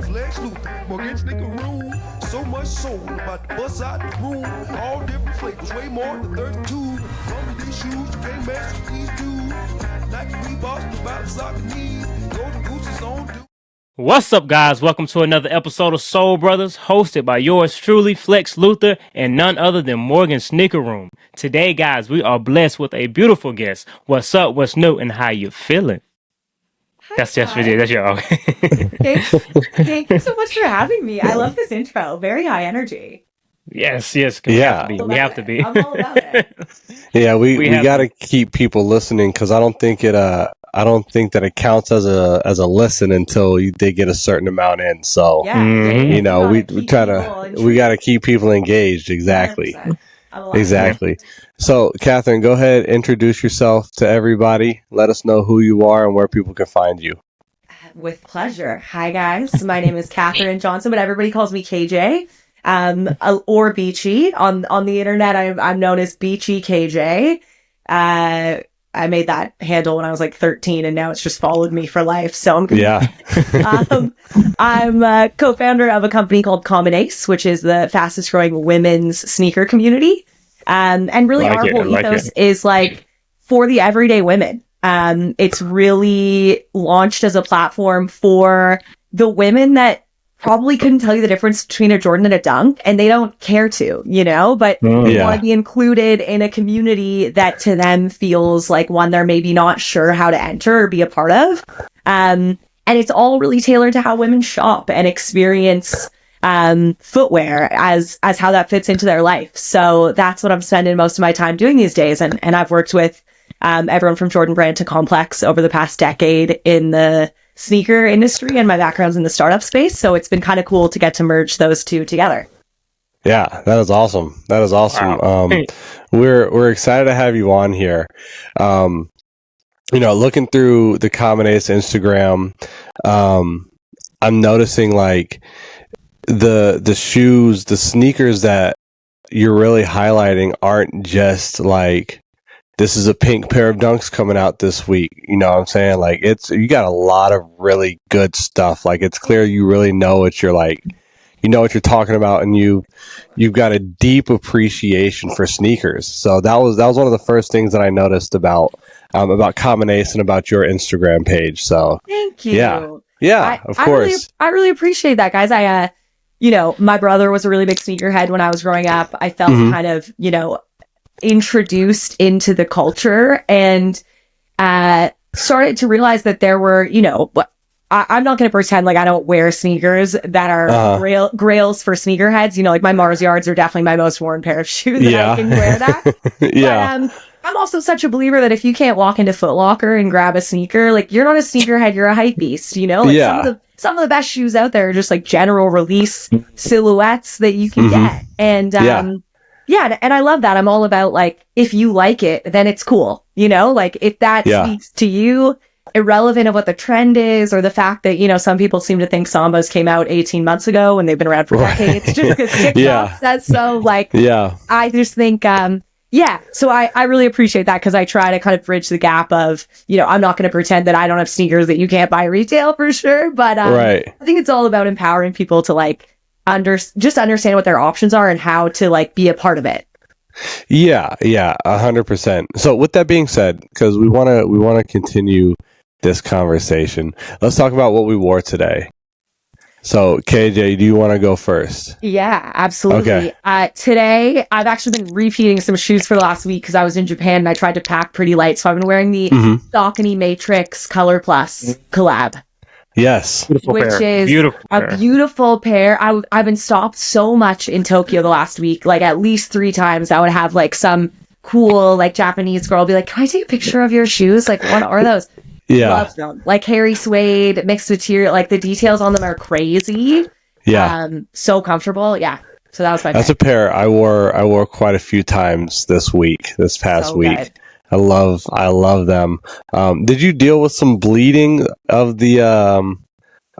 Flex Luther, Morgan Snicker Room. So much soul about to bust out the room. All different flavors, way more than 32. From these shoes, you can't mess with these dudes. Nike Reeboks, about to sock the knees. Golden Goose is on dude. What's up, guys? Welcome to another episode of Soul Brothers, hosted by yours truly, Flex Luther, and none other than Morgan Snicker Room. Today, guys, we are blessed with a beautiful guest. What's up, what's new, and how you feeling? Hi, That's just for guys. you. That's your Thank you so much for having me. I love this intro. Very high energy. Yes, 'cause we have to be. We have to be. I'm all about it. Yeah, we have got to keep people listening because I don't think that it counts as a listen until they get a certain amount in. So Yeah, you know, we got to keep people engaged. Exactly. 100%. I love it. Exactly. So, Katherine, go ahead, introduce yourself to everybody. Let us know who you are and where people can find you. With pleasure. Hi, guys. My name is Katherine Johnsen, but everybody calls me KJ. Or Beachy. On the internet, I'm known as Beachy KJ. I made that handle when I was like 13, and now it's just followed me for life. So I'm I'm a co-founder of a company called Common Ace, which is the fastest growing women's sneaker community. And really our whole ethos is like for the everyday women. It's really launched as a platform for the women that probably couldn't tell you the difference between a Jordan and a Dunk, and they don't care to, but they want to be included in a community that to them feels like one they're maybe not sure how to enter or be a part of. And it's all really tailored to how women shop and experience footwear as how that fits into their life. So that's what I'm spending most of my time doing these days. And I've worked with everyone from Jordan Brand to Complex over the past decade in the sneaker industry, and my background's in the startup space. So it's been kind of cool to get to merge those two together. Yeah, that is awesome. That is awesome. Wow. We're excited to have you on here. Looking through the Common Ace Instagram, I'm noticing like the shoes, the sneakers that you're really highlighting aren't just like, this is a pink pair of Dunks coming out this week. You know what I'm saying? Like you got a lot of really good stuff. Like it's clear you really know what you're like, you know what you're talking about, and you've got a deep appreciation for sneakers. So that was one of the first things that I noticed about Common Ace and about your Instagram page. So thank you. Yeah, of course. I really appreciate that, guys. My brother was a really big sneakerhead when I was growing up. I felt kind of, introduced into the culture and started to realize that there were, I'm not going to pretend like I don't wear sneakers that are grails for sneakerheads. Like my Mars Yards are definitely my most worn pair of shoes. Yeah. I can wear that. Yeah. But, I'm also such a believer that if you can't walk into Foot Locker and grab a sneaker, like you're not a sneakerhead, you're a hype beast, Some of the best shoes out there are just like general release silhouettes that you can get. And and I love that. I'm all about like, if you like it, then it's cool. Like if that speaks to you, irrelevant of what the trend is or the fact that, some people seem to think Sambas came out 18 months ago and they've been around for decades just because TikTok says so. Like, I just think, so I really appreciate that because I try to kind of bridge the gap of, I'm not going to pretend that I don't have sneakers that you can't buy retail for sure. But I think it's all about empowering people to like, just understand what their options are and how to like be a part of it. Yeah, 100%. So with that being said, because we want to continue this conversation, let's talk about what we wore today. So KJ, do you want to go first? Yeah, absolutely. Okay. Today I've actually been repeating some shoes for the last week because I was in Japan and I tried to pack pretty light. So I've been wearing the Saucony Matrix Color Plus collab. Yes. Which is a beautiful pair. I've been stopped so much in Tokyo the last week, like at least 3 times. I would have like some cool like Japanese girl be like, "Can I take a picture of your shoes? Like, what are those?" Yeah. Love them. Like hairy suede, mixed material. Like the details on them are crazy. Yeah. So comfortable. Yeah. So that was my That's a pair I wore quite a few times this past week. Good. I love them. Did you deal with some bleeding of the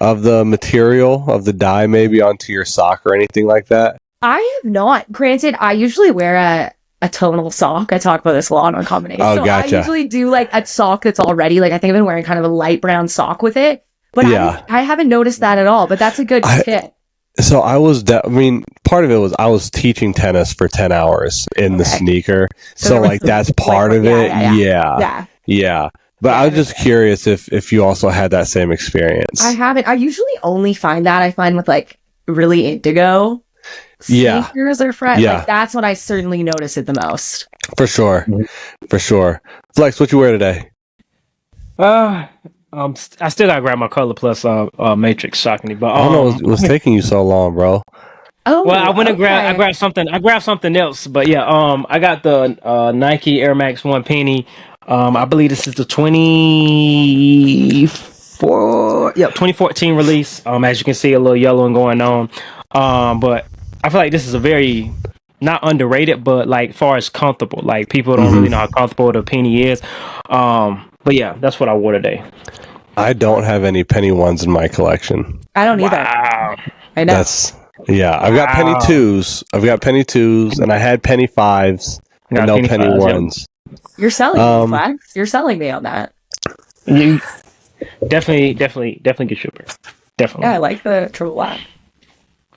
material of the dye maybe onto your sock or anything like that? I have not. Granted, I usually wear a tonal sock. I talk about this a lot on Combination. Oh, so gotcha. I usually do like a sock that's already like, I think I've been wearing kind of a light brown sock with it. But I haven't noticed that at all, but that's a good tip. So part of it was I was teaching tennis for 10 hours in the sneaker. So like that's part of it. Yeah. But I was just curious if you also had that same experience. I haven't. I usually only find that. I find with like really indigo sneakers or fresh. Yeah. Like that's when I certainly notice it the most. For sure. For sure. Flex, what you wear today? I still gotta grab my Color Plus Matrix, shockingly, but I don't know it was taking you so long, bro. Oh, well, I went and grabbed something. I grabbed something else, but yeah, I got the Nike Air Max 1 Penny. I believe this is the 2014 release. As you can see, a little yellowing going on. But I feel like this is a very not underrated, but like far as comfortable. Like people don't really know how comfortable the Penny is. But yeah, that's what I wore today. I don't have any penny ones in my collection. I don't either. Wow. I know. I've got penny twos. And I had penny fives and no penny ones. You're selling me, Flex. You're selling me on that. You definitely get shipper. Definitely. Yeah, I like the triple black.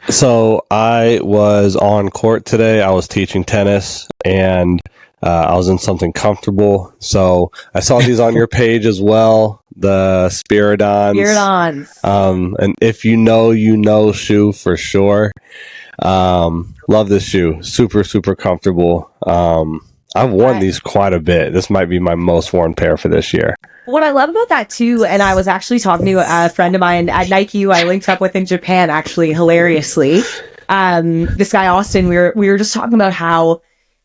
So I was on court today. I was teaching tennis and I was in something comfortable. So I saw these on your page as well. The Spiridons. And if you know shoe for sure. Love this shoe. Super, super comfortable. I've worn these quite a bit. This might be my most worn pair for this year. What I love about that too, and I was actually talking to a friend of mine at Nike who I linked up with in Japan, actually, hilariously. This guy Austin, we were just talking about how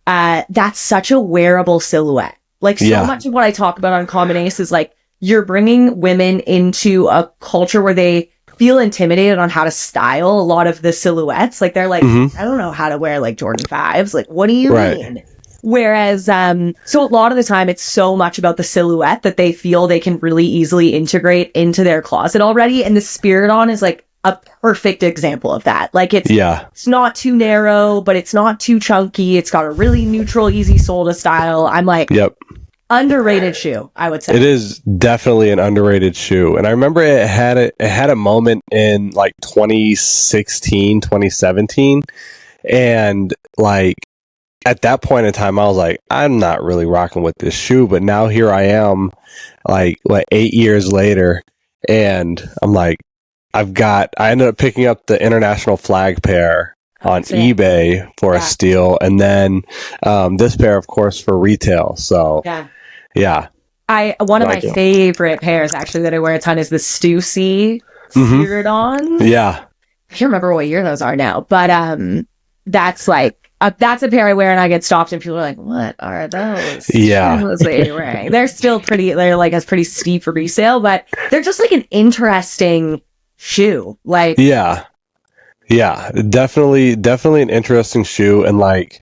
that's such a wearable silhouette. Like so much of what I talk about on Common Ace is like you're bringing women into a culture where they feel intimidated on how to style a lot of the silhouettes. Like they're like, I don't know how to wear like Jordan 5s. Like, what do you mean? Whereas, so a lot of the time it's so much about the silhouette that they feel they can really easily integrate into their closet already. And the Spiridon is like a perfect example of that. Like it's not too narrow, but it's not too chunky. It's got a really neutral, easy sole to style. I'm like, underrated shoe, I would say. It is definitely an underrated shoe. And I remember it had a moment in like 2016, 2017. And like, at that point in time, I was like, I'm not really rocking with this shoe. But now here I am, like, 8 years later. And I'm like, I ended up picking up the international flag pair on eBay for a steal. And then this pair, of course, for retail. So, yeah. One of my favorite pairs, actually, that I wear a ton is the Stussy Spiridons. Yeah. I can't remember what year those are now. But that's like, that's a pair I wear and I get stopped and people are like, what are those? Shoes that you're wearing? They're still they're like a pretty steep for resale, but they're just like an interesting shoe. Like, definitely an interesting shoe. And like,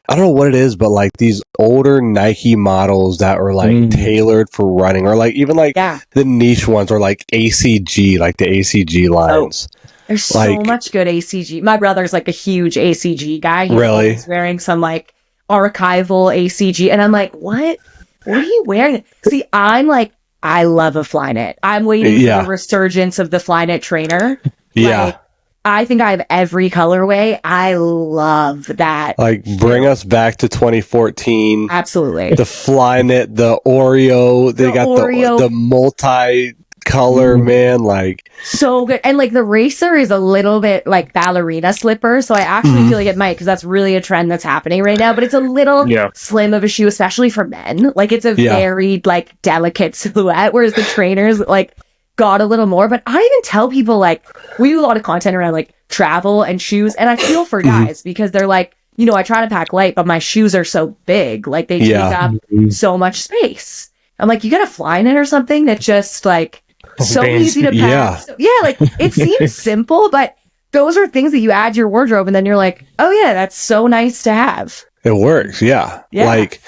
I don't know what it is, but like these older Nike models that are like tailored for running, or like even like the niche ones, or like ACG, like the ACG lines. There's so much good ACG. My brother's like a huge ACG guy. He's wearing some like archival ACG. And I'm like, what? What are you wearing? See, I'm like, I love a Flyknit. I'm waiting for the resurgence of the Flyknit trainer. Like, I think I have every colorway. I love that. Like, bring us back to 2014. Absolutely. The Flyknit, the Oreo. They got the multi-color, man. Like, so good. And like the Racer is a little bit like ballerina slipper. So I actually feel like it might, because that's really a trend that's happening right now. But it's a little slim of a shoe, especially for men. Like, it's a very like delicate silhouette, whereas the trainers like got a little more. But I even tell people, like, we do a lot of content around like travel and shoes, and I feel for guys because they're like, you know, I try to pack light, but my shoes are so big, like they take up so much space. I'm like, you got a Flyknit or something that just like so easy to pack. Like it seems simple, but those are things that you add to your wardrobe, and then you're like, oh yeah, that's so nice to have. It works, Like,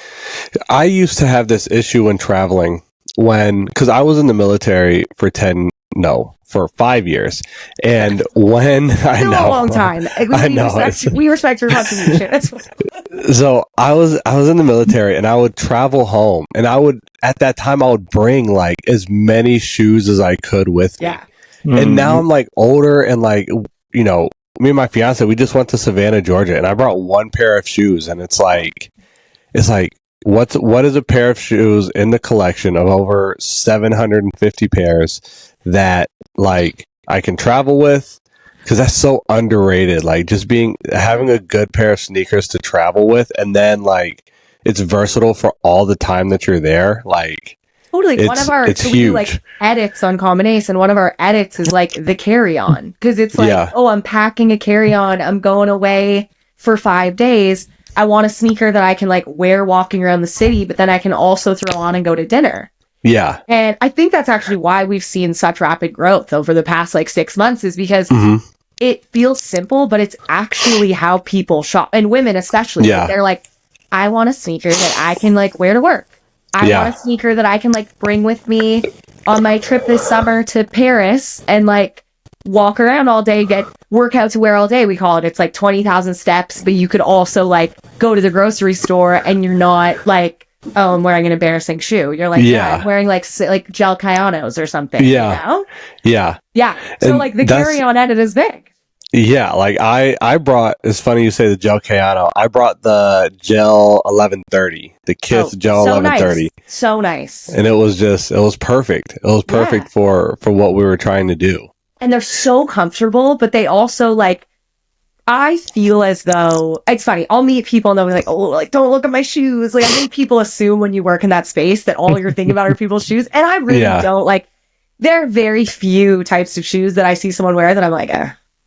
I used to have this issue when traveling. Because I was in the military for 5 years, and when I know a long time, we respect your contribution. So I was in the military, and I would travel home, and I would at that time I would bring like as many shoes as I could with me. Yeah. And now I'm like older and like, you know, me and my fiance, we just went to Savannah, Georgia, and I brought one pair of shoes, and it's like what is a pair of shoes in the collection of over 750 pairs that like I can travel with? Because that's so underrated. Like just having a good pair of sneakers to travel with, and then like it's versatile for all the time that you're there. Like totally. One of our it's we huge. do like edits on Common Ace, and one of our edits is like the carry-on, because it's like, oh, I'm packing a carry-on. I'm going away for 5 days. I want a sneaker that I can like wear walking around the city, but then I can also throw on and go to dinner. Yeah. And I think that's actually why we've seen such rapid growth over the past like 6 months, is because it feels simple, but it's actually how people shop, and women especially. Yeah. They're like, I want a sneaker that I can like wear to work. I want a sneaker that I can like bring with me on my trip this summer to Paris and like walk around all day, get workout to wear all day. We call it. It's like 20,000 steps, but you could also like go to the grocery store and you're not like, oh, I'm wearing an embarrassing shoe. You're like, I'm wearing like gel Kayanos or something. Yeah. You know? Yeah. Yeah. So And like the carry-on edit is big. Yeah, like I brought, it's funny you say the gel Kayano. I brought the gel 1130, the Kith gel 1130. Nice. So nice. And it was perfect. It was perfect for what we were trying to do. And they're so comfortable, but they also like, I feel as though, it's funny, I'll meet people and they'll be like, oh, like, don't look at my shoes. Like, I think people assume when you work in that space that all you're thinking about are people's shoes. And I really don't. Like, there are very few types of shoes that I see someone wear that I'm like,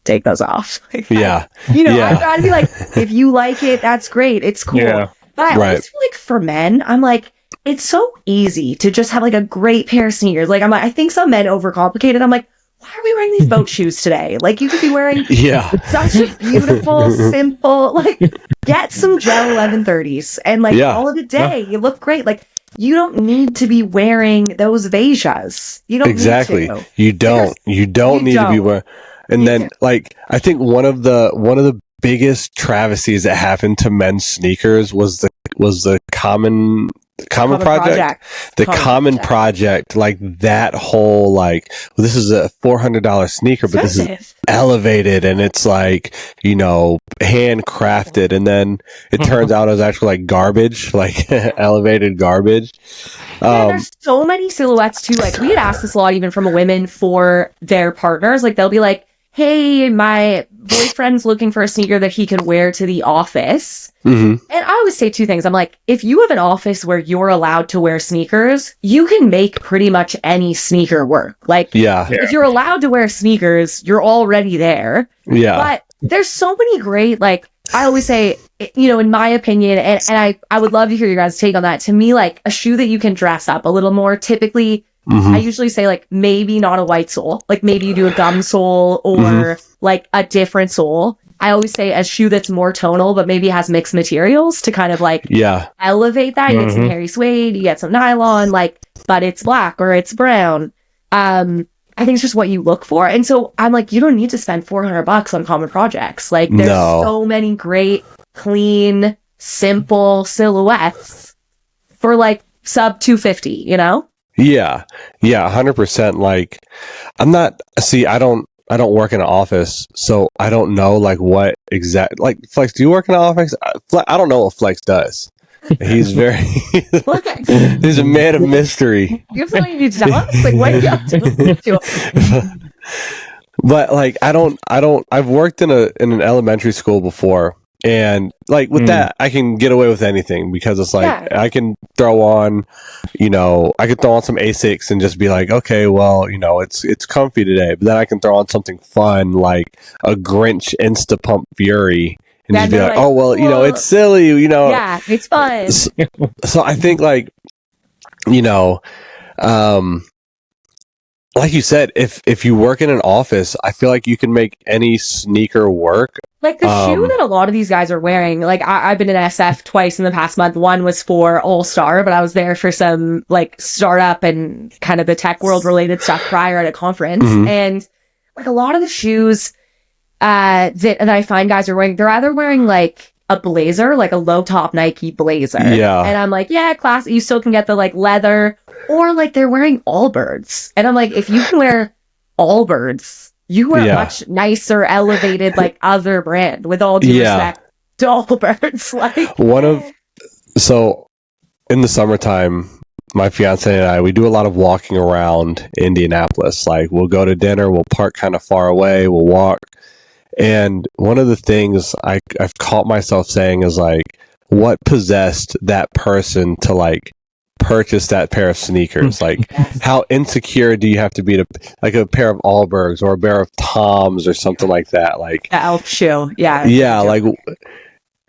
take those off. Like, I try to be like, if you like it, that's great. It's cool. Yeah. But I always feel like for men, I'm like, it's so easy to just have like a great pair of sneakers. Like, I think some men overcomplicate it. I'm like, why are we wearing these boat shoes today? Like, you could be wearing such a beautiful, simple, like, get some gel 1130s and like call it a day. You look great. Like, you don't need to be wearing those Vejas. You don't need to. You don't need to be wearing. And then, like, I think one of the biggest travesties that happened to men's sneakers was the common project. The common project, like that whole, like, well, this is a $400 sneaker, but this is elevated and it's like, you know, handcrafted, and then it turns out it was actually like garbage, like elevated garbage. There's so many silhouettes too. Like, we had asked this a lot even from women for their partners. Like, they'll be like, hey, my boyfriend's looking for a sneaker that he can wear to the office. And I always say two things. I'm like, if you have an office where you're allowed to wear sneakers, you can make pretty much any sneaker work. Like, if you're allowed to wear sneakers, you're already there. But there's so many great, like, I always say, you know, in my opinion, and I would love to hear your guys' take on that. To me, like, a shoe that you can dress up a little more, typically, I usually say, like, maybe not a white sole. Like, maybe you do a gum sole or, like, a different sole. I always say a shoe that's more tonal, but maybe has mixed materials to kind of, like, elevate that. You get some hairy suede, you get some nylon, like, but it's black or it's brown. I think it's just what you look for. And so I'm like, you don't need to spend $400 on common projects. Like, there's so many great, clean, simple silhouettes for, like, sub $250, you know? Yeah, 100%. Like, I don't work in an office, so I don't know, like, what exact, like, Flex, do you work in an office? I don't know what Flex does. He's he's a man of mystery. You have something you need to tell us? Like, what are you up to? But, like, I've worked in an elementary school before. And like with that, I can get away with anything because it's like I can throw on, you know, I could throw on some Asics and just be like, okay, well, you know, it's comfy today. But then I can throw on something fun like a Grinch Insta Pump Fury and just be like, oh, well, you know, it's silly, you know. Yeah, it's fun. So I think, like, you know, like you said, if you work in an office, I feel like you can make any sneaker work. Like, the shoe that a lot of these guys are wearing, like, I've been in SF twice in the past month. One was for All Star, but I was there for some, like, startup and kind of the tech world related stuff prior at a conference. And, like, a lot of the shoes that I find guys are wearing, they're either wearing, like, a blazer, like a low top Nike blazer. Yeah. And I'm like, yeah, class. You still can get the like leather, or like they're wearing Allbirds. And I'm like, if you can wear Allbirds, you wear much nicer, elevated, like other brand, with all due respect to Allbirds. Like so in the summertime, my fiance and I, we do a lot of walking around Indianapolis. Like, we'll go to dinner, we'll park kind of far away, we'll walk. And one of the things I've caught myself saying is like, what possessed that person to like purchase that pair of sneakers? Like, how insecure do you have to be to like a pair of Allbirds or a pair of Toms or something like that? Like the elf shoe. Yeah. Yeah. Like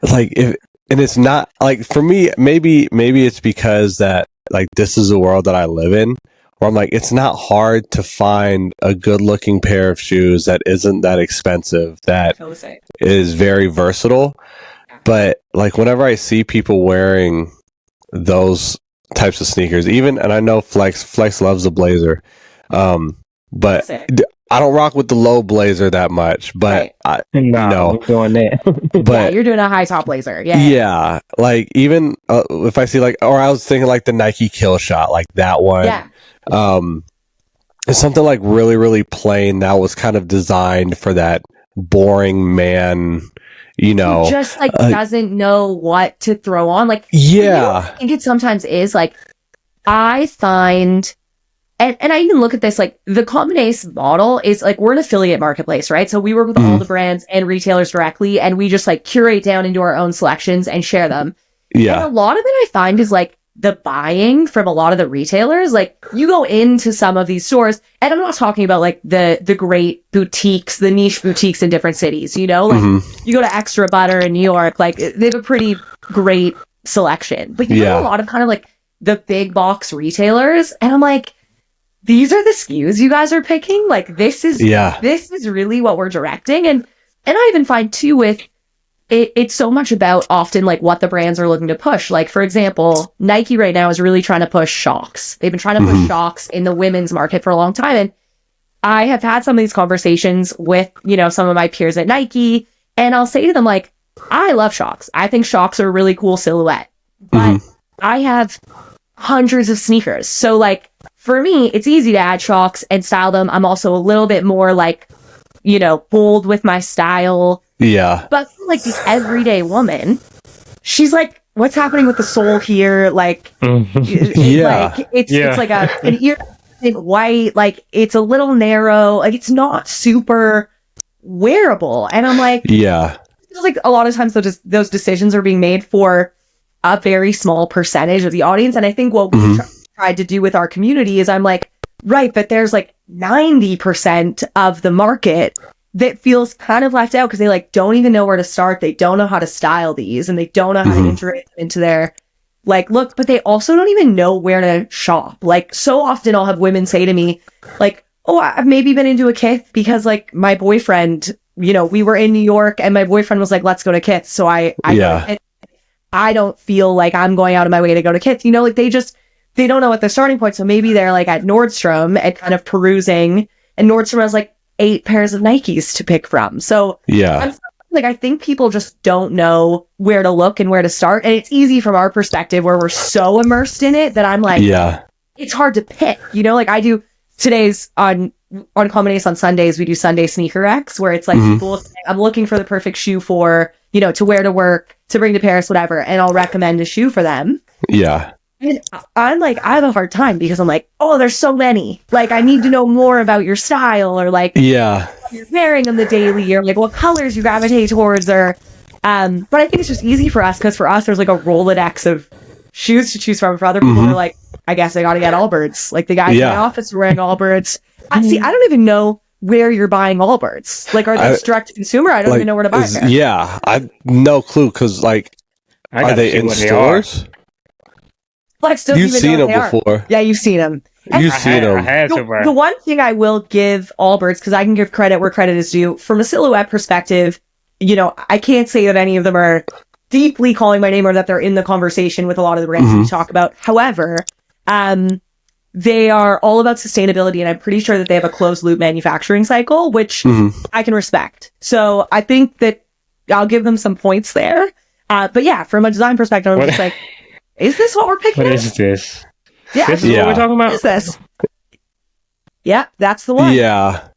if, and it's not like, for me, maybe it's because that like this is the world that I live in, where I'm like, it's not hard to find a good looking pair of shoes that isn't that expensive, that is very versatile. But like, whenever I see people wearing those types of sneakers, even, and I know Flex loves the blazer, but I don't rock with the low blazer that much, but no, I'm doing that. But you're doing a high top blazer. Yeah. Like, even if I see like, or I was thinking like the Nike Kill Shot, like that one. Yeah. It's something like really, really plain that was kind of designed for that boring man, you know, who just like doesn't know what to throw on. Like, yeah, I think it sometimes is like, I find, and I even look at this, like the Common Ace model is like, we're an affiliate marketplace, right? So we work with all the brands and retailers directly, and we just like curate down into our own selections and share them. Yeah. And a lot of it I find is like the buying from a lot of the retailers. Like, you go into some of these stores, and I'm not talking about like the great boutiques, the niche boutiques in different cities, you know, like you go to Extra Butter in New York, like they have a pretty great selection, but you have a lot of kind of like the big box retailers, and I'm like, these are the SKUs you guys are picking. Like, this is really what we're directing. And I even find too with it's so much about often like what the brands are looking to push. Like, for example, Nike right now is really trying to push Shocks. They've been trying to push Shocks in the women's market for a long time. And I have had some of these conversations with, you know, some of my peers at Nike, and I'll say to them, like, I love Shocks. I think Shocks are a really cool silhouette, but I have hundreds of sneakers. So like, for me, it's easy to add Shocks and style them. I'm also a little bit more like, you know, bold with my style. Yeah. But for like the everyday woman, she's like, what's happening with the sole here? Like, it's like an ear white, like it's a little narrow, like it's not super wearable. And I'm like, it's like a lot of times those decisions are being made for a very small percentage of the audience. And I think what we tried to do with our community is, I'm like, right, but there's like 90% of the market that feels kind of left out because they like don't even know where to start. They don't know how to style these, and they don't know how to integrate them into their like look, but they also don't even know where to shop. Like, so often I'll have women say to me like, oh, I've maybe been into a Kith because like my boyfriend, you know, we were in New York and my boyfriend was like, let's go to Kith. So I don't feel like I'm going out of my way to go to Kith, you know, like they don't know what the starting point. So maybe they're like at Nordstrom and kind of perusing, and Nordstrom has like 8 pairs of Nikes to pick from. So I think people just don't know where to look and where to start. And it's easy from our perspective where we're so immersed in it that I'm like, it's hard to pick, you know, like I do today's on Common Ace on Sundays, we do Sunday Sneaker X, where it's like people saying, I'm looking for the perfect shoe for, you know, to wear to work, to bring to Paris, whatever. And I'll recommend a shoe for them. Yeah. And I'm like, I have a hard time because I'm like, oh, there's so many. Like, I need to know more about your style, or like, you're wearing them the daily, or like what colors you gravitate towards, or, but I think it's just easy for us because for us, there's like a Rolodex of shoes to choose from. For other people, they're like, I guess I got to get Allbirds. Like the guys in my office are wearing Allbirds. I don't even know where you're buying Allbirds. Like, are they direct to consumer? I don't even know where to buy them. Yeah, I no clue because like, are they in stores? You've seen them before. Yeah, you've seen them. You've seen them. The one thing I will give Allbirds, because I can give credit where credit is due, from a silhouette perspective, you know, I can't say that any of them are deeply calling my name or that they're in the conversation with a lot of the brands we talk about. However, they are all about sustainability, and I'm pretty sure that they have a closed loop manufacturing cycle, which I can respect. So I think that I'll give them some points there. But yeah, from a design perspective, I'm just like, is this what we're picking? What is this? Yeah, This is what we're talking about. What is this? Yeah, that's the one. Yeah.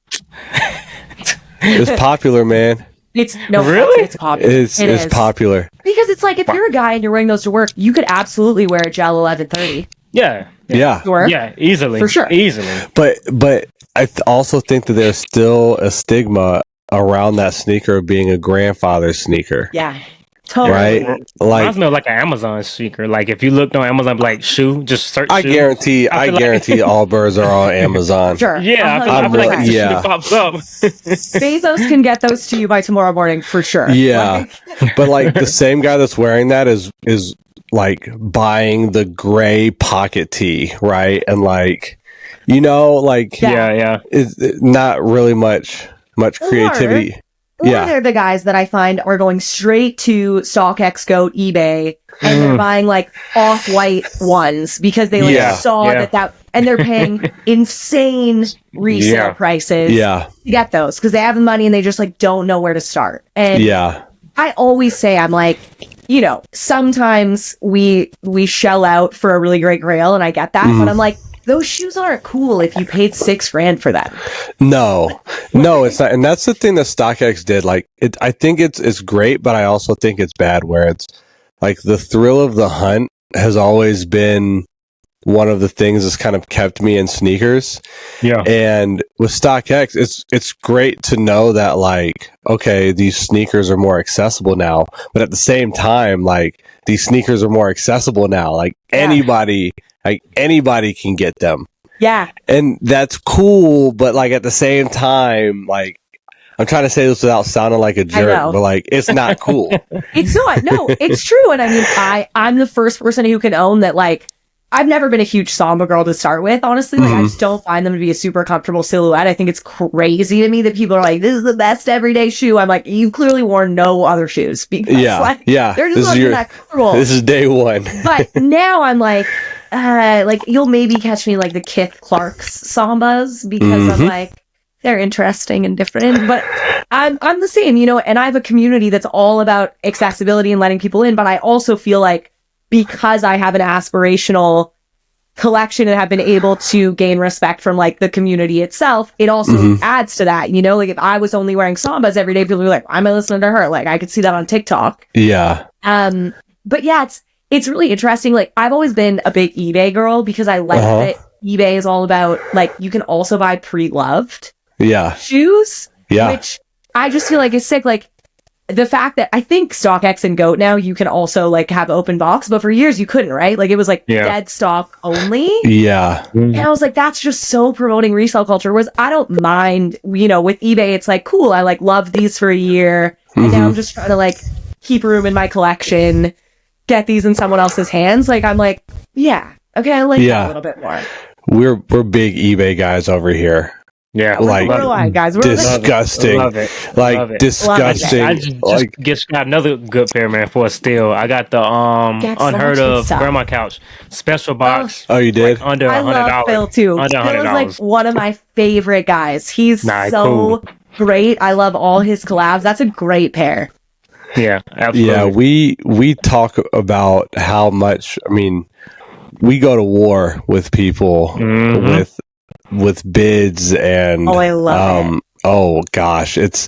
It's popular, man. It's Really? It's popular. It's popular. Because it's like, if you're a guy and you're wearing those to work, you could absolutely wear a gel 1130. Yeah. Yeah. To work. Yeah, easily. For sure. Easily. But I also think that there's still a stigma around that sneaker being a grandfather's sneaker. Yeah. Totally. Right? Like, Reminds me of like an Amazon sneaker. Like if you looked on Amazon, like shoe, just search I shoe. guarantee all birds are on Amazon. Sure. Yeah, I feel like it's a shoe yeah. that pops up. Bezos can get those to you by tomorrow morning for sure. Yeah. But like the same guy that's wearing that is like buying the gray pocket tee, right? And like, like Yeah. it's not really much creativity. Or they're the guys that I find are going straight to StockX, Goat, eBay, and they're buying like off-white ones because they saw that, and they're paying insane resale prices to get those because they have the money and they just like don't know where to start. And I always say, I'm like, sometimes we shell out for a really great grail, and I get that, but I'm like, those shoes aren't cool if you paid $6,000 for them. No, it's not. And that's the thing that StockX did. Like, I think it's great, but I also think it's bad where it's like the thrill of the hunt has always been one of the things that's kind of kept me in sneakers. Yeah. And with StockX, it's great to know that like, okay, these sneakers are more accessible now, but at the same time, like these sneakers are more accessible now. Like anybody can get them. Yeah. And that's cool, but like at the same time, like I'm trying to say this without sounding like a jerk, but like it's not cool. It's not. No, it's true. And I mean, I'm the first person who can own that. Like, I've never been a huge Samba girl to start with, honestly. Like, I just don't find them to be a super comfortable silhouette. I think it's crazy to me that people are like, this is the best everyday shoe. I'm like, you've clearly worn no other shoes. Because, they're just not that comfortable. This is day one. But now I'm like you'll maybe catch me like the Kith Clark's Sambas because I'm like, they're interesting and different. But I'm the same, and I have a community that's all about accessibility and letting people in. But I also feel like, because I have an aspirational collection and have been able to gain respect from like the community itself, it also adds to that, like if I was only wearing Sambas every day, people would be like, why am I listening to her? Like I could see that on TikTok. Yeah. But yeah, it's really interesting. Like I've always been a big eBay girl because I like that eBay is all about like, you can also buy pre-loved shoes, which I just feel like is sick. Like, the fact that I think StockX and Goat now you can also like have open box, but for years you couldn't, right? Like it was like dead stock only. Yeah. And I was like, that's just so promoting resale culture. Whereas I don't mind, with eBay, it's like, cool, I like love these for a year. And now I'm just trying to like keep room in my collection, get these in someone else's hands. Like I'm like, yeah, okay, I like that a little bit more. We're big eBay guys over here. Yeah, like guys. We're disgusting. Love it. Like disgusting. I just got another good pair, man, for a steal. I got the unheard of grandma couch special box. Oh, you did? Like, under $100. I love Phil too. Under $100. Phil is like one of my favorite guys. He's so great. I love all his collabs. That's a great pair. Yeah, absolutely. Yeah, we talk about how much. I mean, we go to war with people with bids and I love it. Oh gosh, it's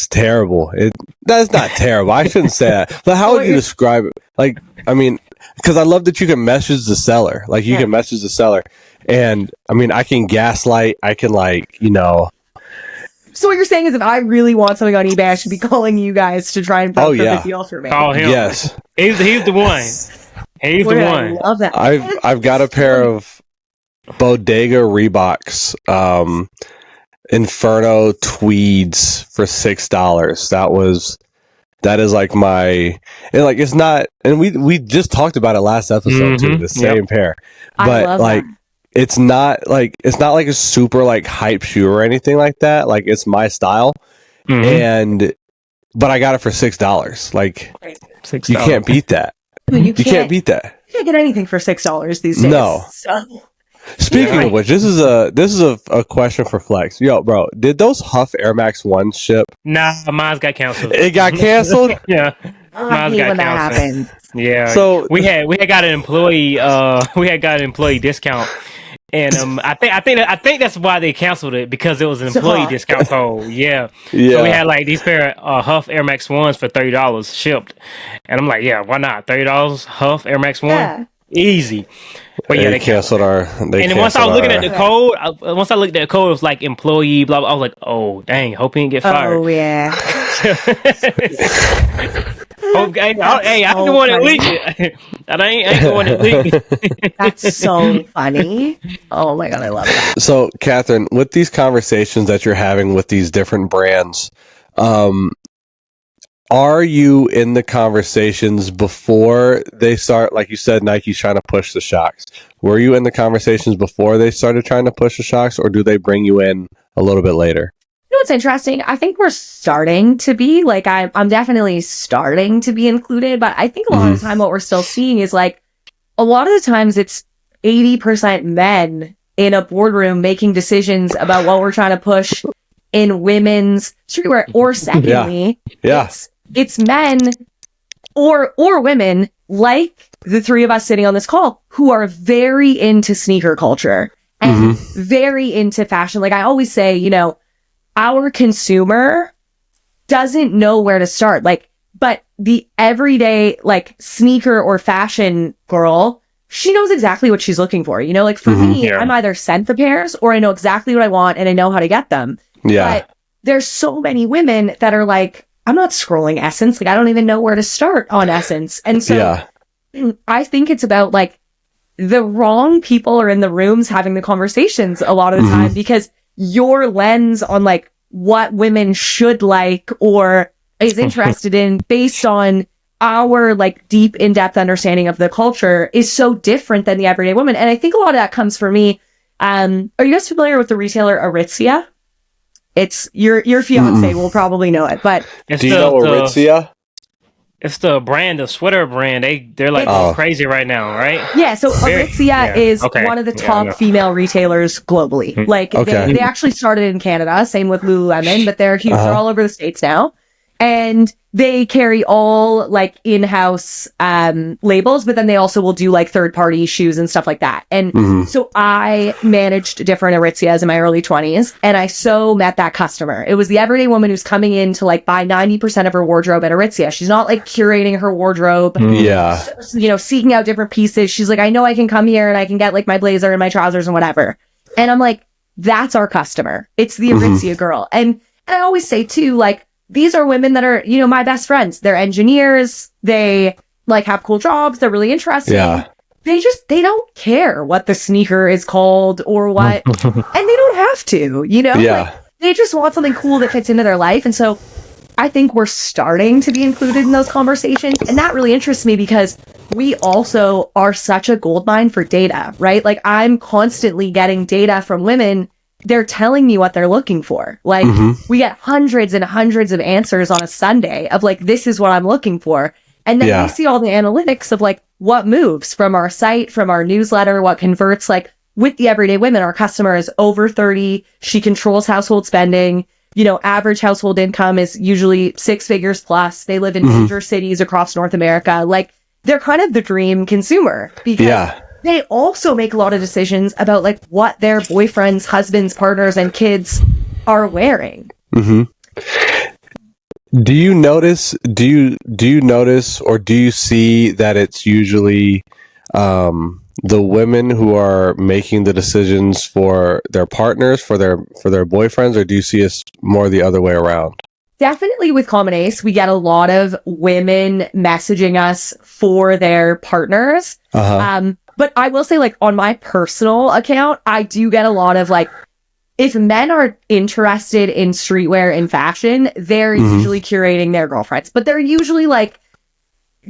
terrible. That's not terrible. I shouldn't say that. But how would you describe it? Like, I mean, because I love that you can message the seller. Like you can message the seller, and I mean, I can gaslight. I can So what you're saying is, if I really want something on eBay, I should be calling you guys to try and broker the deal for me. Call him. Yes, he's the one. He's the one. I love that. I've got a pair of Bodega Reeboks Inferno tweeds for $6. That is like my, and like it's not, and we just talked about it last episode too, the same pair, but like it's not like a super like hype shoe or anything like that. Like it's my style, but I got it for $6. Like $6. You can't beat that. You can't beat that. You can't get anything for $6 these days. No. So. Speaking of which, this is a question for Flex. Yo, bro, did those Huff Air Max 1s ship? Nah, mine's got canceled. It got canceled? Yeah. I hate when that happens. Yeah. So we had got an employee discount. And I think that's why they canceled it, because it was an employee discount code. Yeah. So we had like these pair of Huff Air Max 1s for $30 shipped. And I'm like, yeah, why not? $30 Huff Air Max 1? Yeah. Easy. But yeah, they canceled our. And then once I was looking at the code, it was like employee, blah, blah. I was like, oh, dang, hope he didn't get fired. Oh, yeah. Okay, hey, I can go on and leak it. I ain't going to leak it. That's so funny. Oh my God, I love that. So, Katherine, with these conversations that you're having with these different brands, are you in the conversations before they start? Like you said, Nike's trying to push the shocks. Were you in the conversations before they started trying to push the shocks, or do they bring you in a little bit later? You know what's interesting? I think we're starting to be, like, I'm definitely starting to be included, but I think a lot of the time what we're still seeing is, like, a lot of the times it's 80% men in a boardroom making decisions about what we're trying to push in women's streetwear. Or secondly, it's men or women, like the three of us sitting on this call, who are very into sneaker culture and very into fashion. Like I always say, you know, our consumer doesn't know where to start. Like, but the everyday, like, sneaker or fashion girl, she knows exactly what she's looking for. You know, like for me, I'm either sent the pairs or I know exactly what I want and I know how to get them. Yeah. But there's so many women that are like, I'm not scrolling Essence. Like, I don't even know where to start on Essence. And so I think it's about, like, the wrong people are in the rooms having the conversations a lot of the time, because your lens on, like, what women should like or is interested in based on our, like, deep, in-depth understanding of the culture is so different than the everyday woman. And I think a lot of that comes for me. Are you guys familiar with the retailer Aritzia? It's your fiance will probably know it, but do you know Aritzia? It's the brand, the sweater brand. They're like going crazy right now, right? Yeah. So Aritzia is one of the top female retailers globally. Like they actually started in Canada, same with Lululemon, but they're huge. They're all over the States now. And they carry all, like, in-house labels, but then they also will do, like, third-party shoes and stuff like that. And so I managed different Aritzias in my early 20s, and I so met that customer. It was the everyday woman who's coming in to, like, buy 90% of her wardrobe at Aritzia. She's not, like, curating her wardrobe, you know, seeking out different pieces. She's like, I know I can come here and I can get, like, my blazer and my trousers and whatever. And I'm like, that's our customer. It's the Aritzia girl. And I always say, too, like, these are women that are, you know, my best friends. They're engineers. They, like, have cool jobs. They're really interesting. Yeah. They don't care what the sneaker is called or what, and they don't have to, you know? Yeah. Like, they just want something cool that fits into their life. And so I think we're starting to be included in those conversations. And that really interests me because we also are such a goldmine for data, right? Like, I'm constantly getting data from women. They're telling me what they're looking for. Like, we get hundreds and hundreds of answers on a Sunday of, like, this is what I'm looking for. And then we see all the analytics of, like, what moves from our site, from our newsletter, what converts. Like, with the everyday women, our customer is over 30. She controls household spending. You know, average household income is usually 6 figures plus. They live in major cities across North America. Like, they're kind of the dream consumer because they also make a lot of decisions about, like, what their boyfriends, husbands, partners, and kids are wearing. Do you notice, or do you see that it's usually the women who are making the decisions for their partners, for their boyfriends, or do you see us more the other way around? Definitely with Common Ace, we get a lot of women messaging us for their partners. But I will say, like, on my personal account, I do get a lot of, like, if men are interested in streetwear and fashion, they're usually curating their girlfriends. But they're usually, like,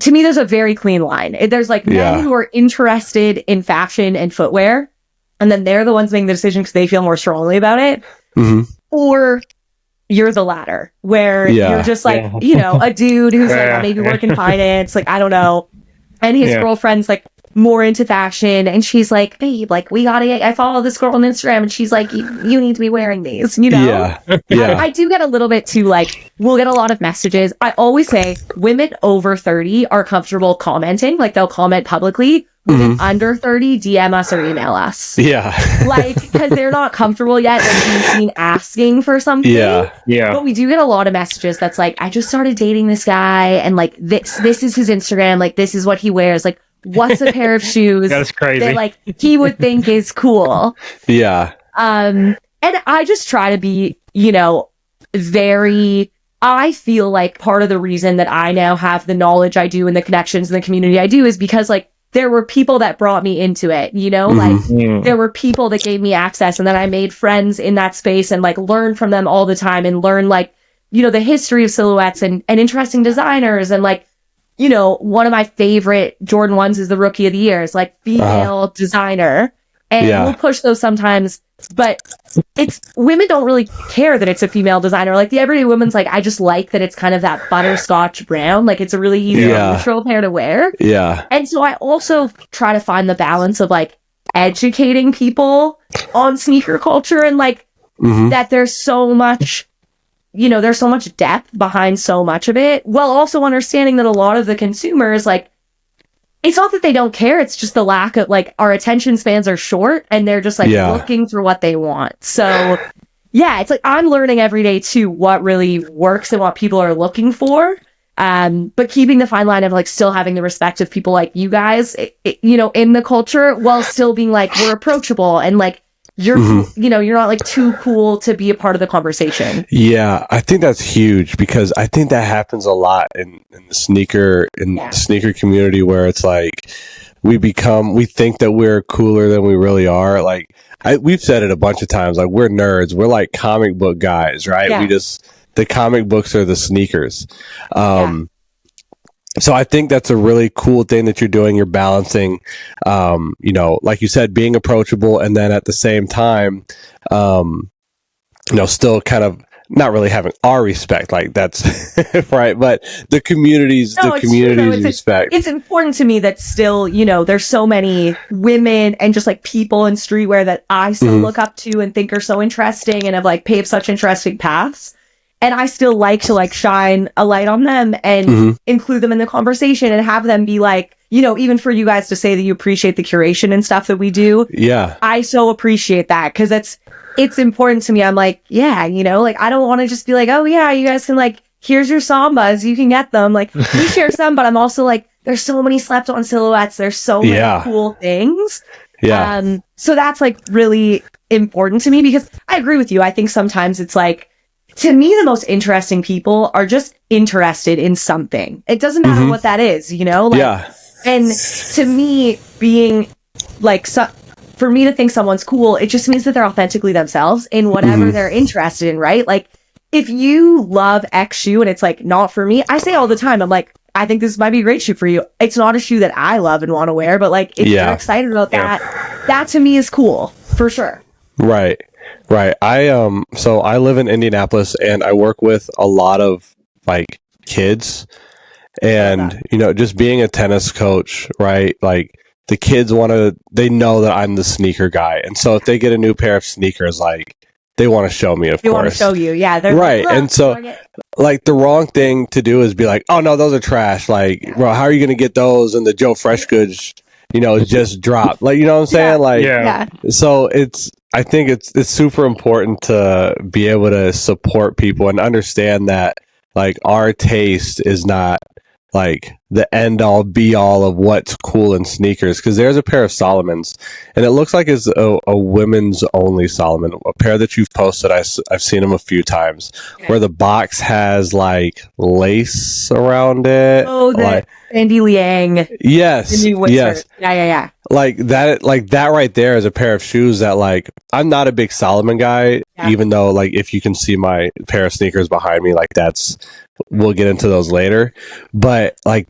to me, there's a very clean line. There's, like, men who are interested in fashion and footwear, and then they're the ones making the decision because they feel more strongly about it. Or you're the latter, where you're just, like, you know, a dude who's, like, maybe working finance, like, I don't know. And his girlfriend's, like, more into fashion, and she's like, babe, like, I follow this girl on Instagram, and she's like, you need to be wearing these, you know? I do get a little bit too, like, we'll get a lot of messages. I always say women over 30 are comfortable commenting, like they'll comment publicly. Women under 30 DM us or email us. Yeah. Like, because they're not comfortable yet, like being seen asking for something. Yeah. But we do get a lot of messages that's like, I just started dating this guy, and like this is his Instagram, like this is what he wears, like what's a pair of shoes That's crazy. that like he would think is cool. Yeah. And I just try to be, you know, I feel like part of the reason that I now have the knowledge I do and the connections in the community I do is because like there were people that brought me into it, you know, like there were people that gave me access, and then I made friends in that space and like learned from them all the time and learn like, you know, the history of silhouettes and interesting designers. And like, you know, one of my favorite Jordan 1s is the Rookie of the Year. It's like female designer. And we'll push those sometimes, but it's women don't really care that it's a female designer. Like the everyday woman's like, I just like that it's kind of that butterscotch brown. Like it's a really easy neutral pair to wear. Yeah. And so I also try to find the balance of like educating people on sneaker culture and like that there's so much, you know, there's so much depth behind so much of it, while also understanding that a lot of the consumers, like, it's not that they don't care, it's just the lack of, like, our attention spans are short, and they're just, like, looking for what they want. So, yeah, it's like, I'm learning every day, too, what really works and what people are looking for, but keeping the fine line of, like, still having the respect of people like you guys, you know, in the culture, while still being, like, we're approachable, and, like, you're, you know, you're not, like, too cool to be a part of the conversation. Yeah, I think that's huge, because I think that happens a lot in the sneaker community, where it's like we think that we're cooler than we really are. Like we've said it a bunch of times, like we're nerds. We're like comic book guys, right? Yeah. The comic books are the sneakers. So I think that's a really cool thing that you're doing. You're balancing, you know, like you said, being approachable, and then at the same time, you know, still kind of not really having our respect. Like that's right, but the community's respect. It's important to me that still, you know, there's so many women and just like people in streetwear that I still look up to and think are so interesting and have like paved such interesting paths. And I still like to like shine a light on them and include them in the conversation and have them be like, you know, even for you guys to say that you appreciate the curation and stuff that we do. Yeah. I so appreciate that, because it's important to me. I'm like, yeah, you know, like I don't want to just be like, oh yeah, you guys can like, here's your Sambas, you can get them. Like we share some, but I'm also like, there's so many slept on silhouettes. There's so many cool things. Yeah. So that's like really important to me, because I agree with you. I think sometimes it's like, to me, the most interesting people are just interested in something. It doesn't matter what that is, you know? Like, and to me, being like, for me to think someone's cool, it just means that they're authentically themselves in whatever they're interested in, right? Like, if you love X shoe and it's like not for me, I say all the time, I'm like, I think this might be a great shoe for you. It's not a shoe that I love and want to wear, but like, if you're excited about that to me is cool, for sure. Right. Right. So I live in Indianapolis, and I work with a lot of like kids, and, you know, just being a tennis coach, right? Like the kids they know that I'm the sneaker guy. And so if they get a new pair of sneakers, like they want to show me, of course. They want to show you. Yeah. Right. Like, and so like the wrong thing to do is be like, oh no, those are trash. Like, bro, how are you going to get those? And the Joe Freshgoods, you know, just dropped. Like, you know what I'm saying? Like, so I think it's super important to be able to support people and understand that like our taste is not like the end all be all of what's cool in sneakers. Because there's a pair of Solomons, and it looks like it's a women's only Solomon, a pair that you've posted. I've seen them a few times, where the box has like lace around it. Oh, the Andy Liang. Yes. Yes. Yeah. Like that right there is a pair of shoes that, like, I'm not a big Solomon guy, even though, like, if you can see my pair of sneakers behind me, like, we'll get into those later. But, like,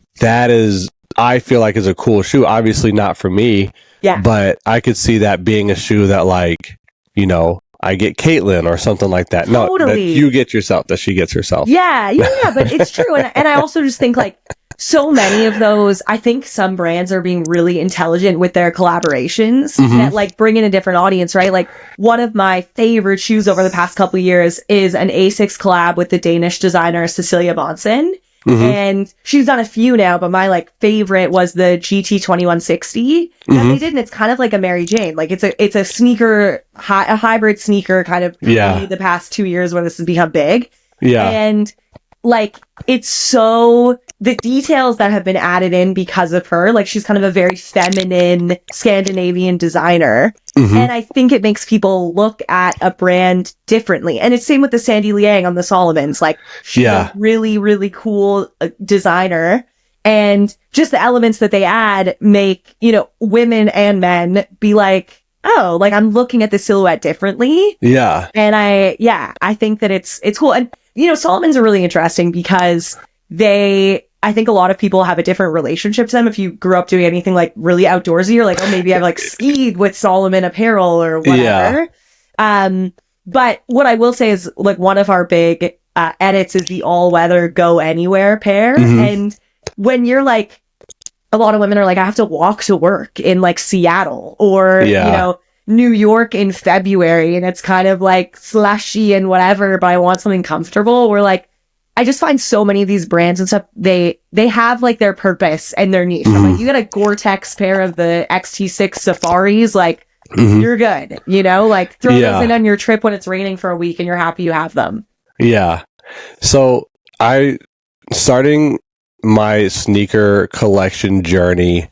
I feel like is a cool shoe. Obviously not for me. Yeah. But I could see that being a shoe that, like, you know, I get Caitlin or something like that. Totally. No, that you get yourself, that she gets herself. Yeah, but it's true. And I also just think, like, so many of those, I think some brands are being really intelligent with their collaborations that like bring in a different audience, right? Like one of my favorite shoes over the past couple of years is an Asics collab with the Danish designer Cecilia Bonsen. And she's done a few now, but my like favorite was the GT2160 that they did. And it's kind of like a Mary Jane. Like it's a sneaker, a hybrid sneaker kind of the past 2 years when this has become big. Yeah. And like, it's so, the details that have been added in because of her, like she's kind of a very feminine Scandinavian designer. And I think it makes people look at a brand differently. And it's same with the Sandy Liang on the Solomons. Like she's a really, really cool designer. And just the elements that they add make, you know, women and men be like, oh, like I'm looking at the silhouette differently. Yeah. And I think that it's cool. And, you know, Solomons are really interesting because I think a lot of people have a different relationship to them. If you grew up doing anything like really outdoorsy, or like, oh, maybe I've like skied with Solomon apparel or whatever. But what I will say is like one of our big edits is the all weather go anywhere pair. And when you're like, a lot of women are like, I have to walk to work in like Seattle or, you know, New York in February, and it's kind of like slushy and whatever, but I want something comfortable. We're like, I just find so many of these brands and stuff, they have like their purpose and their niche. I'm like, you got a Gore-Tex pair of the XT6 Safaris, like you're good, you know, like throw those in on your trip when it's raining for a week and you're happy you have them. Yeah. So starting my sneaker collection journey,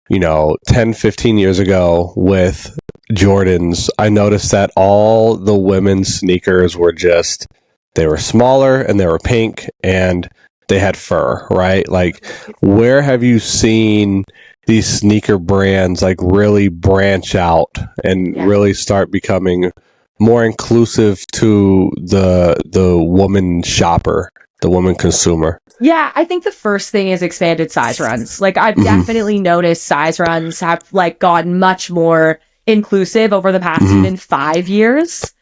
you know, 10, 15 years ago with Jordans, I noticed that all the women's sneakers were just, they were smaller and they were pink and they had fur, right? Like, where have you seen these sneaker brands like really branch out and really start becoming more inclusive to the woman shopper, the woman consumer? Yeah, I think the first thing is expanded size runs. Like, I've definitely noticed size runs have like gotten much more inclusive over the past even 5 years,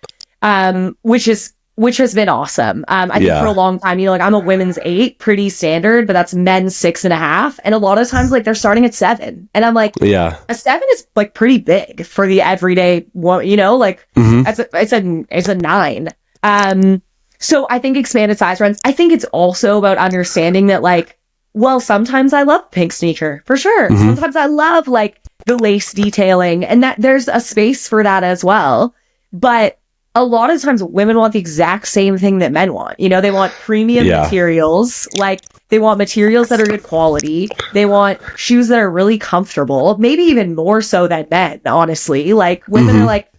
which has been awesome. I think for a long time, you know, like I'm a women's 8, pretty standard, but that's men's 6.5. And a lot of times, like they're starting at 7. And I'm like, a 7 is like pretty big for the everyday one, you know, like it's a 9. So I think expanded size runs. I think it's also about understanding that like, well, sometimes I love pink sneaker for sure. Sometimes I love like the lace detailing, and that there's a space for that as well. But a lot of times women want the exact same thing that men want. You know, they want premium materials, like they want materials that are good quality. They want shoes that are really comfortable, maybe even more so than men, honestly. Like women are like,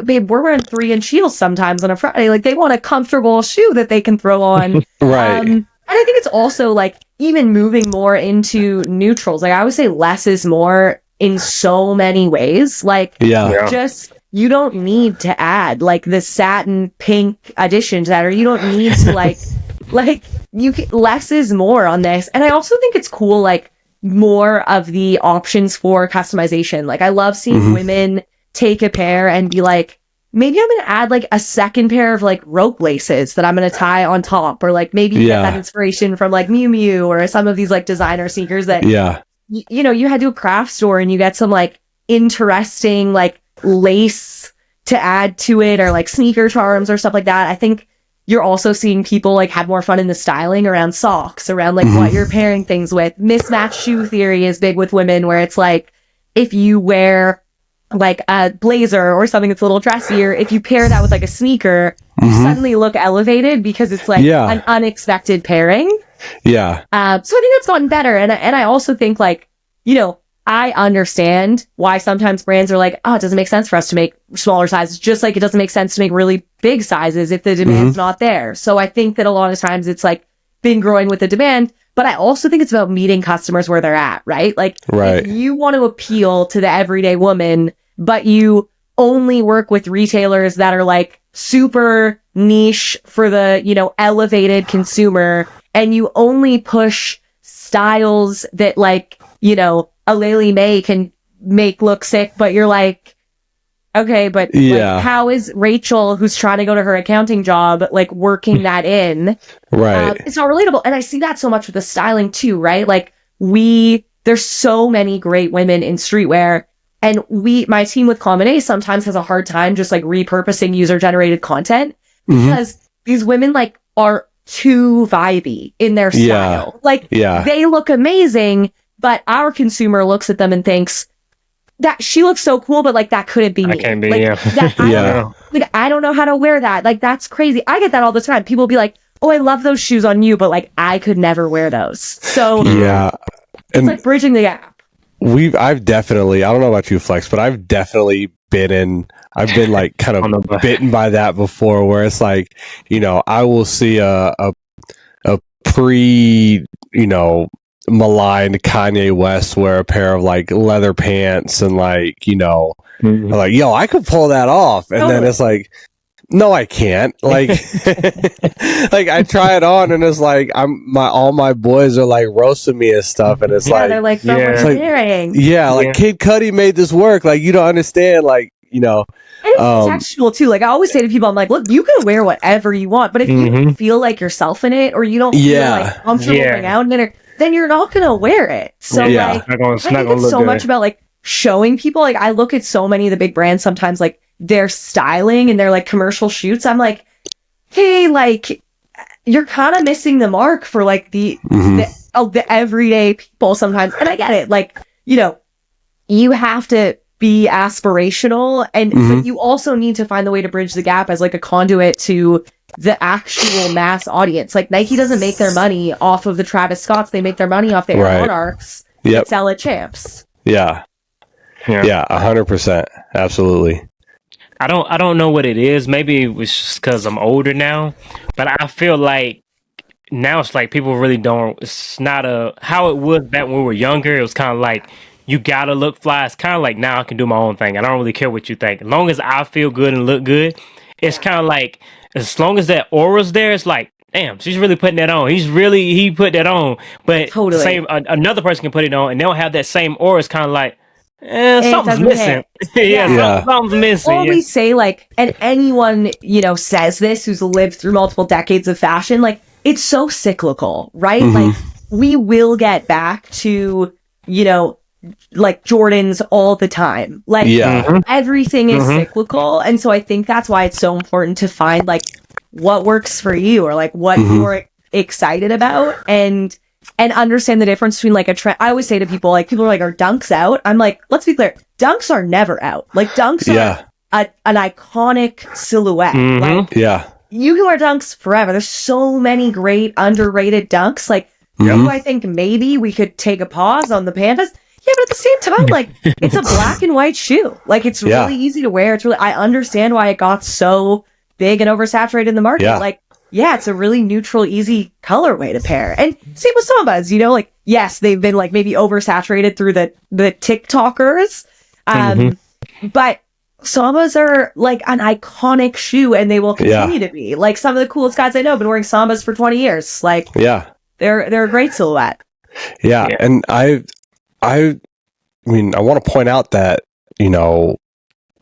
babe, we're wearing 3-inch heels sometimes on a Friday. Like they want a comfortable shoe that they can throw on. Right. And I think it's also like even moving more into neutrals. Like I would say less is more in so many ways. Like just, you don't need to add like the satin pink addition to that, or you don't need to like less is more on this. And I also think it's cool, like more of the options for customization. Like I love seeing women take a pair and be like, maybe I'm going to add like a second pair of like rope laces that I'm going to tie on top, or like maybe get that inspiration from like Miu Miu or some of these like designer sneakers that, you know, you head to a craft store and you get some like interesting like lace to add to it, or like sneaker charms or stuff like that. I think you're also seeing people like have more fun in the styling around socks, around like what you're pairing things with. Mismatched shoe theory is big with women, where it's like if you wear like a blazer or something that's a little dressier, if you pair that with like a sneaker, you suddenly look elevated because it's like an unexpected pairing. So I think that's gotten better. And I also think like, you know, I understand why sometimes brands are like, oh, it doesn't make sense for us to make smaller sizes, just like it doesn't make sense to make really big sizes if the demand's not there. So I think that a lot of times it's like been growing with the demand, but I also think it's about meeting customers where they're at, right? Like if you want to appeal to the everyday woman, but you only work with retailers that are like super niche for the, you know, elevated consumer, and you only push styles that like, you know, a Lily May can make look sick, but you're like, Okay, but like, how is Rachel, who's trying to go to her accounting job, like working that in? Right. It's not relatable. And I see that so much with the styling too, right? Like there's so many great women in streetwear, and my team with Common Ace sometimes has a hard time just like repurposing user generated content because these women like are too vibey in their style. Like they look amazing, but our consumer looks at them and thinks, that she looks so cool, but like that couldn't be me. I can't be, I don't know how to wear that. Like that's crazy. I get that all the time. People will be like, "Oh, I love those shoes on you," but like I could never wear those. So it's like bridging the gap. I've definitely, I don't know about you, Flex, but I've definitely I've been like kind of bitten by that before, where it's like, you know, I will see a pre, you know, maligned Kanye West wear a pair of like leather pants and like, you know, like, yo, I could pull that off. And then it's like, no, I can't. Like, like I try it on and it's like, all my boys are like roasting me and stuff. And it's like, they're like, like Kid Cudi made this work. Like, you don't understand. Like, you know, and it's textual too. Like I always say to people, I'm like, look, you can wear whatever you want, but if you don't feel like yourself in it, or you don't feel like comfortable going out in it, then you're not gonna wear it. So like, I think it's so much about like showing people. Like I look at so many of the big brands sometimes, like their styling and their like commercial shoots. I'm like, hey, like you're kind of missing the mark for like the everyday people sometimes. And I get it. Like, you know, you have to be aspirational, and but you also need to find the way to bridge the gap as like a conduit to the actual mass audience. Like Nike doesn't make their money off of the Travis Scotts. They make their money off the Air Monarchs that sell at Champs. Yeah, 100%. Absolutely. I don't know what it is. Maybe it was just because I'm older now, but I feel like now it's like people really don't. It's not how it was back when we were younger. It was kind of like you gotta look fly. It's kind of like now I can do my own thing. I don't really care what you think. As long as I feel good and look good, it's kind of like as long as that aura's there, it's like, damn, she's really putting that on. He put that on. But another person can put it on and they'll have that same aura. It's kind of like, something's missing. Something's missing. Or we say like, and anyone, you know, says this who's lived through multiple decades of fashion, like it's so cyclical, right? Like we will get back to, you know, like Jordans all the time. Like everything is cyclical. And so I think that's why it's so important to find like what works for you, or like what you're excited about, and understand the difference between like a trend. I always say to people, like, people are like, are Dunks out? I'm like, let's be clear. Dunks are never out. Like Dunks are an iconic silhouette. Like, you can wear Dunks forever. There's so many great underrated Dunks. Like, do I think maybe we could take a pause on the Pandas? Yeah, but at the same time, like, it's a black and white shoe. Like, it's really easy to wear. I understand why it got so big and oversaturated in the market. Like, it's a really neutral, easy colorway to pair. And same with Sambas, you know, like, yes, they've been like maybe oversaturated through the TikTokers. But Sambas are like an iconic shoe, and they will continue to be. Like, some of the coolest guys I know have been wearing Sambas for 20 years. Like, they're a great silhouette. And I mean, I want to point out that, you know,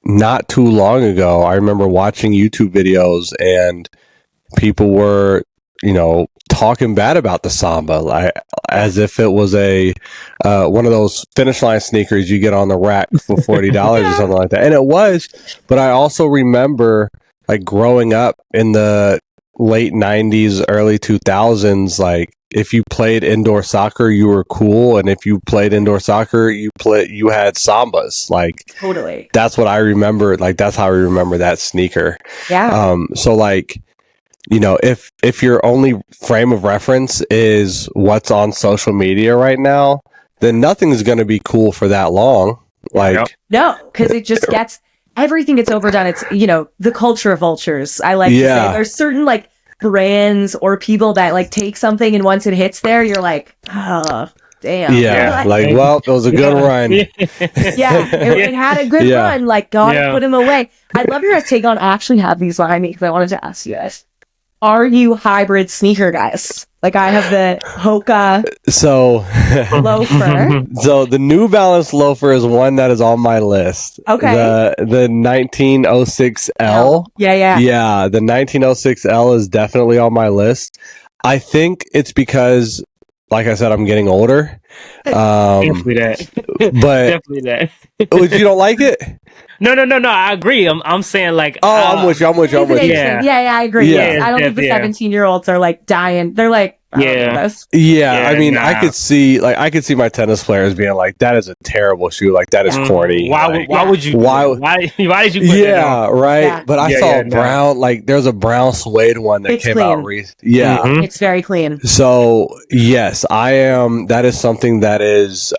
not too long ago, I remember watching YouTube videos and people were, you know, talking bad about the Samba, as if it was one of those finish line sneakers you get on the rack for $40 or something like that. And it was, but I also remember like growing up in the late 90s, early 2000s, like, if you played indoor soccer, you were cool, and if you played indoor soccer, you had Sambas. Like, totally. That's what I remember. Like, that's how I remember that sneaker. Yeah. So like, you know, if your only frame of reference is what's on social media right now, then nothing is going to be cool for that long. Like, no, because it just gets everything gets overdone. It's, you know, the culture of vultures. I like to say there's certain like brands or people that like take something, and once it hits there, you're like, oh damn. Like, well, it was a good run. It had a good run. Like, gotta put him away. I'd love your guys' take on. I actually have these behind me because I wanted to ask you guys. are you hybrid sneaker guys? Like I have the Hoka loafer. So the New Balance loafer is one that is on my list. Okay. The 1906L. Yeah, the 1906L is definitely on my list. I think it's because, like I said, I'm getting older. Definitely that. But Definitely that. you don't like it? No. I agree. I'm saying like. I'm with you. Yeah, I agree. Yeah. I don't think the 17-year-olds are like dying. They're like, Yeah. I mean, I could see my tennis players being like, "That is a terrible shoe. Like that is corny. Why would you? Why did you? Put that on? Right. Yeah. But I saw a brown, like there's a brown suede one that came out recently. Yeah, it's very clean. So yes, I am. That is something that is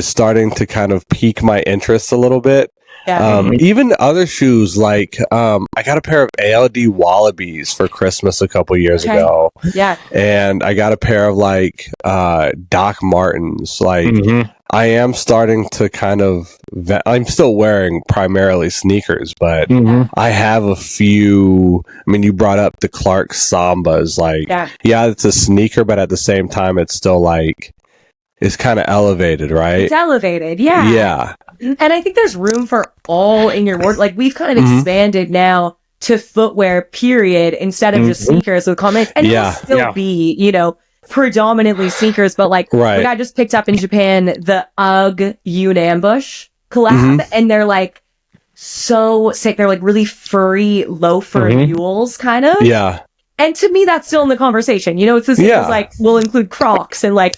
starting to kind of pique my interest a little bit. Yeah. Even other shoes, like I got a pair of ALD Wallabies for Christmas a couple years ago. Yeah. And I got a pair of like Doc Martens. Like I am starting to kind of I'm still wearing primarily sneakers, but I have a few. I mean, you brought up the Clark Sambas. Like yeah, it's a sneaker, but at the same time it's still like it's kind of elevated, right? It's elevated, yeah. Yeah. And I think there's room for all in your wardrobe. Like, we've kind of expanded now to footwear, period, instead of just sneakers with comments. And it'll still be, you know, predominantly sneakers, but like, I just picked up in Japan the UGG Yoon Ambush collab, and they're like so sick. They're like really furry loafer mules, kind of. Yeah. And to me, that's still in the conversation. You know, it's the same as like, we'll include Crocs and like,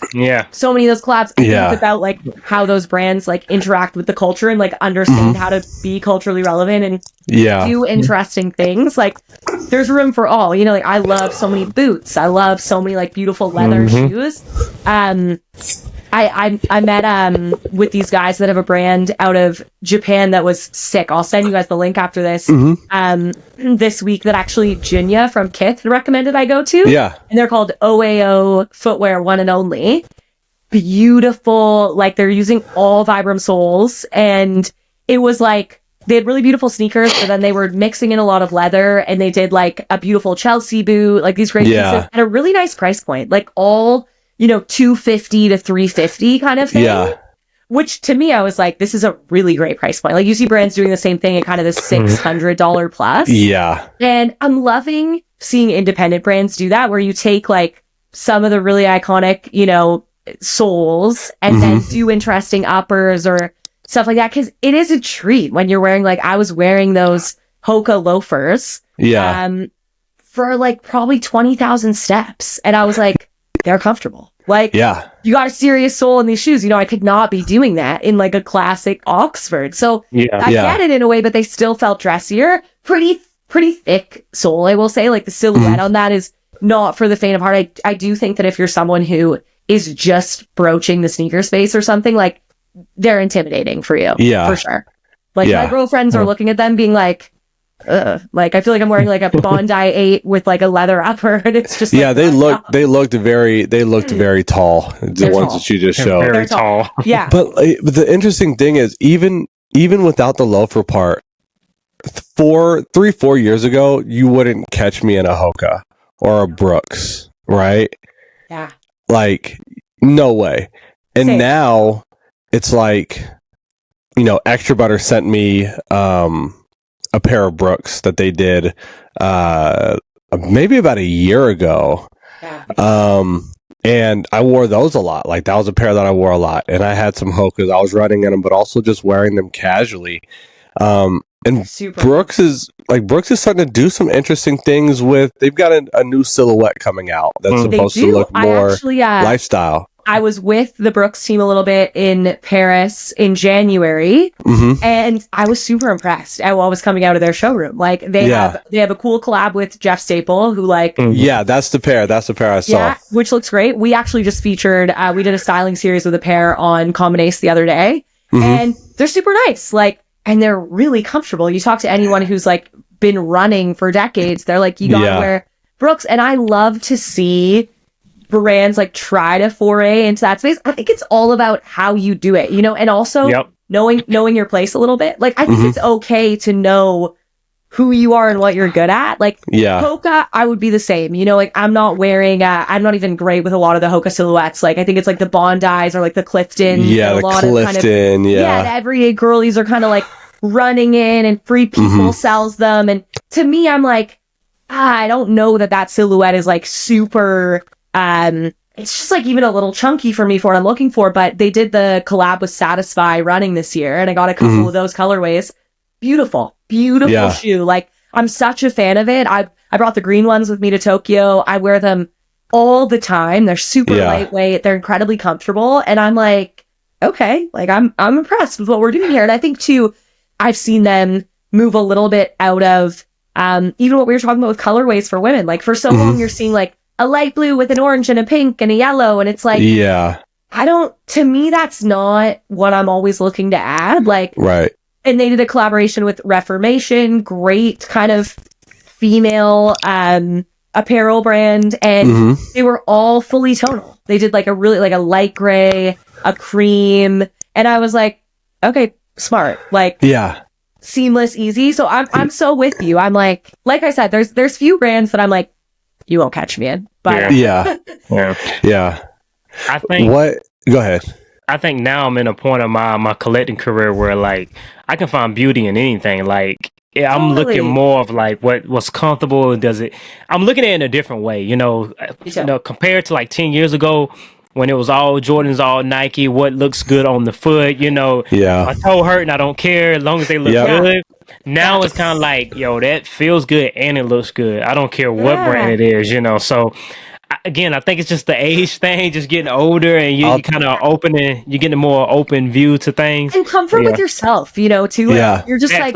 so many of those collabs. I think it's about like how those brands like interact with the culture and like understand how to be culturally relevant and do interesting things. Like, there's room for all. You know, like I love so many boots. I love so many like beautiful leather shoes. I met with these guys that have a brand out of Japan that was sick. I'll send you guys the link after this. This week that actually Jinya from Kith recommended I go to. Yeah. And they're called OAO Footwear One and Only. Beautiful, like they're using all Vibram soles, and it was like they had really beautiful sneakers, but then they were mixing in a lot of leather, and they did like a beautiful Chelsea boot, like these great pieces at a really nice price point. Like all, you know, $250 to $350 kind of thing. Yeah. Which to me, I was like, this is a really great price point. Like you see brands doing the same thing at kind of the $600 plus. Yeah. And I'm loving seeing independent brands do that, where you take like some of the really iconic, you know, soles and then do interesting uppers or stuff like that. Cause it is a treat when you're wearing, like I was wearing those Hoka loafers. Yeah. For like probably 20,000 steps. And I was like, they're comfortable. Like, you got a serious sole in these shoes. You know, I could not be doing that in like a classic Oxford. So I get it in a way, but they still felt dressier. Pretty thick sole, I will say. Like the silhouette on that is not for the faint of heart. I do think that if you're someone who is just broaching the sneaker space or something, like they're intimidating for you. Yeah. For sure. Like my girlfriends are looking at them being like, like I feel like I'm wearing like a Bondi 8 with like a leather upper, and it's just like, they looked very tall. The ones that you just showed, very tall. Yeah. But the interesting thing is, even without the loafer part, 4 years ago, you wouldn't catch me in a Hoka or a Brooks, right? Yeah. Like no way. And now it's like, you know, Extra Butter sent me a pair of Brooks that they did maybe about a year ago. Yeah. And I wore those a lot. Like that was a pair that I wore a lot. And I had some Hokas. I was running in them, but also just wearing them casually. And Brooks is starting to do some interesting things with, they've got a new silhouette coming out that's supposed to look more lifestyle. I was with the Brooks team a little bit in Paris in January, and I was super impressed at what was coming out of their showroom. Like they have a cool collab with Jeff Staple, who like that's the pair I saw. Yeah, which looks great. We actually just featured we did a styling series with a pair on Common Ace the other day, and they're super nice. Like, and they're really comfortable. You talk to anyone who's like been running for decades, they're like, you gotta wear Brooks, and I love to see brands like try to foray into that space. I think it's all about how you do it, you know, and also knowing your place a little bit. Like I think it's okay to know who you are and what you're good at. Like, Hoka, I would be the same. You know, like, I'm not wearing, I'm not even great with a lot of the Hoka silhouettes. Like, I think it's like the Bondis or like the Cliftons. Yeah, the Clifton, the everyday girlies are kind of like running in and Free People sells them. And to me, I'm like, I don't know that silhouette is like super, it's just like even a little chunky for me for what I'm looking for. But they did the collab with Satisfy running this year and I got a couple of those colorways. Beautiful shoe. Like, I'm such a fan of it. I brought the green ones with me to Tokyo. I wear them all the time. They're super lightweight. They're incredibly comfortable. And I'm like, okay, like I'm impressed with what we're doing here. And I think too, I've seen them move a little bit out of, even what we were talking about with colorways for women. Like, for so long, you're seeing like a light blue with an orange and a pink and a yellow. And it's like, to me, that's not what I'm always looking to add. Like, and they did a collaboration with Reformation, great kind of female apparel brand, and they were all fully tonal. They did like a really like a light gray, a cream, and I was like, okay, smart, like seamless, easy. So I'm so with you. I'm like I said, there's few brands that I'm like, you won't catch me in, but yeah. I think go ahead. I think now I'm in a point of my collecting career where like I can find beauty in anything. Like, I'm looking more of like what's comfortable. I'm looking at it in a different way, you know, compared to like 10 years ago when it was all Jordans, all Nike, what looks good on the foot, you know, my toe hurt and I don't care as long as they look good. Now it's kind of like, yo, that feels good and it looks good. I don't care what brand it is, you know, so again, I think it's just the age thing, just getting older and you kind of opening, you're getting a more open view to things. And comfort with yourself, you know, too. Like, you're just like,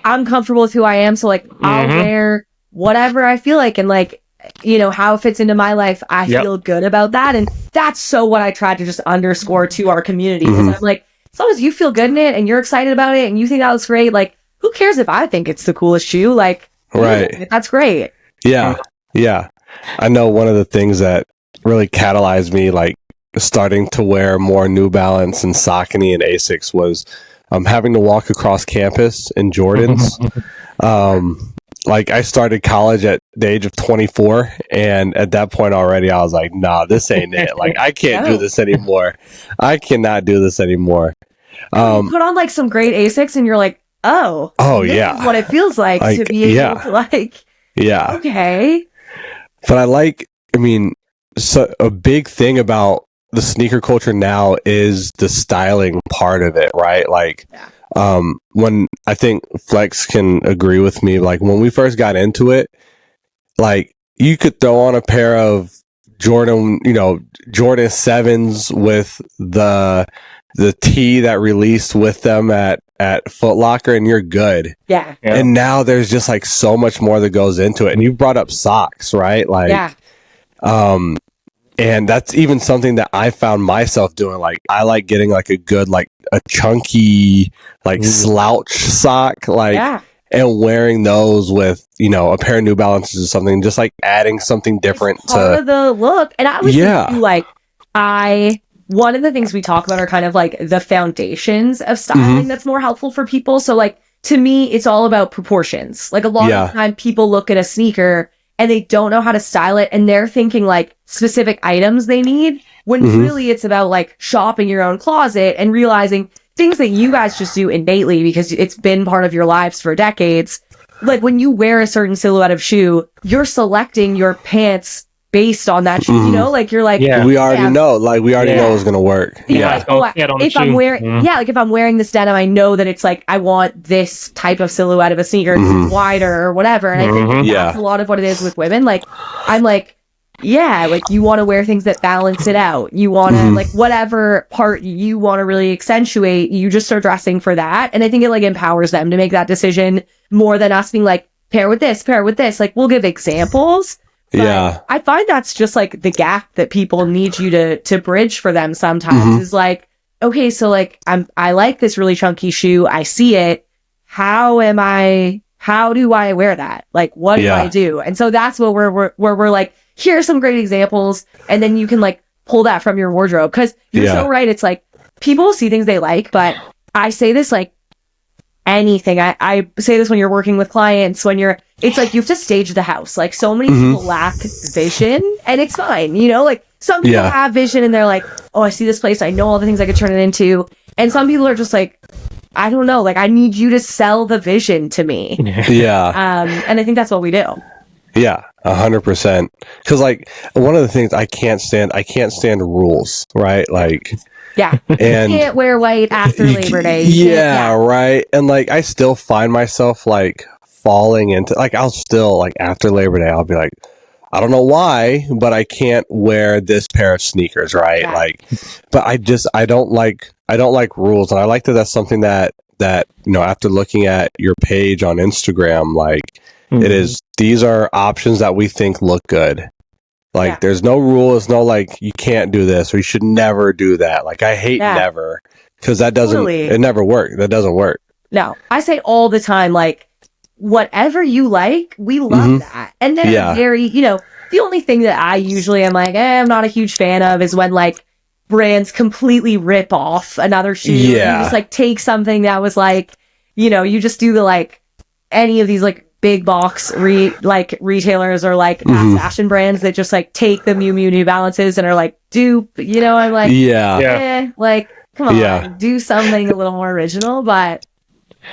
I'm comfortable with who I am. So like, I'll wear whatever I feel like. And like, you know, how it fits into my life, I feel good about that. And that's so what I try to just underscore to our community. Because I'm like, as long as you feel good in it and you're excited about it and you think that looks great, like, who cares if I think it's the coolest shoe? Like, that's great. Yeah. I know one of the things that really catalyzed me, like starting to wear more New Balance and Saucony and Asics, was having to walk across campus in Jordans. Like, I started college at the age of 24, and at that point already, I was like, nah, this ain't it. Like, I can't do this anymore. I cannot do this anymore. You put on like some great Asics, and you're like, this is what it feels like to be able to like, okay. But so a big thing about the sneaker culture now is the styling part of it, right? Like, when I think Flex can agree with me, like when we first got into it, like you could throw on a pair of Jordan 7s with the tee that released with them at Foot Locker, and you're good. Yeah. And now there's just like so much more that goes into it. And you brought up socks, right? Like, and that's even something that I found myself doing. Like, I like getting like a good, like a chunky, like slouch sock, like, and wearing those with, you know, a pair of New Balances or something, just like adding something different it's part of the look. And I was like, one of the things we talk about are kind of like the foundations of styling that's more helpful for people. So like, to me, it's all about proportions. Like, a lot of the time people look at a sneaker and they don't know how to style it, and they're thinking like specific items they need, when really it's about like shopping your own closet and realizing things that you guys just do innately because it's been part of your lives for decades. Like, when you wear a certain silhouette of shoe, you're selecting your pants based on that shoe, you know, like you're like, we already know, like we already know it's gonna work. If I'm wearing, like if I'm wearing this denim, I know that it's like, I want this type of silhouette of a sneaker, wider or whatever. And I think that's a lot of what it is with women. Like, I'm like, like you want to wear things that balance it out. You want to like whatever part you want to really accentuate, you just start dressing for that. And I think it like empowers them to make that decision more than us being like, pair with this. Like, we'll give examples. But I find that's just like the gap that people need you to bridge for them sometimes, is like, okay, so like I like this really chunky shoe. I see it. How do I wear that? Like, what do I do? And so that's what we're like, here's some great examples. And then you can like pull that from your wardrobe. Cause you're so right. It's like, people see things they like, but I say this, like, anything. I say this when you're working with clients, it's like you have to stage the house. Like so many people lack vision, and it's fine, you know, like some people have vision and they're like, oh, I see this place, I know all the things I could turn it into. And some people are just like, I don't know, like I need you to sell the vision to me. And I think that's what we do. Yeah, 100%. Because like one of the things I can't stand rules, right? Like, and you can't wear white after Labor Day. Right. And like I still find myself like falling into like I'll still like after Labor Day I'll be like, I don't know why, but I can't wear this pair of sneakers, right? Like, but I don't like rules, and I like that that's something that you know after looking at your page on Instagram, like. It is. These are options that we think look good. Like, there's no rule. It's no like you can't do this or you should never do that. Like, I hate never because that doesn't. It never work. That doesn't work. No, I say all the time, like whatever you like, we love that. And then very, you know, the only thing that I usually am like, I'm not a huge fan of is when like brands completely rip off another shoe. And you just like take something that was like, you know, you just do the like any of these like. Big box retailers or like fast fashion brands that just like take the Miu Miu New Balances and are like dupe, you know, I'm like like come on, do something a little more original. But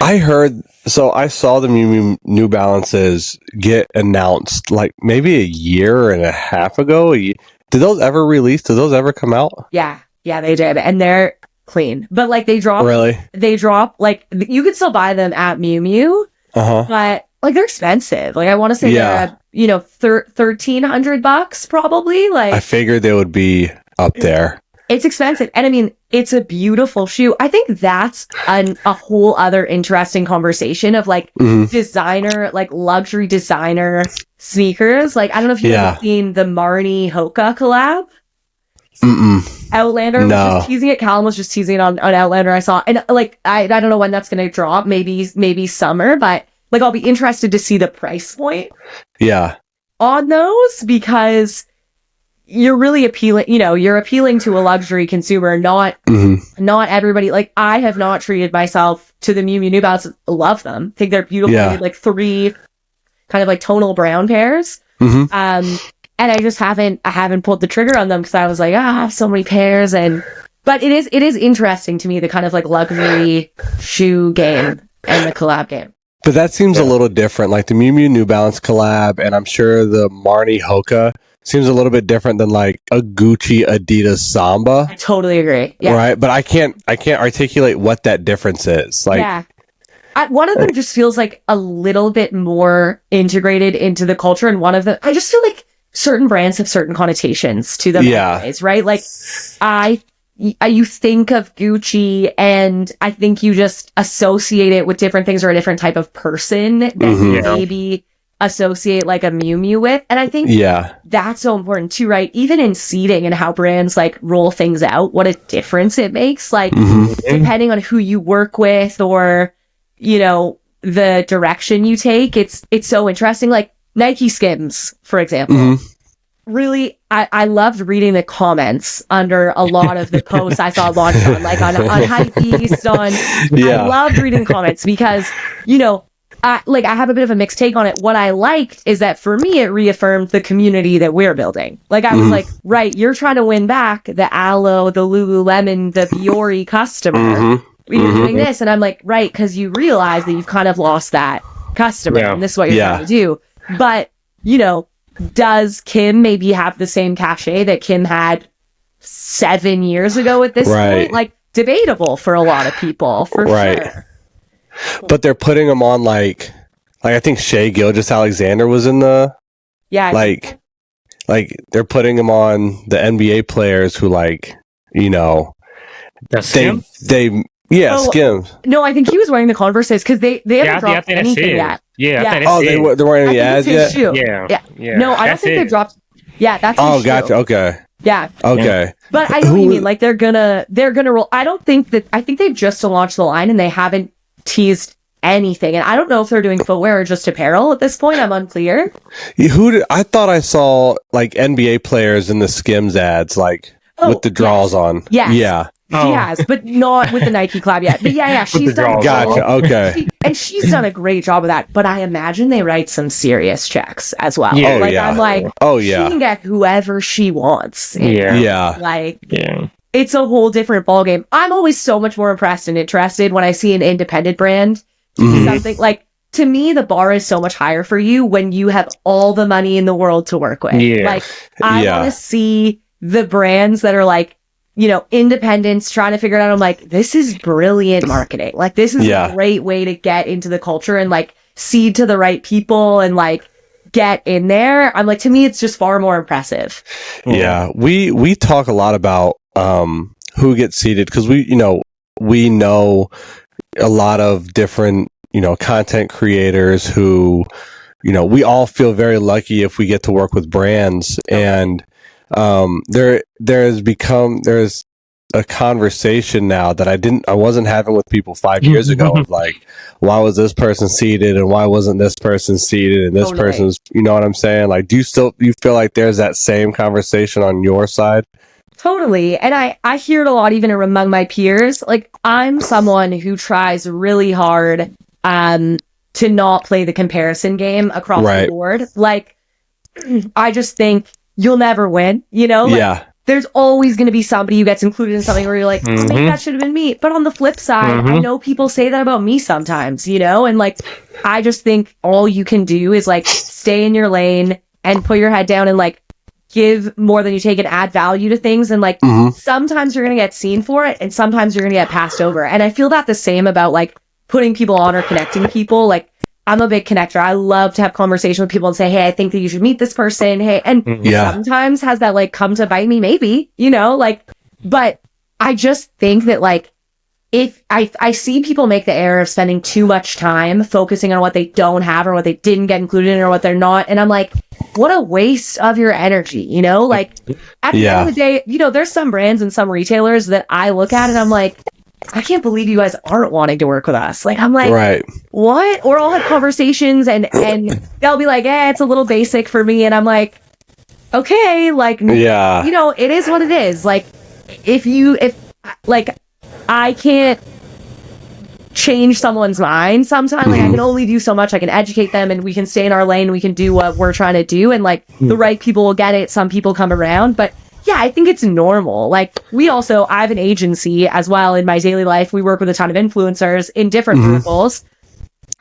I saw the Miu Miu New Balances get announced like maybe a year and a half ago. Did those ever release? Did those ever come out? Yeah, they did, and they're clean. But like they drop like you could still buy them at Miu Miu, but like they're expensive. Like I want to say they're you know $1,300 probably. Like I figured they would be up there. It's expensive, and I mean it's a beautiful shoe. I think that's a whole other interesting conversation of like designer, like luxury designer sneakers. Like I don't know if you've ever seen the Marni Hoka collab. Outlander was just teasing it. Callum was just teasing it on Outlander. I saw, and like I don't know when that's going to drop. Maybe summer, but. Like, I'll be interested to see the price point on those because you're really appealing, you know, you're appealing to a luxury consumer, not everybody. Like, I have not treated myself to the Miu Miu New Balance. Love them. Think they're beautiful. Like 3 kind of like tonal brown pairs. And I just haven't pulled the trigger on them because I was like, I have so many pairs. But it is interesting to me, the kind of like luxury shoe game and the collab game. But that seems a little different. Like the Miu Miu New Balance collab, and I'm sure the Marni Hoka seems a little bit different than like a Gucci Adidas Samba. I totally agree. Yeah. Right, but I can't articulate what that difference is. Like, one of them just feels like a little bit more integrated into the culture, and one of them, I just feel like certain brands have certain connotations to them. Anyways, right? Like, you think of Gucci and I think you just associate it with different things or a different type of person that you maybe associate like a Miu Miu with. And I think that's so important too, right? Even in seating and how brands like roll things out, what a difference it makes. Like depending on who you work with or, you know, the direction you take, it's so interesting. Like Nike Skims, for example. Really, I loved reading the comments under a lot of the posts I saw launched on, like on Hypebeast, I loved reading comments because, you know, I have a bit of a mixed take on it. What I liked is that for me, it reaffirmed the community that we're building. Like I was like, right, you're trying to win back the Aloe, the Lululemon, the Biore customer. You're doing this. And I'm like, right, because you realize that you've kind of lost that customer and this is what you're trying to do. But, you know, does Kim maybe have the same cachet that Kim had 7 years ago at this point? Like, debatable for a lot of people, for sure. But they're putting them on like I think Shea Gilgeous-Alexander was in the like they're putting them on the NBA players who like, you know, Skim? Skims. No, I think he was wearing the Converses because they haven't dropped anything yet. They weren't any ads yet? Yeah. No, I don't think they've dropped. Yeah, that's his shoe. Gotcha. Okay. Yeah. Okay. But I know what you mean. Like they're gonna roll. I think they've just launched the line and they haven't teased anything. And I don't know if they're doing footwear or just apparel at this point. I'm unclear. I thought I saw like NBA players in the Skims ads, like with the draws on. Yes. She has, but not with the Nike collab yet. But yeah, she's done. Gotcha. Okay. She's done a great job of that. But I imagine they write some serious checks as well. Yeah. I'm like, she can get whoever she wants. It's a whole different ballgame. I'm always so much more impressed and interested when I see an independent brand do something like. To me, the bar is so much higher for you when you have all the money in the world to work with. Yeah. Like, I want to see the brands that are like, independents trying to figure it out. I'm like, this is brilliant marketing. Like, this is a great way to get into the culture and like seed to the right people and like get in there. I'm like, to me, it's just far more impressive. Yeah. We talk a lot about who gets seeded because we know a lot of different content creators who, we all feel very lucky if we get to work with brands. And there's a conversation now that I wasn't having with people 5 years ago of like, why was this person seated and why wasn't this person seated and this person's, you know what I'm saying? Like, do you feel like there's that same conversation on your side? Totally. And I hear it a lot even among my peers. Like, I'm someone who tries really hard to not play the comparison game across the board. Like, I just think you'll never win, there's always going to be somebody who gets included in something where you're like, maybe that should have been me. But on the flip side, I know people say that about me sometimes, and like, I just think all you can do is like stay in your lane and put your head down and like give more than you take and add value to things. And like, sometimes you're going to get seen for it and sometimes you're going to get passed over. And I feel that the same about like putting people on or connecting people. Like, I'm a big connector. I love to have conversation with people and say, hey, I think that you should meet this person. Hey, and sometimes has that like come to bite me, maybe, but I just think that like, if I see people make the error of spending too much time focusing on what they don't have or what they didn't get included in or what they're not. And I'm like, what a waste of your energy, like at the end of the day, there's some brands and some retailers that I look at and I'm like, I can't believe you guys aren't wanting to work with us. Like, I'm like, what? Or I'll have conversations and they'll be like, it's a little basic for me. And I'm like, okay, like, it is what it is. Like, if I can't change someone's mind sometimes. Like, I can only do so much. I can educate them and we can stay in our lane. We can do what we're trying to do. And like, the right people will get it. Some people come around, but yeah, I think it's normal. Like, I have an agency as well in my daily life. We work with a ton of influencers in different verticals.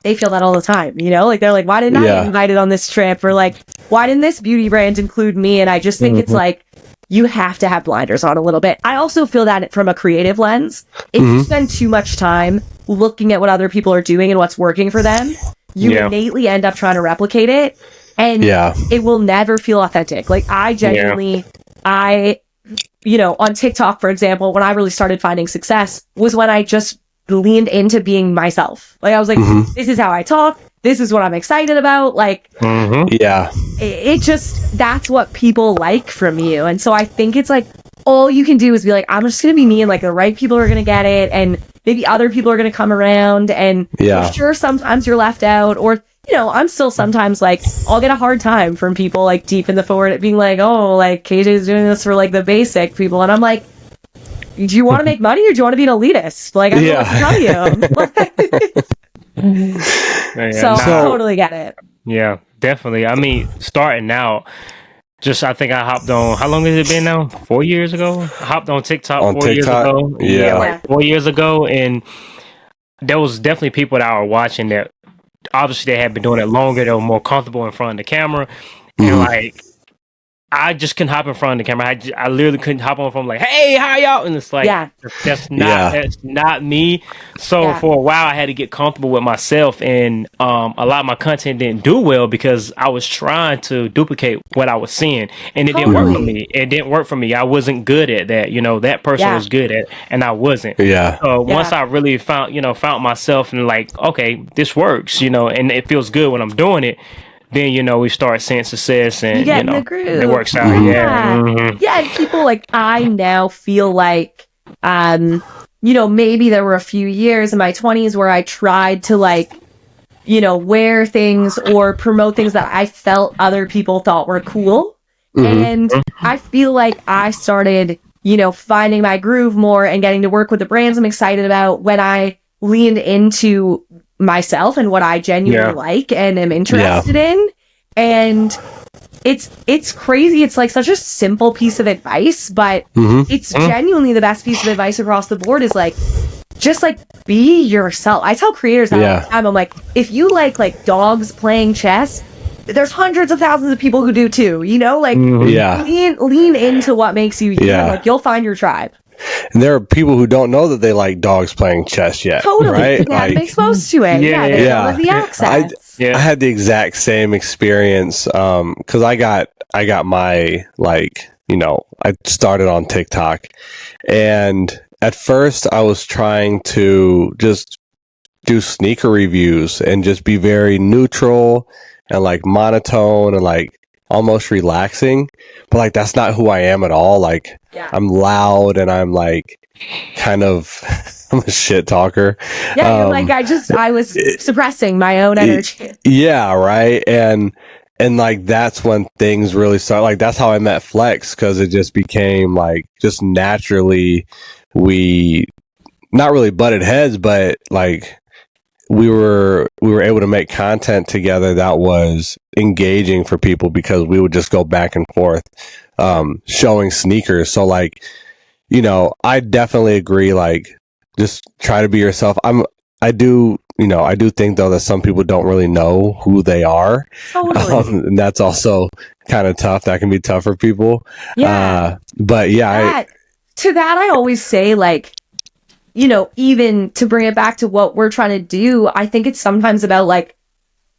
They feel that all the time, like they're like, why didn't I get invited on this trip? Or like, why didn't this beauty brand include me? And I just think it's like, you have to have blinders on a little bit. I also feel that from a creative lens, if you spend too much time looking at what other people are doing and what's working for them, you innately end up trying to replicate it. And it will never feel authentic. Like, I genuinely... on TikTok, for example, when I really started finding success was when I just leaned into being myself. Like, I was like, this is how I talk. This is what I'm excited about. Like, it just, that's what people like from you. And so I think it's like, all you can do is be like, I'm just going to be me and like the right people are going to get it. And maybe other people are going to come around and for sure, sometimes you're left out or, I'm still sometimes like, I'll get a hard time from people like deep in the forward at being like, oh, like KJ's doing this for like the basic people. And I'm like, do you want to make money or do you want to be an elitist? Like, I don't know what to tell you. So I totally get it. Yeah, definitely. I mean, starting out, I think I hopped on, how long has it been now? 4 years ago? I hopped on TikTok 4 years ago. Like 4 years ago. And there was definitely people that were watching that obviously they had been doing it longer. They were more comfortable in front of the camera. And like, I just couldn't hop in front of the camera. I literally couldn't hop on from like, hey, how y'all? And it's like, that's not me. So for a while, I had to get comfortable with myself, and a lot of my content didn't do well because I was trying to duplicate what I was seeing, and it didn't work for me. It didn't work for me. I wasn't good at that. That person was good at, and I wasn't. Once I really found myself and like, okay, this works, and it feels good when I'm doing it. Then, we start seeing success and, it works out. And people like, I now feel like, maybe there were a few years in my 20s where I tried to like, wear things or promote things that I felt other people thought were cool. And I feel like I started, finding my groove more and getting to work with the brands I'm excited about when I leaned into myself and what I genuinely like and am interested in. And it's crazy. It's like such a simple piece of advice, but it's genuinely the best piece of advice across the board is like, just like be yourself. I tell creators that all the time. I'm like, if you like dogs playing chess, there's hundreds of thousands of people who do too, lean into what makes you, like you'll find your tribe. And there are people who don't know that they like dogs playing chess yet. Totally. Right? They haven't been exposed to it. They don't have the access. I had the exact same experience. Cause I got my, I started on TikTok, and at first I was trying to just do sneaker reviews and just be very neutral and like monotone and like almost relaxing, but like that's not who I am at all. Like I'm loud and I'm like kind of I'm a shit talker. Yeah, you're like I was suppressing my own energy. Yeah, right. And like that's when things really started. Like that's how I met Flex, because it just became like just naturally we not really butted heads, but like we were able to make content together that was engaging for people, because we would just go back and forth showing sneakers. So like, I definitely agree, like just try to be yourself. I do think though that some people don't really know who they are. Totally. And that's also kind of tough. That can be tough for people. Yeah. But yeah, to that I always say, like, even to bring it back to what we're trying to do, I think it's sometimes about like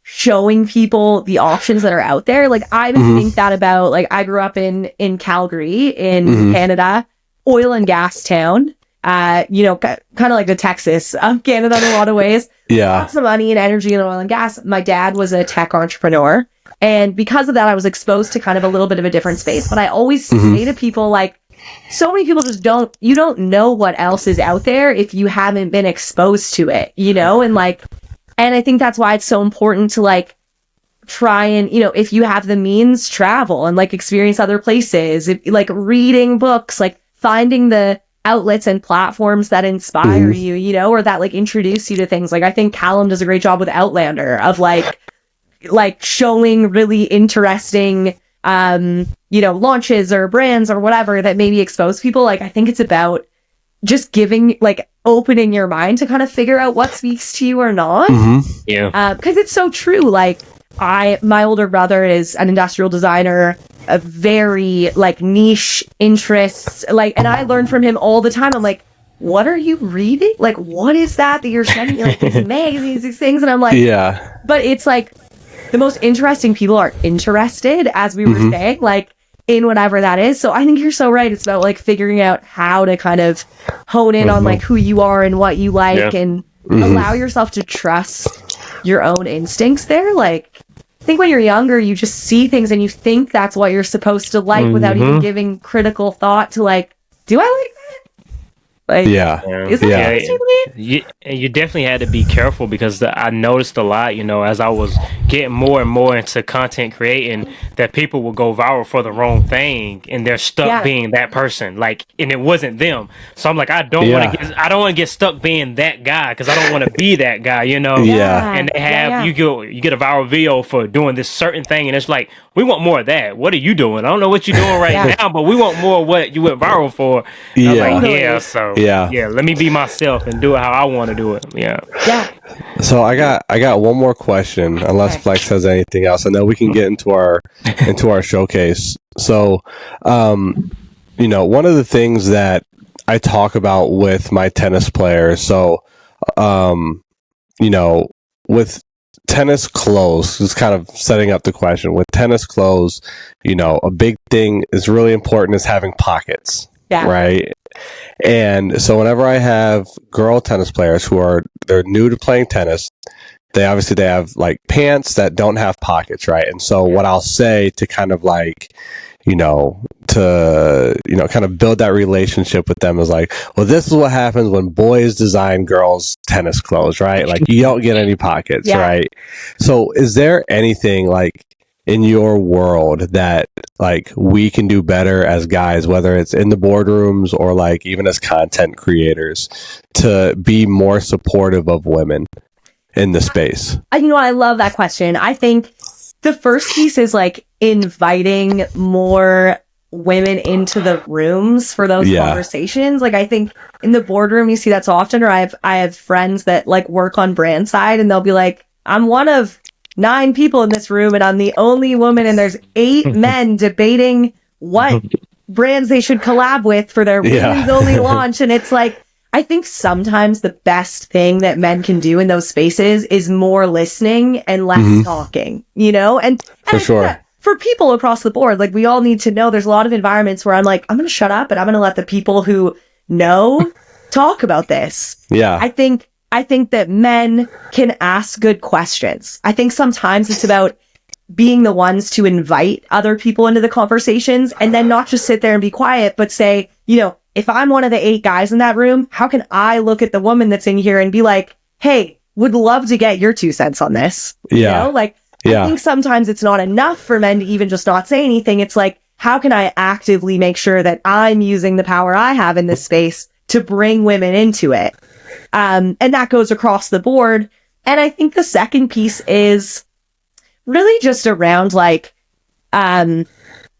showing people the options that are out there. Like I think that about, like, I grew up in Calgary in Canada, oil and gas town, kind of like the Texas of Canada in a lot of ways. Yeah. Lots of money and energy in oil and gas. My dad was a tech entrepreneur, and because of that, I was exposed to kind of a little bit of a different space. But I always say to people, like, so many people just don't know what else is out there if you haven't been exposed to it, and I think that's why it's so important to like try and, if you have the means, travel and like experience other places, like reading books, like finding the outlets and platforms that inspire you, or that like introduce you to things. Like I think Callum does a great job with Outlander of like showing really interesting launches or brands or whatever that maybe expose people. Like I think it's about just opening your mind to kind of figure out what speaks to you or not. Because it's so true. Like my older brother is an industrial designer, a very like niche interests, like, and I learn from him all the time. I'm like, what are you reading? Like, what is that you're sending me? Like these magazines, these things, and I'm like, but it's like the most interesting people are interested, as we were saying, like in whatever that is. So I think you're so right. It's about like figuring out how to kind of hone in on like who you are and what you like, and allow yourself to trust your own instincts there. Like I think when you're younger, you just see things and you think that's what you're supposed to like without even giving critical thought to like, do I like that? Like, is that you definitely had to be careful, because I noticed a lot, as I was getting more and more into content creating, that people will go viral for the wrong thing and they're stuck being that person, like, and it wasn't them. So I'm like, I don't want to get stuck being that guy, because I don't want to be that guy, And they have you get a viral video for doing this certain thing, and it's like, we want more of that. What are you doing? I don't know what you're doing right now, but we want more of what you went viral for. Let me be myself and do it how I want to do it. So I got one more question, unless Flex has anything else, and then we can get into our showcase. So, one of the things that I talk about with my tennis players, so, with tennis clothes, is kind of setting up the question. With tennis clothes, a big thing is really important is having pockets, right? And so whenever I have girl tennis players they're new to playing tennis, they have like pants that don't have pockets, right? And so what I'll say to kind of like, kind of build that relationship with them is like, well, this is what happens when boys design girls' tennis clothes, right? Like you don't get any pockets, right? So is there anything like in your world that like we can do better as guys, whether it's in the boardrooms or like even as content creators, to be more supportive of women in the space? I love that question. I think the first piece is like inviting more women into the rooms for those conversations. Like I think in the boardroom you see that so often, or I have friends that like work on brand side and they'll be like, I'm one of 9 people in this room and I'm the only woman and there's 8 men debating what brands they should collab with for their women's only launch. And it's like, I think sometimes the best thing that men can do in those spaces is more listening and less talking, and for sure. For people across the board, like we all need to know there's a lot of environments where I'm like, I'm going to shut up and I'm going to let the people who know talk about this. Yeah. I think that men can ask good questions. I think sometimes it's about being the ones to invite other people into the conversations and then not just sit there and be quiet, but say, if I'm one of the 8 guys in that room, how can I look at the woman that's in here and be like, hey, would love to get your 2 cents on this. Yeah. I think sometimes it's not enough for men to even just not say anything. It's like, how can I actively make sure that I'm using the power I have in this space to bring women into it? And that goes across the board. And I think the second piece is really just around like,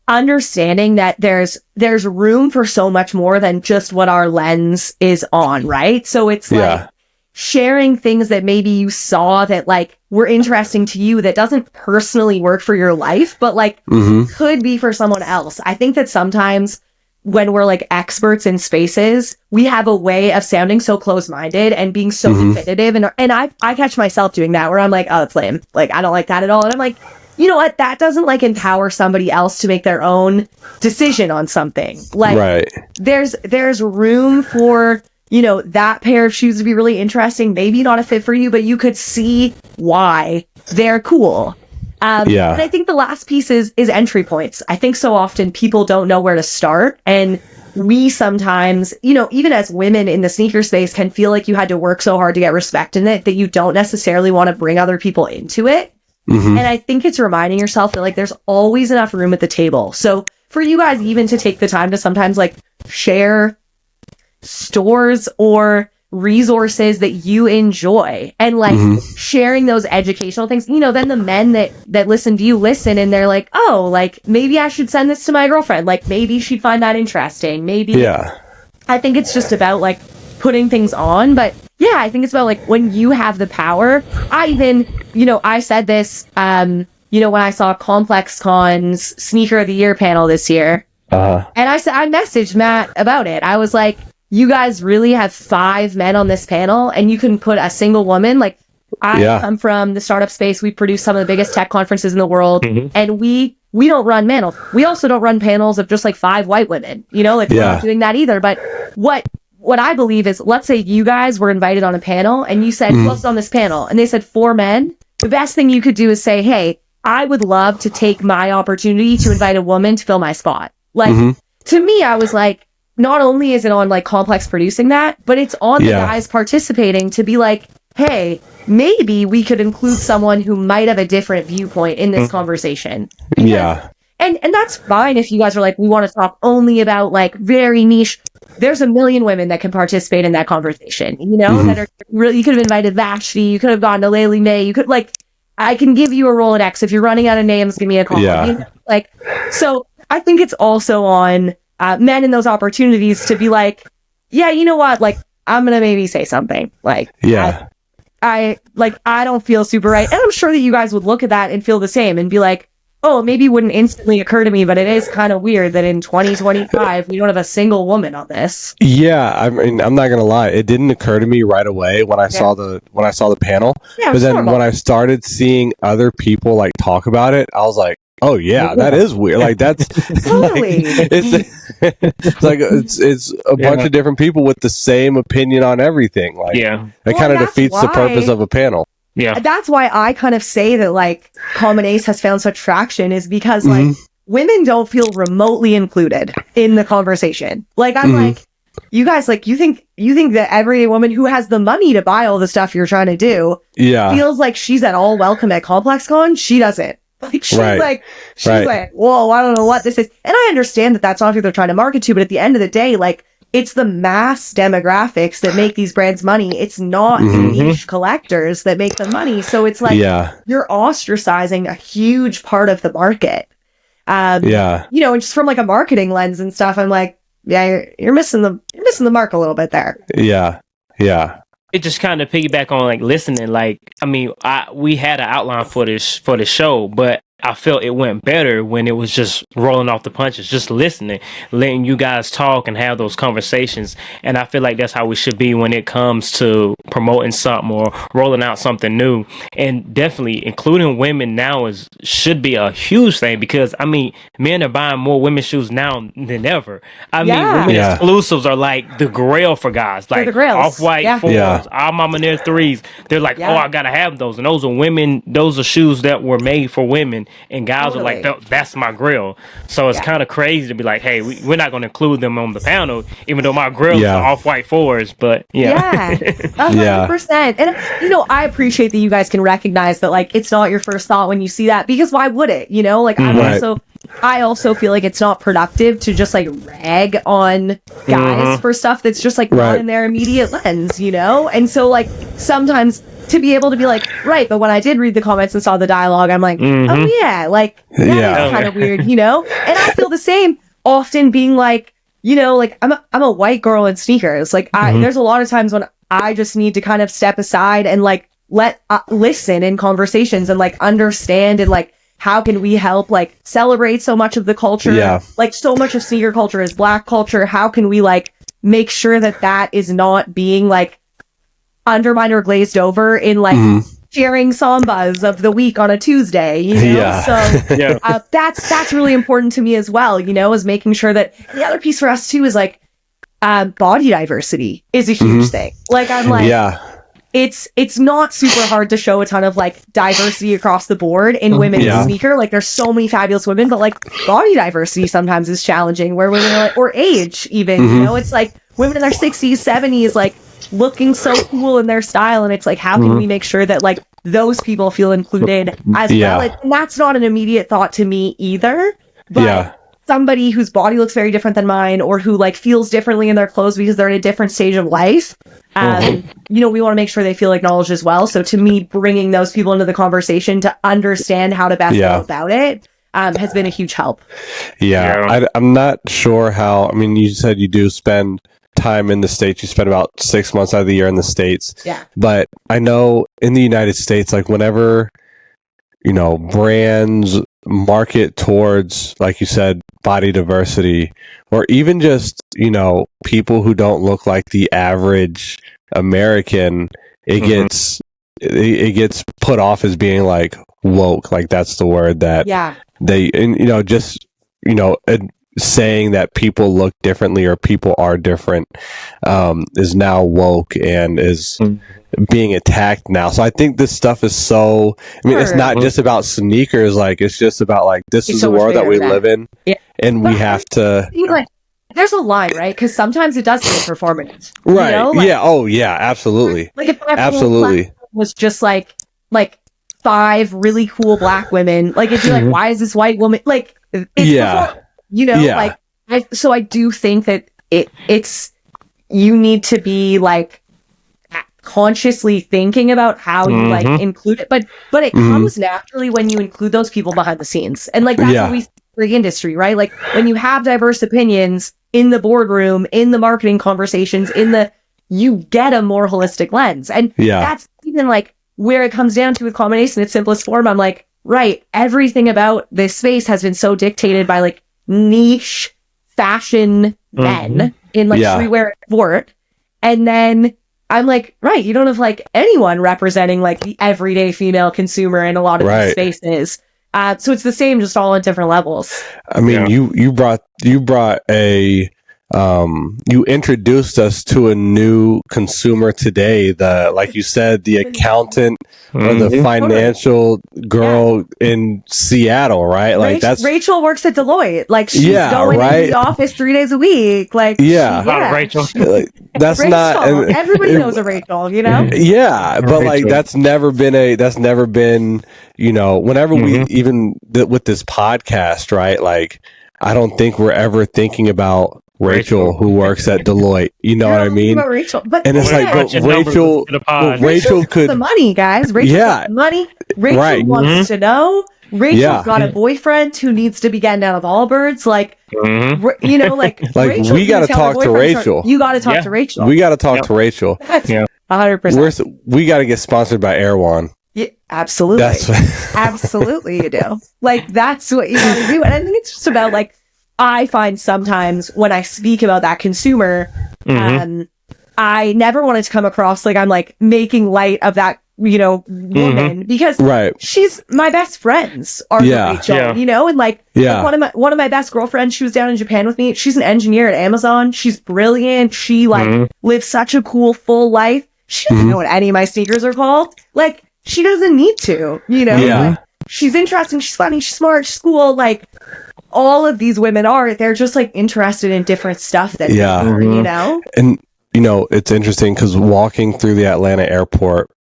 understanding that there's room for so much more than just what our lens is on, right? So it's like sharing things that maybe you saw that like were interesting to you that doesn't personally work for your life, but like could be for someone else. I think that sometimes when we're like experts in spaces, we have a way of sounding so close-minded and being so definitive. And I catch myself doing that where I'm like, oh, it's lame. Like, I don't like that at all. And I'm like, you know what? That doesn't like empower somebody else to make their own decision on something. Like there's room for, that pair of shoes to be really interesting. Maybe not a fit for you, but you could see why they're cool. And I think the last piece is entry points. I think so often people don't know where to start. And we sometimes, even as women in the sneaker space can feel like you had to work so hard to get respect in it that you don't necessarily want to bring other people into it. And I think it's reminding yourself that like there's always enough room at the table. So for you guys even to take the time to sometimes like share stores or resources that you enjoy and like sharing those educational things, then the men that listen to you listen and they're like, oh, like maybe I should send this to my girlfriend. Like maybe she'd find that interesting. Maybe. I think it's just about like putting things on, but I think it's about like when you have the power. I even, I said this, when I saw Complex Con's Sneaker of the Year panel this year, and I messaged Matt about it. I was like, you guys really have 5 men on this panel and you can put a single woman. Like I come from the startup space. We produce some of the biggest tech conferences in the world and we don't run panels. We also don't run panels of just like 5 white women, we're not doing that either. But what I believe is, let's say you guys were invited on a panel and you said, who else is on this panel? And they said 4 men. The best thing you could do is say, hey, I would love to take my opportunity to invite a woman to fill my spot. Like, to me, I was like, not only is it on like Complex producing that, but it's on the guys participating to be like, hey, maybe we could include someone who might have a different viewpoint in this conversation. Because, and that's fine if you guys are like, we want to talk only about like very niche. There's a million women that can participate in that conversation, that are really, you could have invited Vashti, you could have gone to Laylee May, you could like, I can give you a Rolodex. If you're running out of names, give me a call. So I think it's also on men in those opportunities to be like, you know what? Like, I'm going to maybe say something like, I don't feel super right. And I'm sure that you guys would look at that and feel the same and be like, oh, maybe it wouldn't instantly occur to me, but it is kind of weird that in 2025, we don't have a single woman on this. Yeah, I mean, I'm not going to lie. It didn't occur to me right away when I saw the panel. But then normal. When I started seeing other people like talk about it, I was like, oh yeah, that is weird. Like that's totally. It's a bunch of different people with the same opinion on everything. Like it kind of defeats the purpose of a panel. Yeah. That's why I kind of say that like Common Ace has found such traction is because like women don't feel remotely included in the conversation. Like I'm like, you guys, like you think that every woman who has the money to buy all the stuff you're trying to do feels like she's at all welcome at Complex Con? She doesn't. Like, she's like, whoa, I don't know what this is. And I understand that that's not who they're trying to market to, but at the end of the day, like, it's the mass demographics that make these brands money. It's not the niche collectors that make them money. So it's like, you're ostracizing a huge part of the market. You know, and just from like a marketing lens and stuff, I'm like, yeah, you're missing the mark a little bit there. Yeah. It just kind of piggyback on like listening. Like, I mean, we had an outline for the show, but I felt it went better when it was just rolling off the punches, just listening, letting you guys talk and have those conversations. And I feel like that's how we should be when it comes to promoting something or rolling out something new. And definitely including women now should be a huge thing, because I mean, men are buying more women's shoes now than ever. I mean, women exclusives are like the grail for guys, like Off-White 4s, Our Mama Near 3s. They're like, oh, I gotta have those. And those are shoes that were made for women. And guys are like, that's my grill. So it's kind of crazy to be like, hey, we're not going to include them on the panel, even though my grills are Off-White 4s. But 100%. And, you know, I appreciate that you guys can recognize that, like, it's not your first thought when you see that, because why would it? You know, like, I also feel like it's not productive to just like rag on guys for stuff that's just like not in their immediate lens, you know? And so, like, sometimes to be able to be like, right, but when I did read the comments and saw the dialogue, I'm like, oh yeah, like, that is kind of weird, you know? And I feel the same, often being like, you know, like, I'm a white girl in sneakers. Like, there's a lot of times when I just need to kind of step aside and like listen in conversations and like understand, and like, how can we help like celebrate so much of the culture? Like, so much of sneaker culture is Black culture. How can we like make sure that is not being like undermined or glazed over in like sharing sambas of the week on a Tuesday, you know? So that's really important to me as well, you know, is making sure that the other piece for us too is like body diversity is a huge thing. Like, I'm like, it's not super hard to show a ton of like diversity across the board in women's sneaker. Like, there's so many fabulous women, but like body diversity sometimes is challenging, where women are like, or age even, you know, it's like women in their 60s, 70s, like looking so cool in their style. And it's like, how can we make sure that like those people feel included as well? And that's not an immediate thought to me either. But somebody whose body looks very different than mine, or who like feels differently in their clothes because they're in a different stage of life, you know, we want to make sure they feel acknowledged as well. So to me, bringing those people into the conversation to understand how to best go about it has been a huge help. I'm not sure how. I mean, you said you do spend time in the States. You spend about 6 months out of the year in the States. But I know in the United States, like, whenever, you know, brands market towards, like you said, body diversity, or even just, you know, people who don't look like the average American, it gets put off as being like woke. Like, that's the word that they, and, you know, just, you know, saying that people look differently or people are different is now woke and is being attacked now. So I think this stuff is so, I mean, it's not just about sneakers. Like, it's just about like, this is the world that we live in, and we have to, like, there's a line, right? Because sometimes it does feel performative, right? You know? Like, Absolutely. Like, if absolutely was just like 5 really cool Black women, like, it'd be like, why is this white woman like? It's you know, like, I do think that it's, you need to be like consciously thinking about how you like include it, but it comes naturally when you include those people behind the scenes, and like that's what we see for the industry, right? Like, when you have diverse opinions in the boardroom, in the marketing conversations, you get a more holistic lens, and that's even like where it comes down to with Common Ace in its simplest form. I'm like, right, everything about this space has been so dictated by like niche fashion men in like streetwear and sport, and then I'm like, right, you don't have like anyone representing like the everyday female consumer in a lot of these spaces. So it's the same, just all at different levels. I mean, you brought a you introduced us to a new consumer today. Like you said, the accountant or the financial girl in Seattle, right? Like Rachel works at Deloitte. Like she's going into the office 3 days a week. Like Rachel. That's Rachel. not Everybody knows a Rachel, you know? Yeah, but like that's never been, you know, whenever we even with this podcast, right? Like I don't think we're ever thinking about Rachel who works at Deloitte. You know what I mean? Rachel, but and it's like, but Rachel could the money, guys. Rachel the money. Rachel wants to know. Rachel's got a boyfriend who needs to be getting out of Allbirds. Like, you know, like we got to talk to Rachel. You got to talk to Rachel. We got to talk to Rachel. 100%. We got to get sponsored by Erewhon. Yeah, absolutely. Absolutely, you do. Like, that's what you got to do. And I think it's just about, like, I find sometimes when I speak about that consumer, I never wanted to come across like I'm like making light of that, you know, woman because she's my best friends are Rachel, you know, and like one of my best girlfriends, she was down in Japan with me. She's an engineer at Amazon. She's brilliant. She like lives such a cool, full life. She doesn't know what any of my sneakers are called. Like she doesn't need to, you know. Like, she's interesting. She's funny. She's smart. She's cool. Like. All of these women they're just like interested in different stuff than you know? And, you know, it's interesting because walking through the Atlanta airport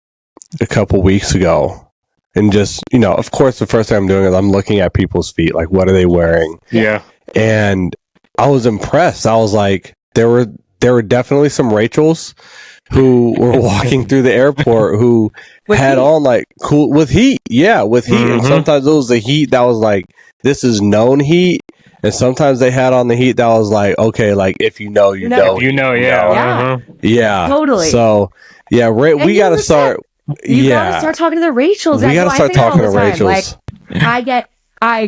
a couple weeks ago and just, you know, of course, the first time I'm doing it, I'm looking at people's feet, like, what are they wearing? Yeah. And I was impressed. I was like, there were definitely some Rachels who were walking through the airport who had on like cool with heat. Yeah, with heat. And sometimes it was the heat that was like, this is known heat, and sometimes they had on the heat that was like, okay, like if you know, you know, if you know, yeah, totally. So yeah, we got to start. You got to start talking to the Rachels. We got to start talking to Rachels. Like,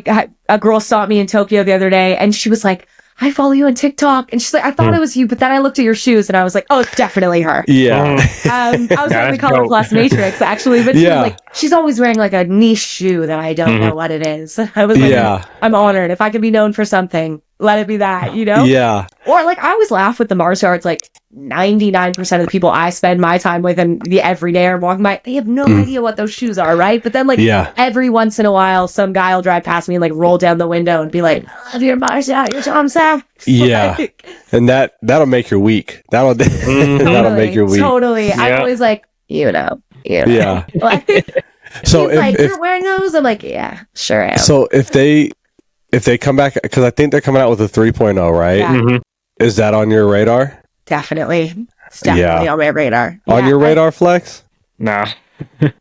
a girl stopped me in Tokyo the other day, and she was like, I follow you on TikTok. And she's like, I thought it was you, but then I looked at your shoes and I was like, oh, it's definitely her. Yeah. I was like the Color Plus Matrix, actually. But she was like, she's always wearing like a niche shoe that I don't know what it is. I was like, I'm honored. If I could be known for something, let it be that, you know? Yeah. Or like, I always laugh with the Mars yards, like 99% of the people I spend my time with and the everyday are walking by, they have no idea what those shoes are, right? But then like every once in a while, some guy will drive past me and like roll down the window and be like, I love your Mars out, your Tom Sam. Yeah. And that'll make your week. That'll make your week. Totally. I'm always like, you know. Yeah. So if you're wearing those, I'm like, yeah, sure am. So if they come back, because I think they're coming out with a 3.0, right? Yeah. Is that on your radar? Definitely. It's definitely on my radar. On your radar, Flex? Nah.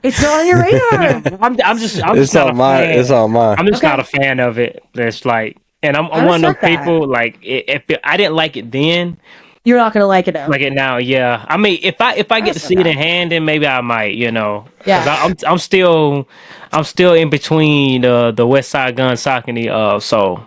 It's not on your radar. I'm just not mine. It's on mine. I'm just not a fan of it. It's like, and I'm one of those people, like, if I didn't like it then, you're not gonna like it now. Like it now, yeah. I mean, if I get to see it in hand, then maybe I might, you know. Yeah. I'm still in between the West Side Gun Saucony. So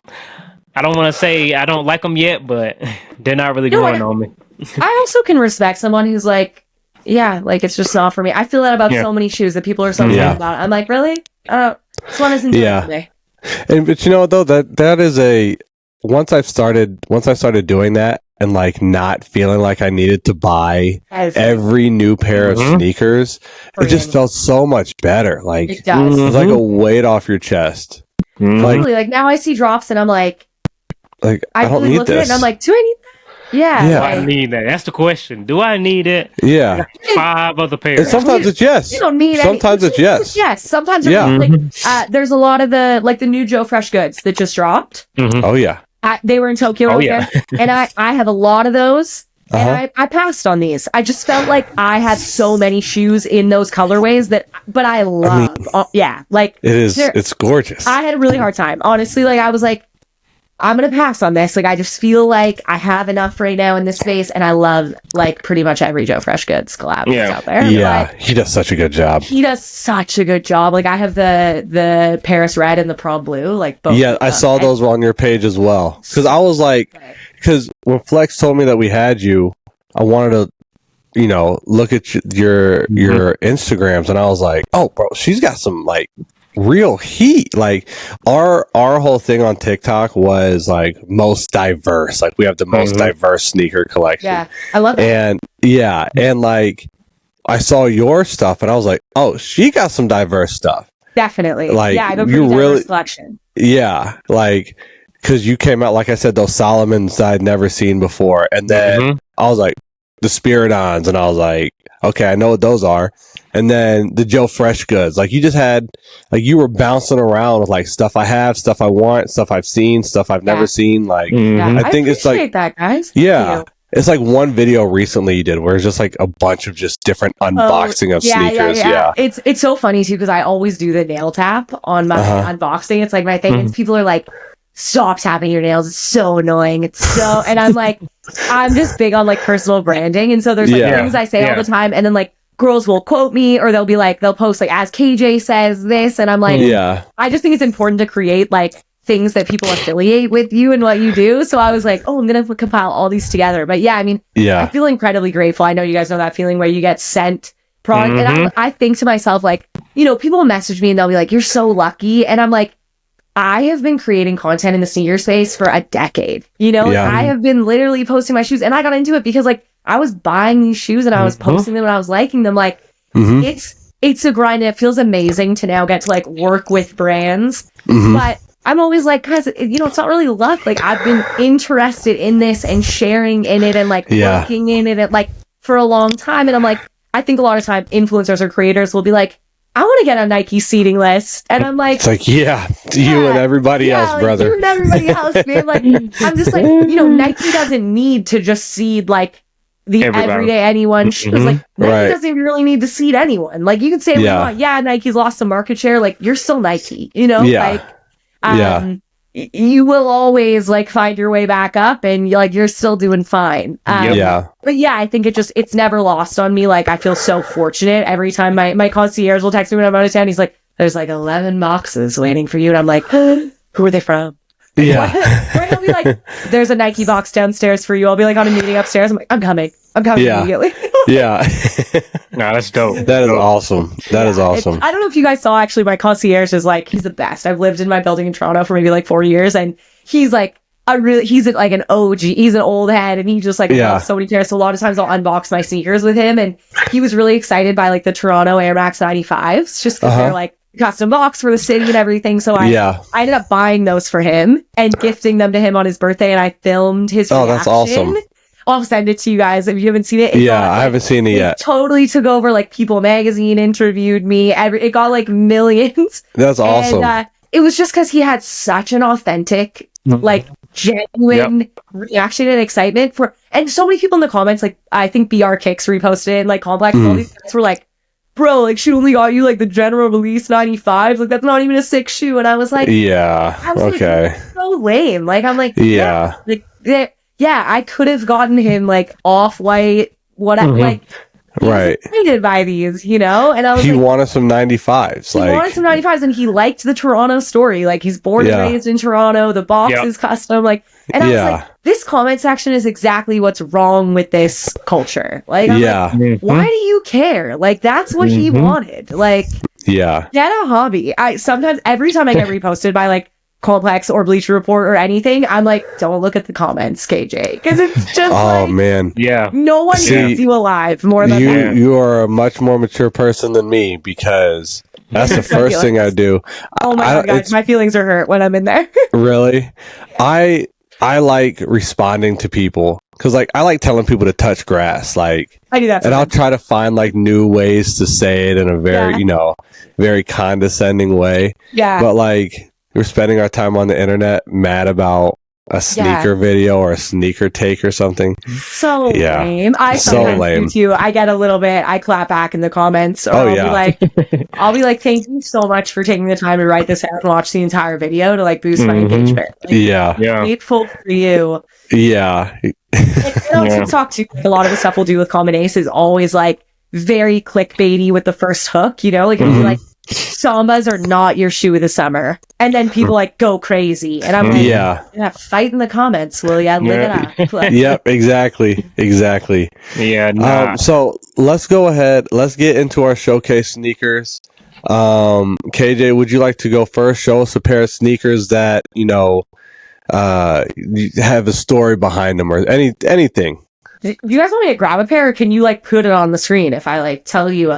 I don't want to say I don't like them yet, but they're not really growing on me. I also can respect someone who's like, yeah, like it's just not for me. I feel that about so many shoes that people are so excited about. I'm like, really? This one isn't doing it for me. But you know what though, that is once I started doing that and like not feeling like I needed to buy every new pair of sneakers, it just felt so much better. Like it does. It's like a weight off your chest. Like now I see drops and I'm like I don't need look this. At it and I'm like, do I need that? Yeah. Do I need that? That's the question. Do I need it? Yeah. 5 other pairs. And sometimes it's yes. You don't need Sometimes it's yes. Yes. Sometimes there's a lot of the new Joe Fresh goods that just dropped. Oh yeah. They were in Tokyo again, and I have a lot of those, and I passed on these. I just felt like I had so many shoes in those colorways but I love, like it is. It's gorgeous. I had a really hard time, honestly. Like I was like, I'm gonna pass on this. Like I just feel like I have enough right now in this space, and I love like pretty much every Joe Fresh Goods collab that's out there. Yeah, he does such a good job. Like I have the Paris Red and the Prom Blue, like both. Yeah, I saw those on your page as well. Because I was like, because when Flex told me that we had you, I wanted to, you know, look at your Instagrams, and I was like, oh, bro, she's got some like real heat. Like our whole thing on TikTok was like most diverse. Like we have the most diverse sneaker collection. Yeah, I love that. And like I saw your stuff and I was like, oh, she got some diverse stuff. Definitely. Like, yeah, I have a pretty diverse collection. Yeah, like because you came out, like I said, those Solomons I'd never seen before, and then I was like the Spiridons, and I was like, okay, I know what those are. And then the Joe Fresh goods, like you just had, like you were bouncing around with like stuff I have, stuff I want, stuff I've seen, stuff I've never seen. Like I think it's like that, guys. Yeah, it's like one video recently you did where it's just like a bunch of just different unboxing of sneakers. Yeah, it's so funny too because I always do the nail tap on my unboxing. It's like my thing. And people are like, "Stop tapping your nails. It's so annoying. It's so," and I'm like, I'm just big on like personal branding, and so there's like things I say all the time, and then like girls will quote me or they'll be like, they'll post like, as KJ says this, and I'm like, I just think it's important to create like things that people affiliate with you and what you do. So I was like, oh, I'm gonna compile all these together. But yeah, I mean, I feel incredibly grateful. I know you guys know that feeling where you get sent product, and I think to myself, like, you know, people will message me and they'll be like, you're so lucky, and I'm like, I have been creating content in the sneaker space for a decade. You know, I have been literally posting my shoes, and I got into it because like I was buying these shoes and I was posting them and I was liking them. Like it's a grind, and it feels amazing to now get to like work with brands. But I'm always like, guys, you know, it's not really luck. Like I've been interested in this and sharing in it and like working in it like for a long time. And I'm like, I think a lot of time influencers or creators will be like, I want to get a Nike seating list. And I'm like, it's like, you and everybody else, like, brother. You and everybody else, man. Like, I'm just like, you know, Nike doesn't need to just seed like the everyday anyone shoes. Like, Nike doesn't really need to seed anyone. Like, you can say, Nike's lost some market share. Like, you're still Nike, you know? Like, you will always like find your way back up, and you're still doing fine. But yeah, I think it's never lost on me. Like I feel so fortunate every time my concierge will text me when I'm out of town. He's like, there's like 11 boxes waiting for you, and I'm like, who are they from? Or he'll be like, there's a Nike box downstairs for you. I'll be like on a meeting upstairs. I'm like, I'm coming immediately. No, that's dope. That is awesome. That is awesome. I don't know if you guys saw, actually, my concierge is like, he's the best. I've lived in my building in Toronto for maybe like 4 years, and he's like he's like an OG. He's an old head, and he just like loves so many pairs. So a lot of times I'll unbox my sneakers with him, and he was really excited by like the Toronto Air Max 95s just because they're like custom box for the city and everything. So I ended up buying those for him and gifting them to him on his birthday, and I filmed his reaction. That's awesome. I'll send it to you guys if you haven't seen it. I haven't seen it yet. Totally took over. Like People Magazine interviewed me. It got like millions. That's awesome. And it was just because he had such an authentic, like genuine reaction and excitement and so many people in the comments, like I think BR Kicks reposted it, like Complex, all these guys were like, bro, like she only got you like the general release 95. Like that's not even a sick shoe. And I was like, okay, so lame. Like I'm like, I could have gotten him like off-white, whatever, like he was excited by these, you know? And I was wanted some 95s. He wanted some 95s, and he liked the Toronto story. Like he's born and raised in Toronto. The box is custom. Like, and I was like, this comment section is exactly what's wrong with this culture. Like, I'm like, why do you care? Like, that's what he wanted. Like, get a hobby. Sometimes every time I get reposted by like Complex or Bleacher Report or anything, I'm like, don't look at the comments, KJ, because it's just no one needs you alive more than that. You are a much more mature person than me, because that's the first thing I do. Oh my god, guys, my feelings are hurt when I'm in there. Really, I like responding to people because like I like telling people to touch grass. Like I do that, and I'll try to find like new ways to say it in a very very condescending way. But like, we're spending our time on the internet mad about a sneaker video or a sneaker take or something. So lame. I sometimes do too. I get a little bit, I clap back in the comments, or I'll be like, thank you so much for taking the time to write this out and watch the entire video to like boost my engagement. Like, grateful for you. And also talk to a lot of the stuff we'll do with Common Ace is always like very clickbaity with the first hook, you know, like it'll be like, Sambas are not your shoe of the summer, and then people like go crazy, and I'm like, fight in the comments, will ya? Live it up. Yep, exactly. So let's go ahead. Let's get into our showcase sneakers. KJ, would you like to go first? Show us a pair of sneakers that have a story behind them, or anything. Do you guys want me to grab a pair, or can you like put it on the screen if I like tell you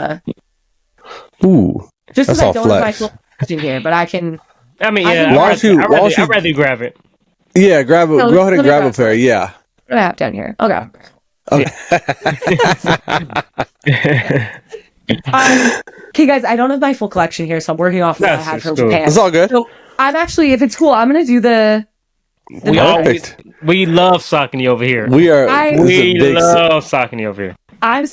Ooh, just because I don't have my flex. full question here, but I can. I mean, I'd rather you grab it. Yeah, grab it. No, Go ahead and grab a it. pair. Yeah. What do I have down here? Okay. Okay, guys, I don't have my full collection here, so I'm working off what I have from Japan. It's all good. So I'm actually, if it's cool, I'm gonna do the We love Saucony over here. We love Saucony over here.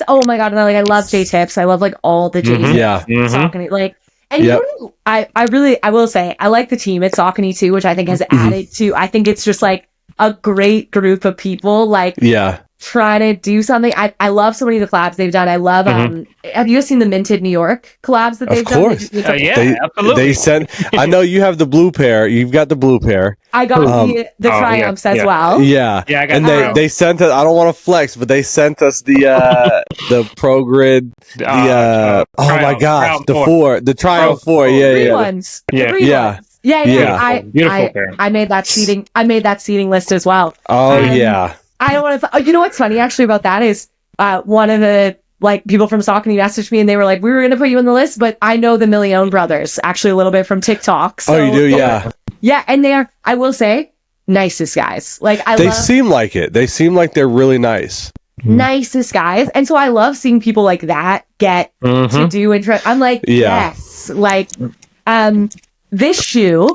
Oh my god, and I love J Tips. I love like all the J Tips. Yeah. Saucony, like, and I will say I like the team at Saucony too, which I think has added to. I think it's just like a great group of people, like trying to do something. I love so many of the collabs they've done. I love have you guys seen the Minted New York collabs that they've done? Of course. Absolutely. They sent, I know you have the blue pair. You've got the blue pair. I got the Triumphs as well. Yeah. Yeah, I got and they sent us, I don't want to flex, but they sent us the Pro Grid, oh my gosh, the Triumph 4. Three ones. Yeah. Beautiful pair. I made that seating list as well. Oh yeah. I don't want to. You know what's funny actually about that is one of the like people from Saucony messaged me and they were like, "We were going to put you on the list, but I know the Million brothers actually a little bit from TikTok." So, you do, yeah. Yeah, and they are. I will say, nicest guys. Like they seem like it. They seem like they're really nice. Nicest guys, and so I love seeing people like that get to do interest. I'm like, yes, like this shoe.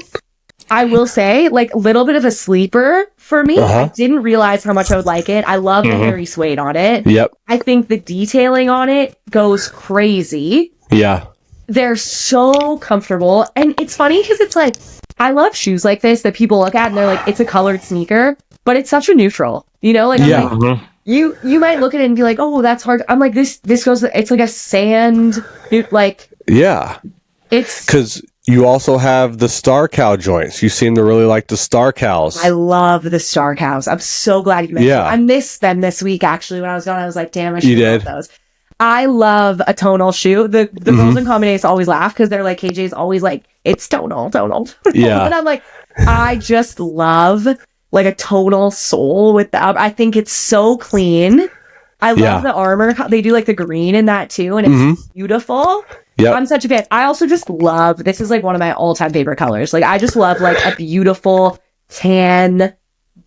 I will say, like, a little bit of a sleeper for me. I didn't realize how much I would like it. I love the hairy suede on it. Yep. I think the detailing on it goes crazy. Yeah. They're so comfortable. And it's funny because it's like, I love shoes like this that people look at and they're like, it's a colored sneaker, but it's such a neutral. You know? Like, I'm like, you might look at it and be like, oh, that's hard. I'm like, this goes, it's like a sand, like. Yeah. It's. Because you also have the Star Cow joints. You seem to really like the Star Cows. I love the Star Cows. I'm so glad you mentioned them. I missed them this week, actually. When I was gone, I was like, damn, I should have those. I love a tonal shoe. The girls in Combinace always laugh because they're like, KJ's always like, it's tonal. Yeah. And I'm like, I just love like a tonal sole with the, I think it's so clean. I love the armor. They do like the green in that too. And it's beautiful. Yep. I'm such a fan. I also just love, this is like one of my all-time favorite colors. Like I just love like a beautiful tan,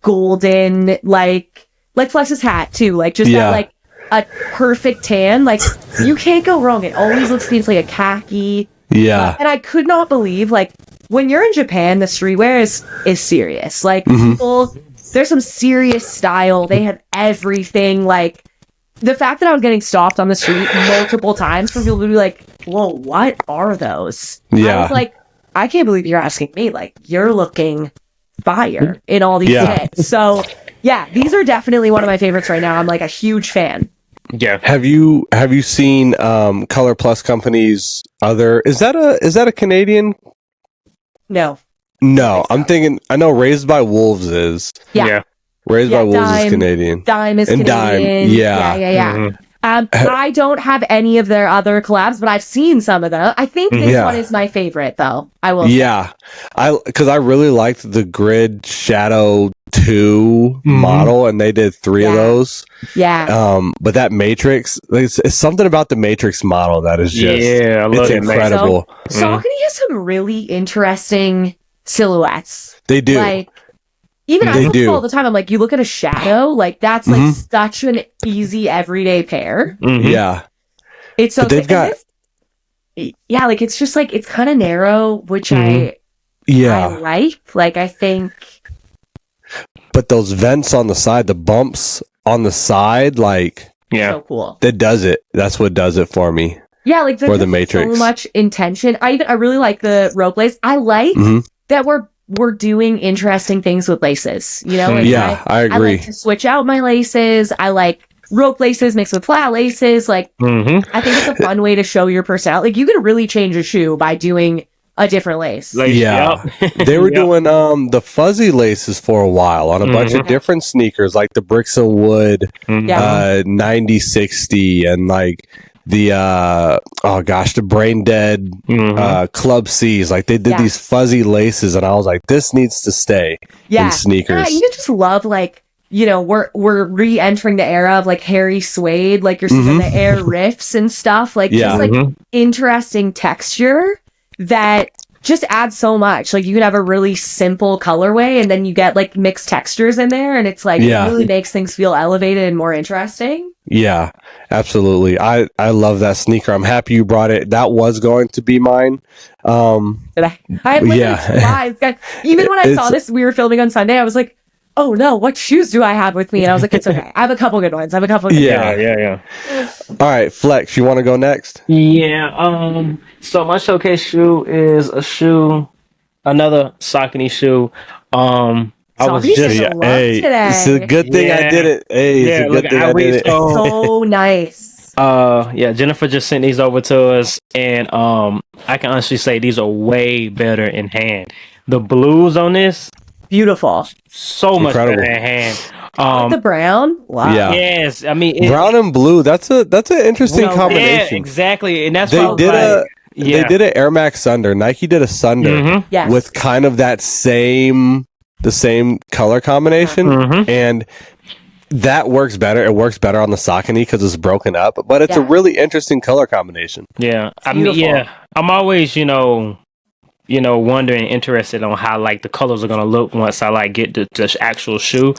golden, like Flex's hat too. Like just that like a perfect tan. Like you can't go wrong. It always looks like a khaki. Yeah. And I could not believe like when you're in Japan, the streetwear is serious. Like people, there's some serious style. They have everything. Like the fact that I was getting stopped on the street multiple times from people to be like, whoa, what are those? I was like, I can't believe you're asking me. Like, you're looking fire in all these hits. So, yeah, these are definitely one of my favorites right now. I'm like a huge fan. Yeah. Have you seen Color Plus Company's other? Is that a Canadian? No. No, I'm thinking. I know Raised by Wolves is. Yeah. Raised by Wolves is Canadian. Dime is Canadian. Dime, yeah. I don't have any of their other collabs, but I've seen some of them. I think this one is my favorite, though. I will. Yeah, because I really liked the Grid Shadow 2 model, and they did 3 of those. Yeah. But that Matrix, it's something about the Matrix model that is just I love it's incredible. So, Saucony has some really interesting silhouettes. They do. Like, even I look all the time, I'm like, you look at a Shadow, like that's like such an easy everyday pair. Yeah. It's so they've got like it's just like it's kind of narrow, which I like. Like I think. But those vents on the side, the bumps on the side, like so cool. That does it. That's what does it for me. Yeah, like for the Matrix. So much intention. I really like the rope lace. I like that we're doing interesting things with laces, you know? Like I agree. I like to switch out my laces. I like rope laces mixed with flat laces. Like, I think it's a fun way to show your personality. Like, you can really change a shoe by doing a different lace. They were doing the fuzzy laces for a while on a bunch of different sneakers, like the Bricks and Wood 9060, and like the Brain Dead Club C's. Like they did these fuzzy laces, and I was like, this needs to stay in sneakers. Yeah, you just love like, you know, we're re-entering the era of like hairy suede, like you're seeing the air riffs and stuff, like just like interesting texture that just adds so much. Like you can have a really simple colorway and then you get like mixed textures in there, and it's like it really makes things feel elevated and more interesting. Yeah, absolutely. I love that sneaker. I'm happy you brought it. That was going to be mine. I had live. Even when I saw this, we were filming on Sunday, I was like, oh no, what shoes do I have with me? And I was like, it's okay. I have a couple good ones. Yeah. All right, Flex, you want to go next? Yeah. So my showcase shoe is another Saucony shoe. I was just today. It's a good thing I did it. Hey, it's a good thing I did it. So nice. Jennifer just sent these over to us, and I can honestly say these are way better in hand. The blues on this, beautiful. So much better in hand. The brown, wow. Yeah. Yes, I mean brown and blue. That's an interesting combination. Yeah, exactly, and that's they did an Air Max Sunder. Nike did a Sunder with kind of the same color combination, and that works better. It works better on the Saucony because it's broken up, but it's a really interesting color combination. Yeah, I mean, I'm always, wondering, interested on how like the colors are gonna look once I like get the actual shoe.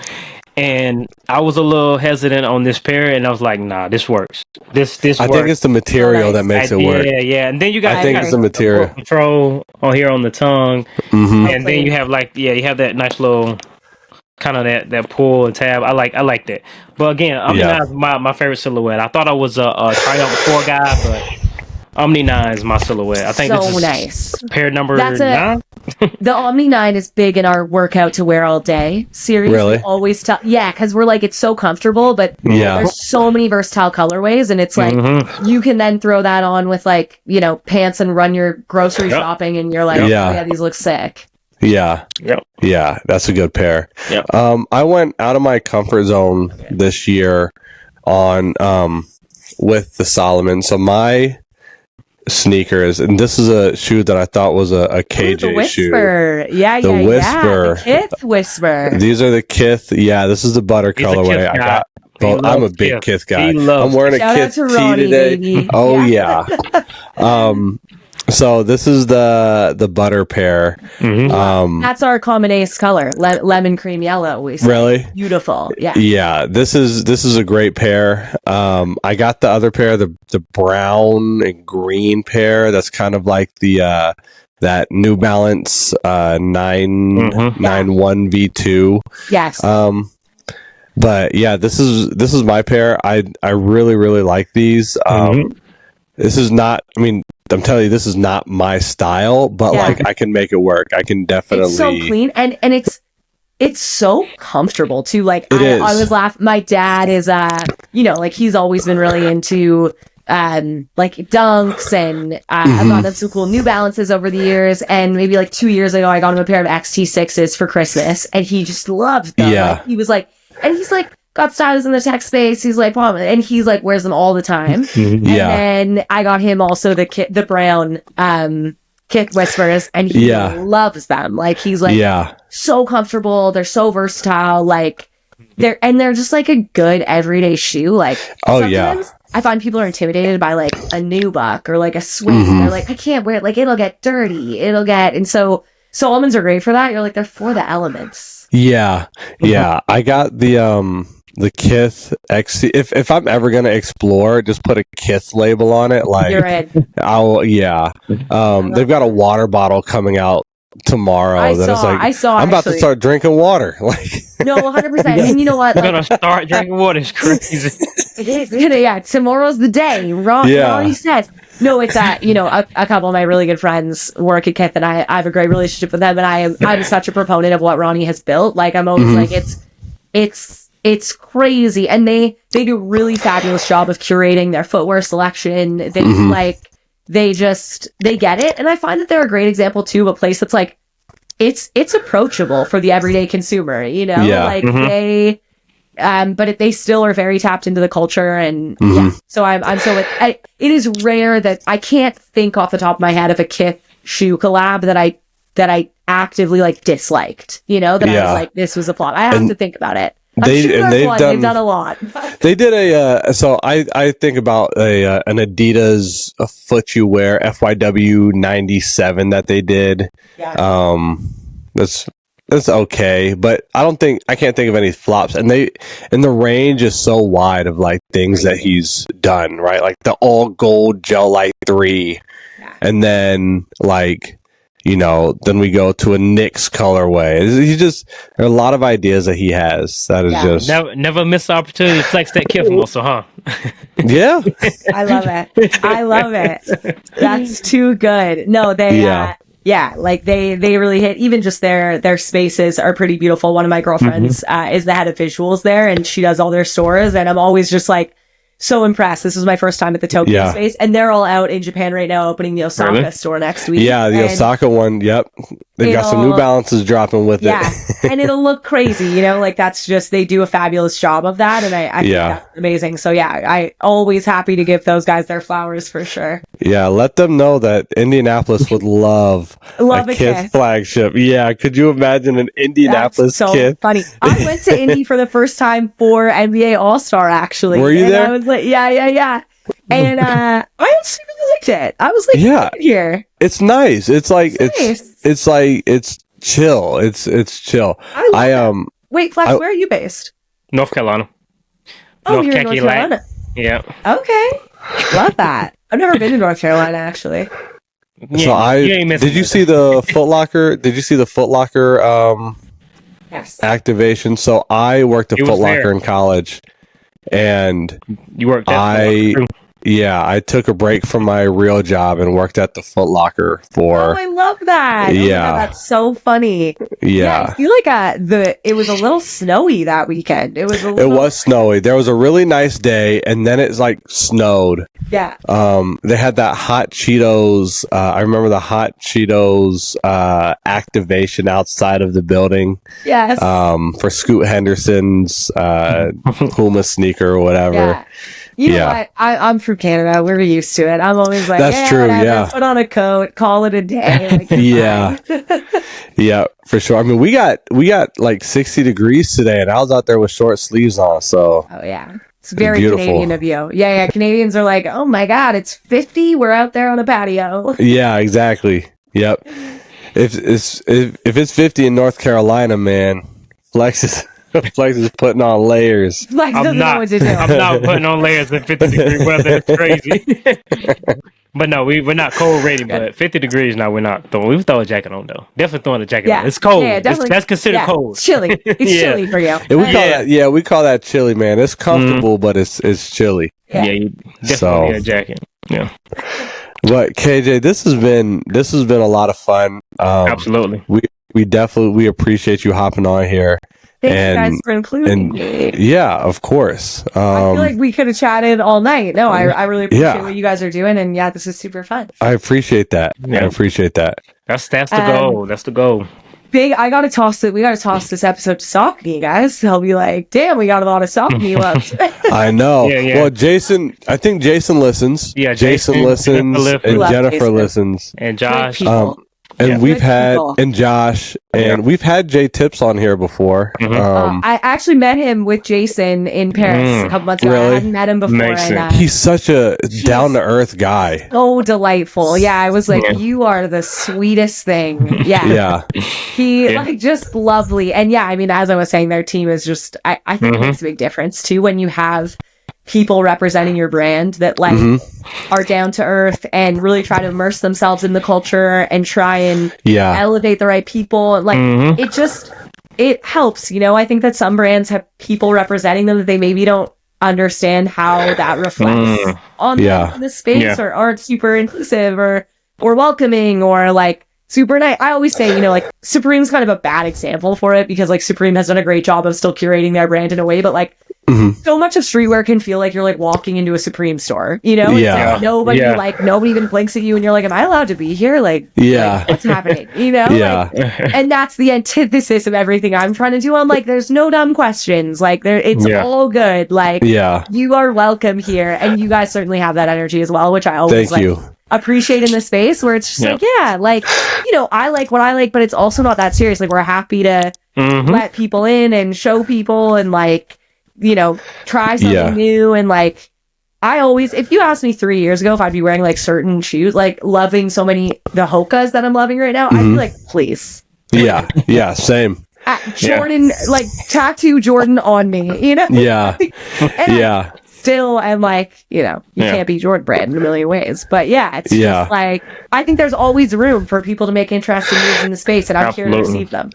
And I was a little hesitant on this pair, and I was like, "Nah, this works. This works." I think it's the material that makes it work. Yeah. And then you got, it's the material control on here on the tongue, and then you have you have that nice little kind of that pull and tab. I like that. But again, Omni-9 is my favorite silhouette. I thought I was a Triumph 4 guy, but Omni-9 is my silhouette. I think this is nice. Pair number 9. The Omni-9 is big in our workout to wear all day series. Really? Always because we're like, it's so comfortable, but there's so many versatile colorways, and it's like you can then throw that on with like, pants and run your grocery shopping, and you're like, oh yeah, these look sick. Yeah. Yeah, that's a good pair. Yep. I went out of my comfort zone this year on with the Solomon. So my sneakers, and this is a shoe that I thought was a KJ the Whisper. shoe. The Whisper. The Kith Whisper. These are the Kith. Yeah, this is the butter colorway. I got. Well, I'm a big Kith guy. I'm wearing a Kith tee today. Baby. Oh yeah. So this is the butter pair. That's our common ace color, lemon cream yellow. We say. Really beautiful. Yeah. Yeah. This is a great pair. I got the other pair, the brown and green pair. That's kind of like the that New Balance 991 V2. Yes. But yeah, this is my pair. I really really like these. This is not. I mean, I'm telling you, this is not my style, but like I can make it work. I can definitely. It's so clean, and it's so comfortable too. Like I was laughing. My dad is like he's always been really into like dunks, and I've gotten some cool New Balances over the years. And maybe like 2 years ago, I got him a pair of XT6s for Christmas, and he just loved them. Yeah, like, he was like, and he's like. Got styles in the tech space. He's like, Mom, and he's like, wears them all the time. And then I got him also the brown Kith Whispers, and he loves them. Like he's like, so comfortable. They're so versatile. Like they're just like a good everyday shoe. Like sometimes I find people are intimidated by like a nubuck or like a swing. They're like, I can't wear it. Like it'll get dirty. And so almonds are great for that. You're like, they're for the elements. Yeah. I got the Kith XC. If I'm ever gonna explore, just put a Kith label on it. Like you're in. They've got a water bottle coming out tomorrow. I'm about to start drinking water. Like no, 100%. And you know what? I'm gonna start drinking water. It's crazy. It is. Yeah, tomorrow's the day. Ronnie says. No, it's that a couple of my really good friends work at Kith, and I have a great relationship with them, and I'm such a proponent of what Ronnie has built. Like I'm always like it's crazy, and they do a really fabulous job of curating their footwear selection. They they get it, and I find that they're a great example too of a place that's like it's approachable for the everyday consumer. Like but they still are very tapped into the culture, and yeah. So it is rare that I can't think off the top of my head of a Kith shoe collab that I actively like disliked. You know, that I was like, this was a flop. I have to think about it. They've done a lot. They did so I think about an Adidas foot you wear FYW 97 that they did. Yeah. That's okay, but I can't think of any flops. And the range is so wide of like things that he's done, right? Like the all gold Gel Light 3, and then like, you know, then we go to a Knicks colorway. There are a lot of ideas that he has. That is just never miss the opportunity to flex that Kith muscle, huh? Yeah, I love it. That's too good. No, like they really hit. Even just their spaces are pretty beautiful. One of my girlfriends is the head of visuals there, and she does all their stores, and I'm always just like so impressed. This was my first time at the Tokyo space, and they're all out in Japan right now opening the Osaka store next week. Yeah, the Osaka one. Yep, they've got some New Balances dropping with it. Yeah, and it'll look crazy. You know, like that's just they do a fabulous job of that, and I think that's amazing. So yeah, I always happy to give those guys their flowers for sure. Yeah, let them know that Indianapolis would love a Kith flagship. Yeah, could you imagine an Indianapolis Kith? So funny. I went to Indy for the first time for NBA All-Star, actually. Were you there? I was like, yeah. And I actually really liked it. I was like, here. It's nice. It's like it's chill. It's chill. Wait, Flex, where are you based? North Carolina. Oh, you're in North Carolina. Yeah. Okay. Love that. I've never been to North Carolina, actually. So did you see the Foot Locker? Did you see the Foot Locker activation? So I worked at Foot Locker in college, and you worked at Foot Locker. I took a break from my real job and worked at the Foot Locker for. Oh, I love that. Yeah, oh my God, that's so funny. Yeah, I feel like it was a little snowy that weekend. It was snowy. There was a really nice day, and then it's like snowed. Yeah. They had that Hot Cheetos. I remember the Hot Cheetos activation outside of the building. Yes. For Scoot Henderson's Puma sneaker or whatever. Yeah. You know what? I'm from Canada. We're used to it. I'm always like, that's true. Whatever. Yeah. Put on a coat, call it a day. Like, yeah. Yeah, for sure. I mean, we got like 60 degrees today, and I was out there with short sleeves on. So. Oh yeah. It's very Canadian of you. Yeah. Canadians are like, oh my God, it's 50. We're out there on a patio. Yeah, exactly. Yep. If it's 50 in North Carolina, man, Flex is putting on layers. Flex doesn't know what to do. I'm not putting on layers in 50-degree weather. It's crazy. But no, we're not cold rating. But 50 degrees now, we're not throwing. We throw a jacket on though. Definitely throwing a jacket on. It's cold. Yeah, definitely. That's considered cold. It's chilly. It's chilly for you. We call that chilly, man. It's comfortable, but it's chilly. Yeah, you definitely need a jacket. Yeah. But KJ, this has been a lot of fun. Absolutely. We appreciate you hopping on here. Thank you guys for including me. Yeah, of course. I feel like we could have chatted all night. No, I really appreciate what you guys are doing, and this is super fun. I appreciate that. Yeah. I appreciate that. That's the goal. That's the goal. We gotta toss this episode to Saucony, guys. He'll be like, damn, we got a lot of Saucony left. I know. Yeah. Well, I think Jason listens. Yeah, Jason listens, and Jennifer listens. And Josh. And we've had Josh, and we've had Jay Tips on here before. I actually met him with Jason in Paris a couple months ago. Really? I hadn't met him before. He's such a down to earth guy. So delightful. Yeah, I was like, you are the sweetest thing. Yeah. Yeah. He just lovely. And I mean, as I was saying, their team is just. I think it makes a big difference too when you have people representing your brand that are down to earth and really try to immerse themselves in the culture and try and elevate the right people. It helps, I think that some brands have people representing them that they maybe don't understand how that reflects on the space or aren't super inclusive or welcoming or super nice. I always say, like Supreme's kind of a bad example for it because like Supreme has done a great job of still curating their brand in a way, but like so much of streetwear can feel like you're like walking into a Supreme store, It's like nobody nobody even blinks at you and you're like, am I allowed to be here? Like, what's happening? And that's the antithesis of everything I'm trying to do. I'm like, there's no dumb questions. Like it's all good. Like you are welcome here. And you guys certainly have that energy as well, which I always appreciate in the space where it's just I like what I like, but it's also not that serious. Like we're happy to let people in and show people and like, try something new. And like, I always, if you asked me 3 years ago if I'd be wearing like certain shoes, like loving so many, the Hokas that I'm loving right now, I'd be like, please. Yeah, same. Jordan, like tattoo Jordan on me, Yeah. Still, I'm like, you can't be Jordan brand in a million ways. But it's just like, I think there's always room for people to make interesting moves in the space, and I'm here to receive them.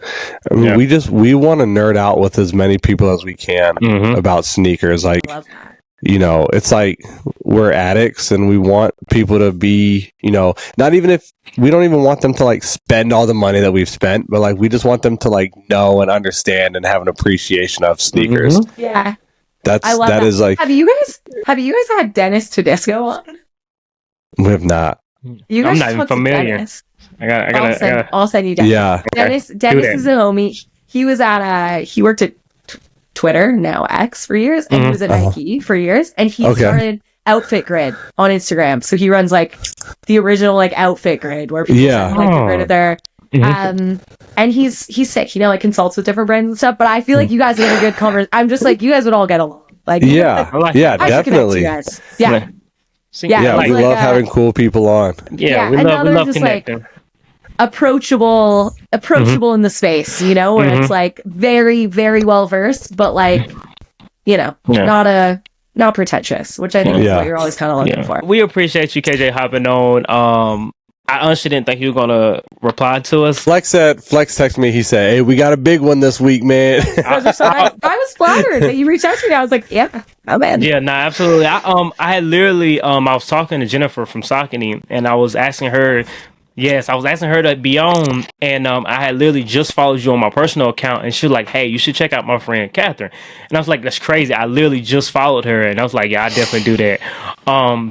I mean, we want to nerd out with as many people as we can about sneakers. Like, it's like we're addicts and we want people to be, not even if we don't even want them to like spend all the money that we've spent, but like we just want them to like know and understand and have an appreciation of sneakers. Yeah. That is like. Have you guys had Dennis Tedesco on? We have not. You guys I'm not even familiar. Dennis. I'll send you Dennis. Yeah. Dennis is a homie. He was he worked at Twitter, now X, for years, and he was at Nike for years, and he started Outfit Grid on Instagram. So he runs like the original like Outfit Grid where people send, like the grid of their and he's sick, like consults with different brands and stuff. But I feel like you guys would have a good conversation. I'm just like, you guys would all get along. Like, definitely. We love having cool people on. We love connecting. Approachable in the space, where it's like very, very well versed, but like, not pretentious, which I think is what you're always kind of looking for. We appreciate you, KJ, hopping on. I honestly didn't think you were gonna reply to us. Flex texted me. He said, "Hey, we got a big one this week, man." I was flattered that you reached out to me. I was like, "Yeah, oh man." Yeah, no, absolutely. I had literally I was talking to Jennifer from Saucony, and I was asking her. Yes, I was asking her to be on, and I had literally just followed you on my personal account, and she was like, "Hey, you should check out my friend Katherine." And I was like, "That's crazy." I literally just followed her, and I was like, "Yeah, I definitely do that."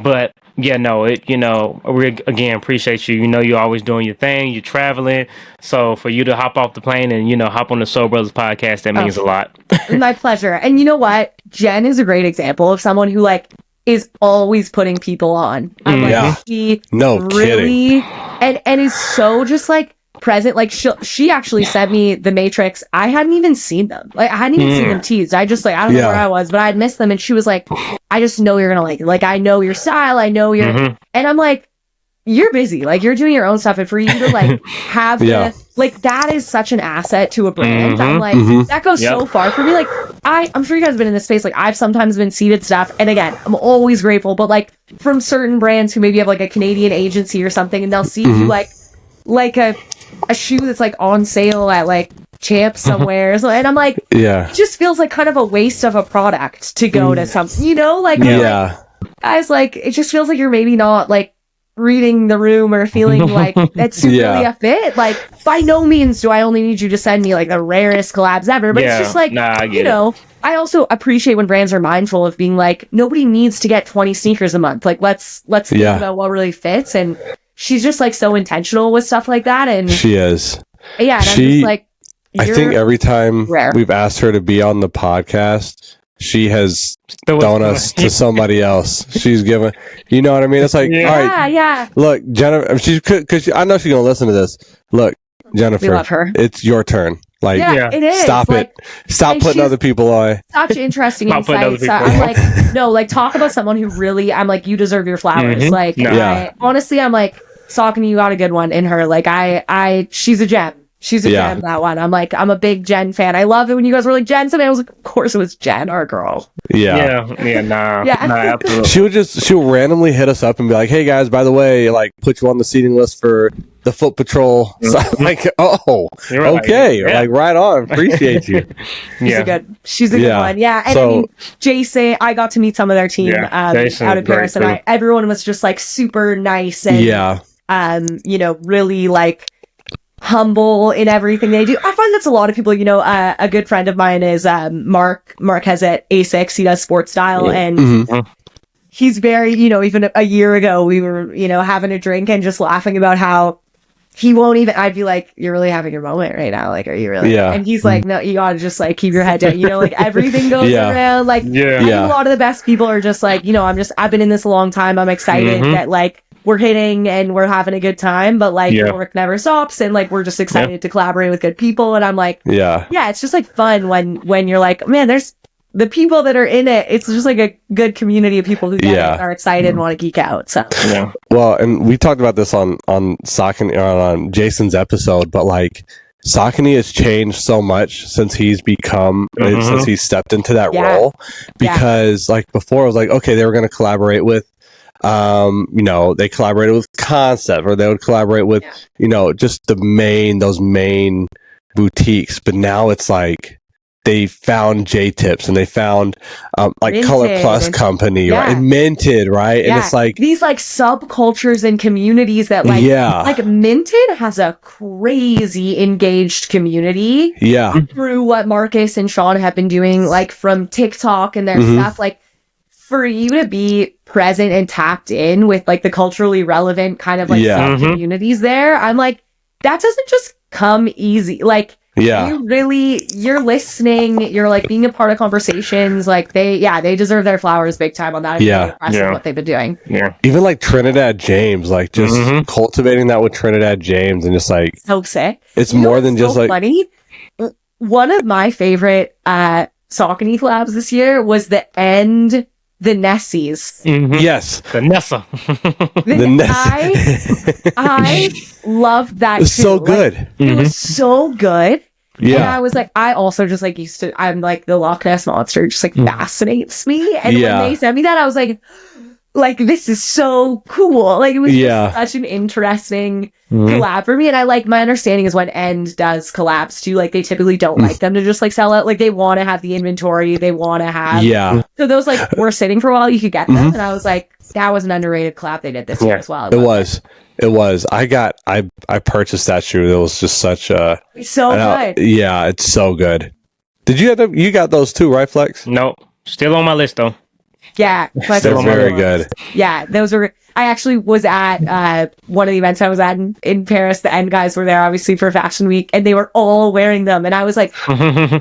But yeah, no, we again appreciate you. You're always doing your thing. You're traveling, so for you to hop off the plane and hop on the Soul Brothers podcast, that means a lot. My pleasure. And you know what? Jen is a great example of someone who like is always putting people on. I'm like, she really and is so just like present. Like she actually sent me the Matrix. I hadn't even seen them. Like I hadn't even seen them teased. I just like, I don't know where I was, but I had missed them. And she was like, I just know you're gonna like it. Like I know your style. I know your and I'm like, you're busy. Like you're doing your own stuff. And for you to like have like that is such an asset to a brand. I'm like, that goes so far for me. Like I'm sure you guys have been in this space. Like I've sometimes been seated stuff. And again, I'm always grateful, but like from certain brands who maybe have like a Canadian agency or something, and they'll see you like a shoe that's like on sale at like Champs somewhere. So, and I'm like, it just feels like kind of a waste of a product to go to something, like, guys, like, it just feels like you're maybe not like reading the room or feeling like that's really a fit. Like, by no means do I only need you to send me like the rarest collabs ever, but it's just like, I also appreciate when brands are mindful of being like, nobody needs to get 20 sneakers a month. Like, let's think about what really fits. And she's just like so intentional with stuff like that. And she is. Yeah. And I'm just like, I think every time we've asked her to be on the podcast, she has thrown us to somebody else. She's given, you know what I mean? It's like, all right, look, Jennifer, because I know she's going to listen to this. Look, Jennifer, we love her. It's your turn. Like, it is. Stop it. Stop putting other people on. Such interesting insights. I'm like, no, like, talk about someone who really, I'm like, you deserve your flowers. Like, honestly, I'm like, Saucony, you got a good one in her. Like, she's a gem. She's a gem, that one. I'm like, I'm a big Jen fan. I love it when you guys were like, Jen, something. I was like, of course it was Jen, our girl. Absolutely. She'll randomly hit us up and be like, hey guys, by the way, like, put you on the seating list for the Foot Patrol. So I'm like, okay. Like, right on. Appreciate you. She's a good one. Yeah. And I mean, Jason, I got to meet some of their team out of Paris, and everyone was just like super nice and, really like, humble in everything they do. I find that's a lot of people, a good friend of mine is Mark has at A6, he does sports style, and he's very, even a year ago we were, having a drink and just laughing about how he won't even, I'd be like, you're really having your moment right now, like, are you really? Yeah. And he's like, no, you gotta just like keep your head down, like everything goes around, like I think a lot of the best people are just like, I've been in this a long time, I'm excited that like we're hitting and we're having a good time, but like work never stops, and like we're just excited to collaborate with good people, and I'm like, it's just like fun when you're like, man, there's the people that are in it, it's just like a good community of people who are excited and want to geek out. So well, and we talked about this on Saucony, on Jason's episode, but like Saucony has changed so much since he's become since he stepped into that role, because like before it was like, okay, they were going to collaborate with they collaborated with Concept, or they would collaborate with just those main boutiques, but now it's like they found J-Tips and they found like Minted. Color Plus Company, right? And Minted, right? And it's like these like subcultures and communities that like like Minted has a crazy engaged community through what Marcus and Sean have been doing, like from TikTok and their stuff. Like for you to be present and tapped in with like the culturally relevant kind of like sub communities there, I'm like, that doesn't just come easy. Like you're listening, you're like being a part of conversations, like they deserve their flowers big time on that. What they've been doing. Even like Trinidad James, like just cultivating that with Trinidad James, and just like so sick. It's more than just like funny. One of my favorite Saucony collabs this year was the Nessies. Yes, the Nessa. I loved that. It's so good. Like, it was so good. Yeah. And I was like, I also just like I'm like the Loch Ness Monster just like fascinates me. And when they sent me that, I was like this is so cool. Like it was just such an interesting collab for me. And I like, my understanding is when End does collabs too, like they typically don't like them to just like sell out. Like they want to have the inventory, they want to have so those like were sitting for a while, you could get them. And I was like, that was an underrated collab they did this year as well. It was. I purchased that shoe. It was just such a good. Yeah, it's so good. Did you you got those too, right, Flex? No, still on my list though. Yeah, they're very good. Yeah, those were. I actually was at one of the events I was at in Paris. The End guys were there, obviously, for Fashion Week, and they were all wearing them. And I was like,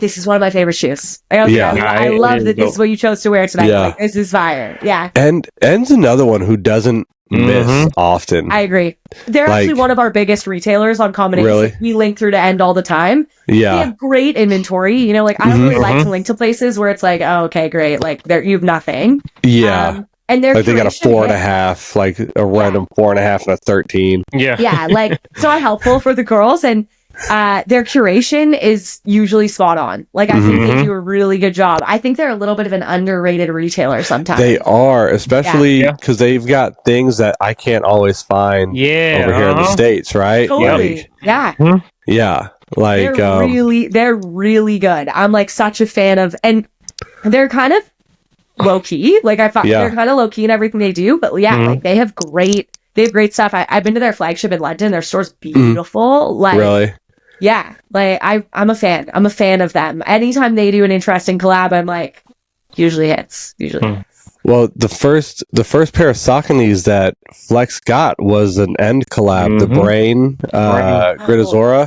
"This is one of my favorite shoes." I love that this is what you chose to wear tonight. Yeah. Like, this is fire. Yeah. And End's another one who doesn't miss often. I agree. They're actually one of our biggest retailers on Combination. Really? We link through to End all the time. Yeah. They have great inventory. Like I don't really like to link to places where it's like, oh, okay, great. Like you have nothing. Yeah. And they're like they got a 4.5, like a random 4.5 and a 13. Yeah. Like so helpful for the girls, and their curation is usually spot on. Like I think they do a really good job. I think they're a little bit of an underrated retailer sometimes. They are, especially because they've got things that I can't always find over here in the States, right? Totally. Like, yeah. Like they're really good. I'm like such a fan of, and they're kind of low key. Like I thought they're kind of low key in everything they do, but like they have great stuff. I've been to their flagship in London. Their store's beautiful. Like really. Yeah, like I'm a fan. I'm a fan of them. Anytime they do an interesting collab, I'm like, usually hits. Well, the first pair of Sauconys that Flex got was an End collab, the Brain, Gridazora.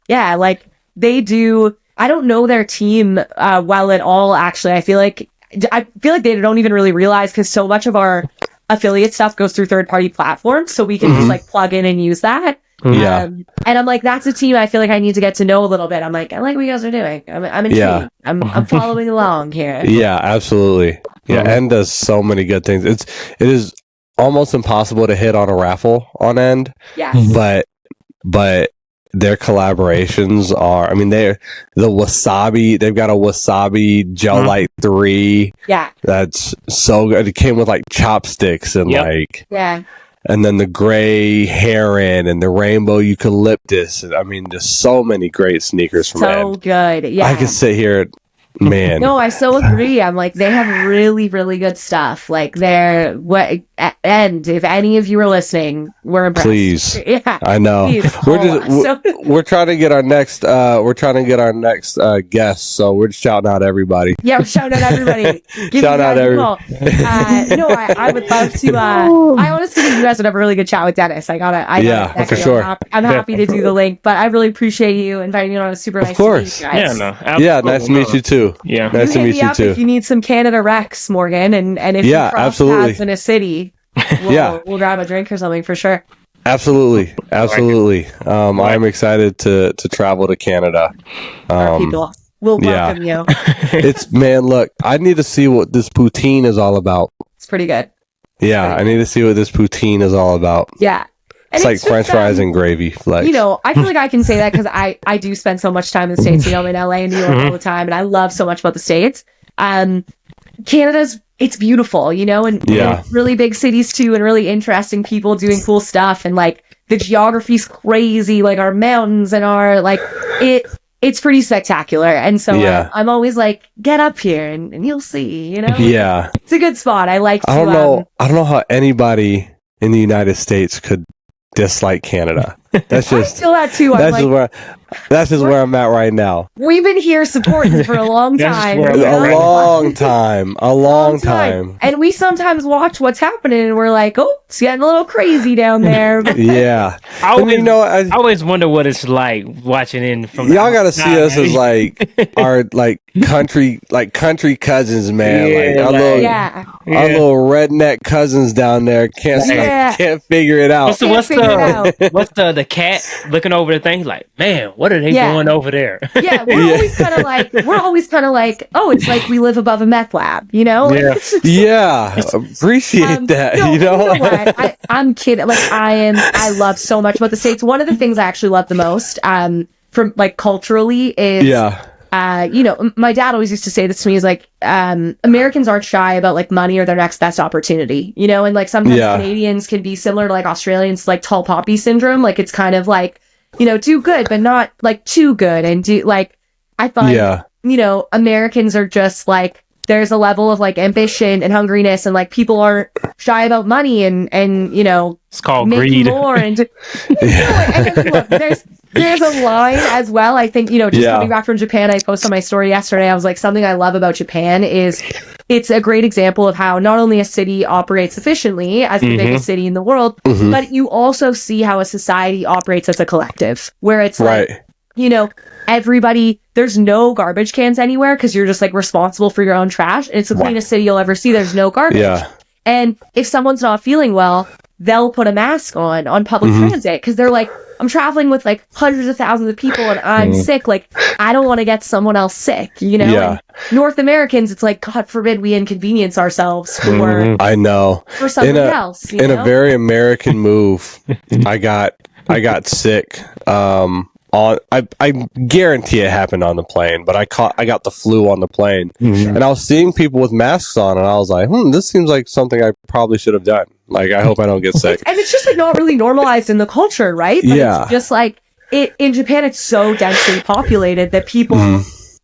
Yeah. Like they do. I don't know their team well at all. Actually, I feel like they don't even really realize, because so much of our affiliate stuff goes through third-party platforms, so we can just like plug in and use that. And I'm like, that's a team I feel like I need to get to know a little bit. I'm like, I like what you guys are doing. I'm intrigued. I'm following along here. Yeah, absolutely. Yeah, End does so many good things. It is almost impossible to hit on a raffle on End. Yeah. But their collaborations are, I mean, they're the Wasabi, they've got a Wasabi Gel Light 3. Yeah. That's so good. It came with like chopsticks and and then the gray heron and the rainbow eucalyptus. I mean, just so many great sneakers from End. So good. Yeah. I could sit here Man. No, I so agree. I'm like, they have really, really good stuff. Like and if any of you are listening, we're impressed. Please. Yeah. I know. We're trying to get our next guest, so we're shouting out everybody. Yeah, we're shouting out everybody. Shout out everybody. No, I would love to I honestly think you guys would have a really good chat with Dennis. For sure. I'm happy to do the link, but I really appreciate you inviting me on. A super nice to meet you guys. Yeah, nice to meet you too. Yeah, nice to meet you too. If you need some Canada Rex, Morgan, and if you cross paths in a city, we'll grab a drink or something for sure. Absolutely. I'm excited to travel to Canada. People will welcome you. Look, I need to see what this poutine is all about. It's pretty good. I need to see what this poutine is all about. Yeah. It's like French fries and gravy. Flex. I feel like I can say that because I do spend so much time in the States. I'm in LA and New York all the time, and I love so much about the States. It's beautiful, and really big cities too, and really interesting people doing cool stuff, and like the geography's crazy, like our mountains and our it's pretty spectacular. And so I'm always like, get up here and you'll see, Yeah. It's a good spot. I don't know how anybody in the United States could dislike Canada. That's just I feel that too. That's just where I'm at right now. We've been here supporting for a long time. A long time. And we sometimes watch what's happening and we're like, oh, it's getting a little crazy down there. Yeah. I always wonder what it's like watching in from y'all gotta see us as like our country cousins, man. Our little redneck cousins down there can't figure it out. What's the cat looking over the thing? Like, man, what are they doing over there? Yeah, we're always kind of like, oh, it's like we live above a meth lab, appreciate that. No, you know what? I'm kidding. Like, I love so much about the States. One of the things I actually love the most, from like culturally, is my dad always used to say this to me, is like, Americans aren't shy about like money or their next best opportunity, and like sometimes Canadians can be similar to like Australians, like tall poppy syndrome. Like it's kind of like, do good, but not like too good. And do like, I find, Americans are just like, there's a level of like ambition and hungriness, and like people aren't shy about money and it's called greed. More and look, there's a line as well. I think, coming back from Japan, I posted on my story yesterday. I was like, something I love about Japan is it's a great example of how not only a city operates efficiently as the biggest city in the world, but you also see how a society operates as a collective, where it's like, everybody, there's no garbage cans anywhere because you're just like responsible for your own trash. And it's the cleanest city you'll ever see. There's no garbage. Yeah. And if someone's not feeling well, they'll put a mask on public transit because they're like, I'm traveling with like hundreds of thousands of people and I'm sick. Like, I don't want to get someone else sick, And North Americans, it's like, God forbid we inconvenience ourselves for someone else. In a very American move, I got sick. I guarantee it happened on the plane, but I got the flu on the plane, and I was seeing people with masks on, and I was like, this seems like something I probably should have done. Like, I hope I don't get sick. And it's just like not really normalized in the culture, right? But it's just like in Japan, it's so densely populated that people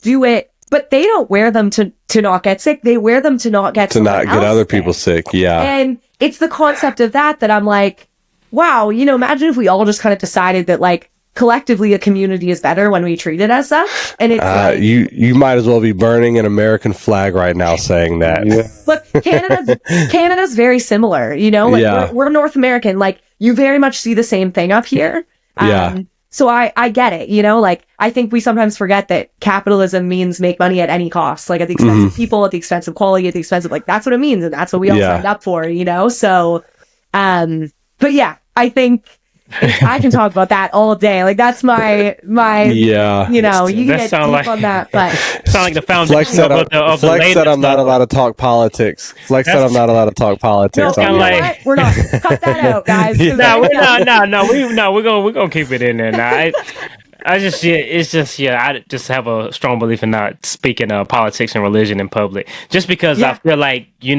do it, but they don't wear them to not get sick. They wear them to not get other people sick. Yeah, and it's the concept of that I'm like, wow, imagine if we all just kind of decided that like, collectively a community is better when we treat it as such. And it's like, you might as well be burning an American flag right now saying that. Look, Canada's very similar, we're North American, like you very much see the same thing up here. So I get it, like I think we sometimes forget that capitalism means make money at any cost, like at the expense of people, at the expense of quality, at the expense of like, that's what it means. And that's what we all signed up for, so, but yeah, I think I can talk about that all day. Like that's my you can get deep on that, but sound like the foundation of the Flex said I'm not allowed to talk politics. Flex said I'm not allowed to talk politics. No, we're not. Cut that out, guys. We're gonna keep it in there. Now, I just have a strong belief in not speaking politics and religion in public, just because I feel like you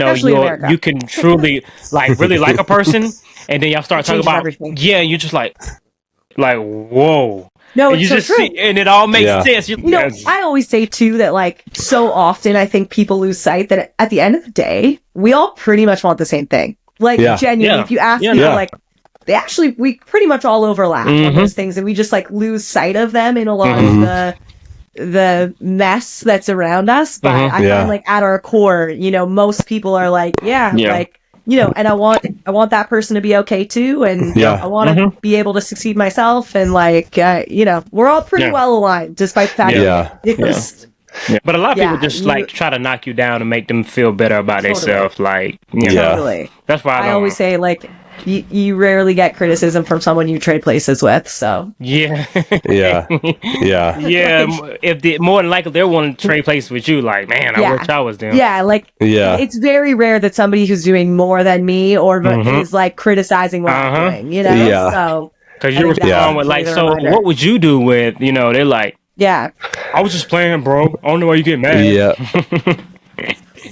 can truly like really like a person. And then y'all start talking about, you're just like, whoa. No, and it's you so just true. see, and it all makes sense. You know, I always say too that like so often I think people lose sight that at the end of the day, we all pretty much want the same thing. Like genuinely, if you ask people, like we pretty much all overlap on those things, and we just like lose sight of them in a lot of the mess that's around us. But I find like at our core, you know, most people are like, like, you know, and I want that person to be okay too, and I want to be able to succeed myself, and like, you know, we're all pretty well aligned, despite the fact that but a lot of people just like try to knock you down and make them feel better about themselves. Like, you know, that's why I always say like, you rarely get criticism from someone you trade places with, so if more than likely they're wanting to trade places with you, like, man, I wish I was them. It's very rare that somebody who's doing more than me or is like criticizing what I'm doing, you know. So because you respond with like, so what would you do with, you know, they're like, I was just playing, bro, I don't know why you get mad.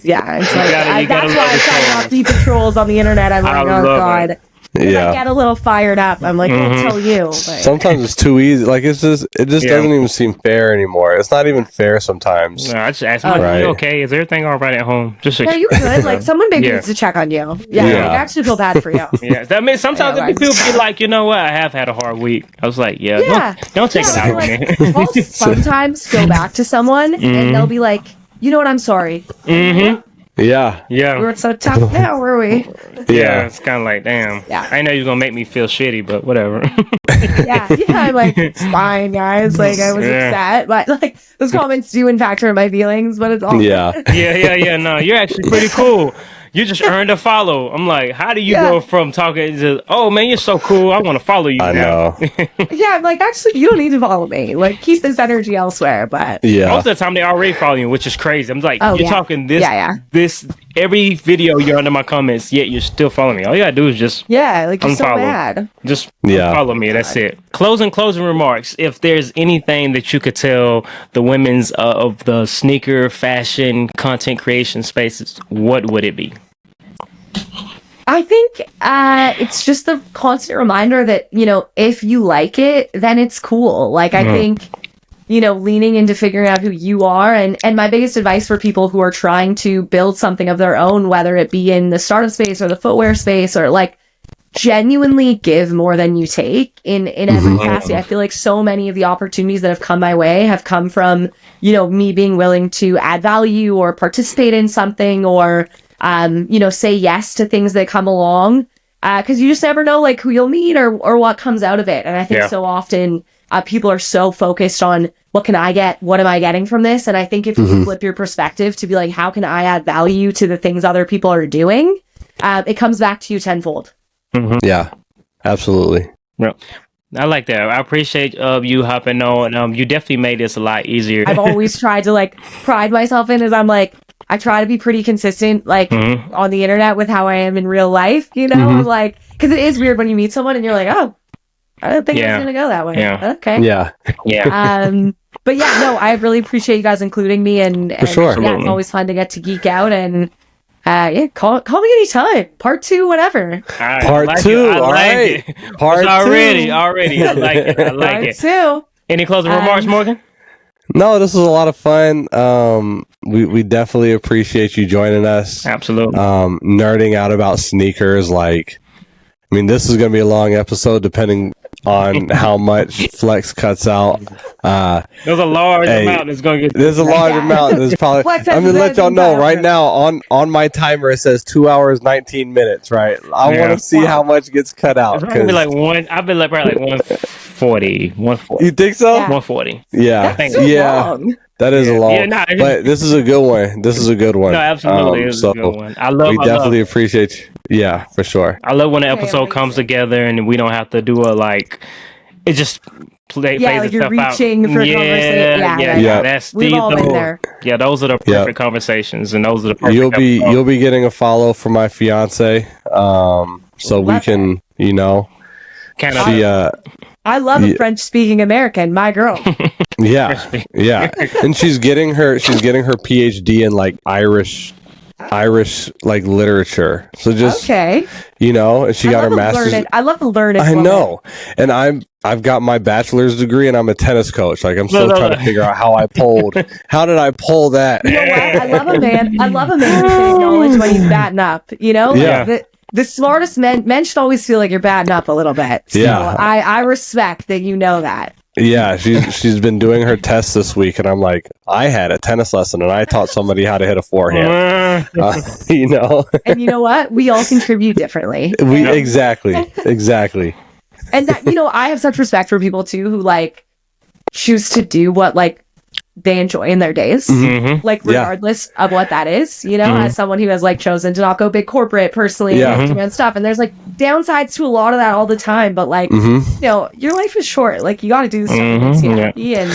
It's like, that's why I try not to be trolls on the internet. I'm like, oh god. I get a little fired up. I'm like, I'll tell you. But sometimes it's too easy. Like it just doesn't even seem fair anymore. It's not even fair sometimes. No, I just ask, are you okay? Is everything all right at home? Just you good? Like someone maybe needs to check on you. I actually feel bad for you. I mean, sometimes people be like, you know what? I have had a hard week. I was like, don't take it out on me. I'll sometimes go back to someone and they'll be like, you know what? I'm sorry. We were so tough now, were we? It's kind of like, damn. I know you're gonna make me feel shitty, but whatever. I'm like, it's fine, guys. Like, I was upset, but like those comments do in fact hurt my feelings, but it's all no, you're actually pretty cool. You just earned a follow. I'm like, how do you go from talking to, oh man, you're so cool, I want to follow you now. Know. I'm like, actually, you don't need to follow me. Like, keep this energy elsewhere. But most of the time, they already follow you, which is crazy. I'm like, you're talking this, this every video you're under my comments, yet you're still following me. All you gotta do is just like, you're so mad. Just follow me. That's it. Closing remarks. If there's anything that you could tell the women's of the sneaker fashion content creation spaces, what would it be? I think it's just the constant reminder that, you know, if you like it, then it's cool. Like, I think, you know, leaning into figuring out who you are. And my biggest advice for people who are trying to build something of their own, whether it be in the startup space or the footwear space, or like genuinely give more than you take in every capacity. I feel like so many of the opportunities that have come my way have come from, you know, me being willing to add value or participate in something, or you know, say yes to things that come along, because you just never know like who you'll meet or what comes out of it. And I think so often people are so focused on what can I get, what am I getting from this? And I think if you flip your perspective to be like, how can I add value to the things other people are doing, it comes back to you tenfold. Yeah, absolutely. I like that. I appreciate you hopping on. You definitely made this a lot easier. I've always tried to like pride myself in, as I'm like, I try to be pretty consistent, like on the internet with how I am in real life, you know, like, because it is weird when you meet someone and you're like, oh, I don't think it's gonna go that way. Okay. But no, I really appreciate you guys including me, and for sure. It's always fun to get to geek out, and call me anytime. Part 2, whatever. Part 2. All right. Part 2. Already. I like it. Part 2. Any closing remarks, Morgan? No, this was a lot of fun. We definitely appreciate you joining us. Absolutely. Nerding out about sneakers. Like, I mean, this is going to be a long episode depending on how much Flex cuts out. There's a large amount that's going to get. There's a large amount that's probably. I'm going to let y'all know right now on my timer it says 2 hours 19 minutes. Right. I want to see how much gets cut out. It's probably like one. I've been like probably like 140. You think so? 140. Yeah. That's so long. That is a long. But this is a good one. No, absolutely, it's a good one. We definitely appreciate you. Yeah, for sure. I love when an episode comes together and we don't have to do it just plays like itself you're reaching out. for conversation. That's We've all been there. Yeah, those are the perfect conversations, and those are the perfect you'll be getting a follow from my fiance, so we can, you know, I love a French-speaking American, my girl. Yeah, and she's getting her PhD in like Irish Irish like literature. So just okay, and she got her master's. I love to learn. I know, and I've got my bachelor's degree, and I'm a tennis coach. Like I'm still trying to figure out how I pulled. How did I pull that? You know what? I love a man who can acknowledge when he's batting up. The smartest men should always feel like you're batting up a little bit. So I respect that that. Yeah, she's been doing her tests this week, and I'm like, I had a tennis lesson, and I taught somebody how to hit a forehand. And you know what? We all contribute differently. Exactly. And that I have such respect for people too who like choose to do what like they enjoy in their days, like regardless of what that is. As someone who has like chosen to not go big corporate personally and stuff, and there's like downsides to a lot of that all the time. But like your life is short. Like you got to do stuff that makes you happy. And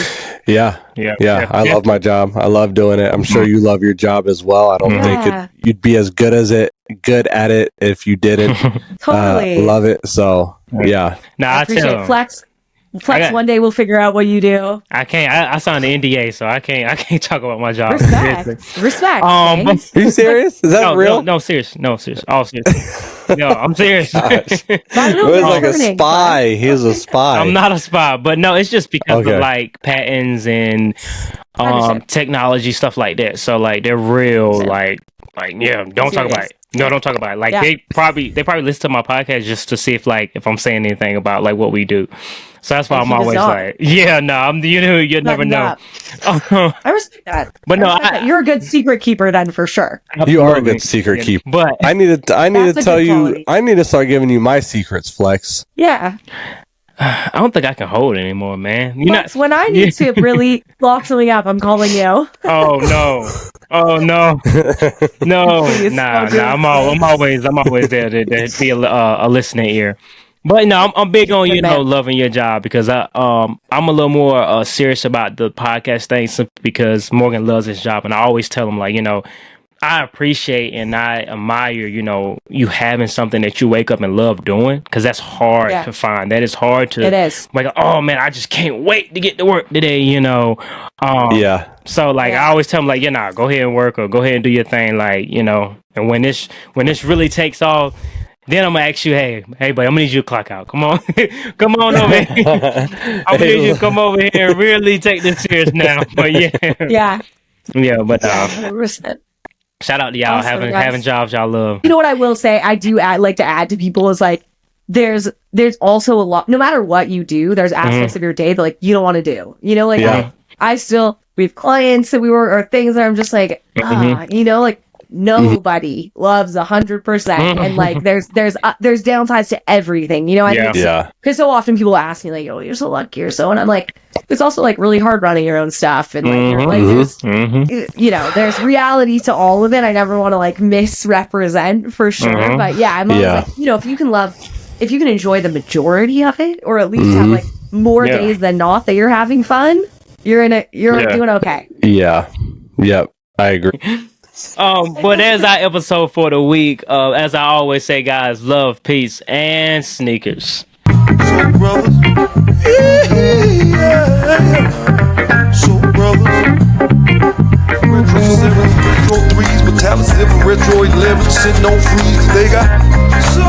I love my job. I love doing it. I'm sure you love your job as well. I don't think you'd be as good at it if you didn't. Totally love it. So I appreciate Flex. One day we'll figure out what you do. I can't. I signed the NDA, so I can't talk about my job. Respect. Are you serious? Is that real? No, serious. All serious. No, I'm serious. It was like a spy. He was a spy. I'm not a spy, but no, it's just because of like patents and technology stuff like that. So like they're real. Like don't talk about it. No, don't talk about it. Like they probably listen to my podcast just to see if I'm saying anything about like what we do. So that's why I'm always like, you never know. I respect that. But you're a good secret keeper then for sure. Absolutely. You are a good secret keeper. But I need to tell you, quality. I need to start giving you my secrets, Flex. Yeah. I don't think I can hold it anymore, man. When I need to really lock something up, I'm calling you. Oh no. Please, nah. I'm always there to be a listening ear. But no, I'm big on loving your job because I'm a little more serious about the podcast thing simply because Morgan loves his job, and I always tell him like I appreciate and I admire you having something that you wake up and love doing because that's hard to find. That is hard to. It is. Like, oh man, I just can't wait to get to work today. So like I always tell him like go ahead and work or go ahead and do your thing and when this really takes off. Then I'm gonna ask you, hey, buddy, I'm gonna need you to clock out. Come on, come on over here. I'm gonna need you to come over here and really take this serious now. But yeah. But 100%. Shout out to y'all having jobs y'all love. You know what I will say? I do like to add to people is like there's also a lot. No matter what you do, there's aspects of your day that like you don't want to do. I still we have clients that we work or things that I'm just like like. Nobody loves 100%, and like there's downsides to everything, because so often people ask me like, oh, you're so lucky or so, and I'm like, it's also like really hard running your own stuff, and like there's reality to all of it. I never want to like misrepresent for sure, but I'm always like, if you can enjoy the majority of it, or at least have like more days than not that you're having fun, you're doing okay. I agree. But there's our episode for the week. As I always say, guys, love, peace, and sneakers. So brothers, retro 3s, Metallic 7, retro 11, sitting on freeze. They got so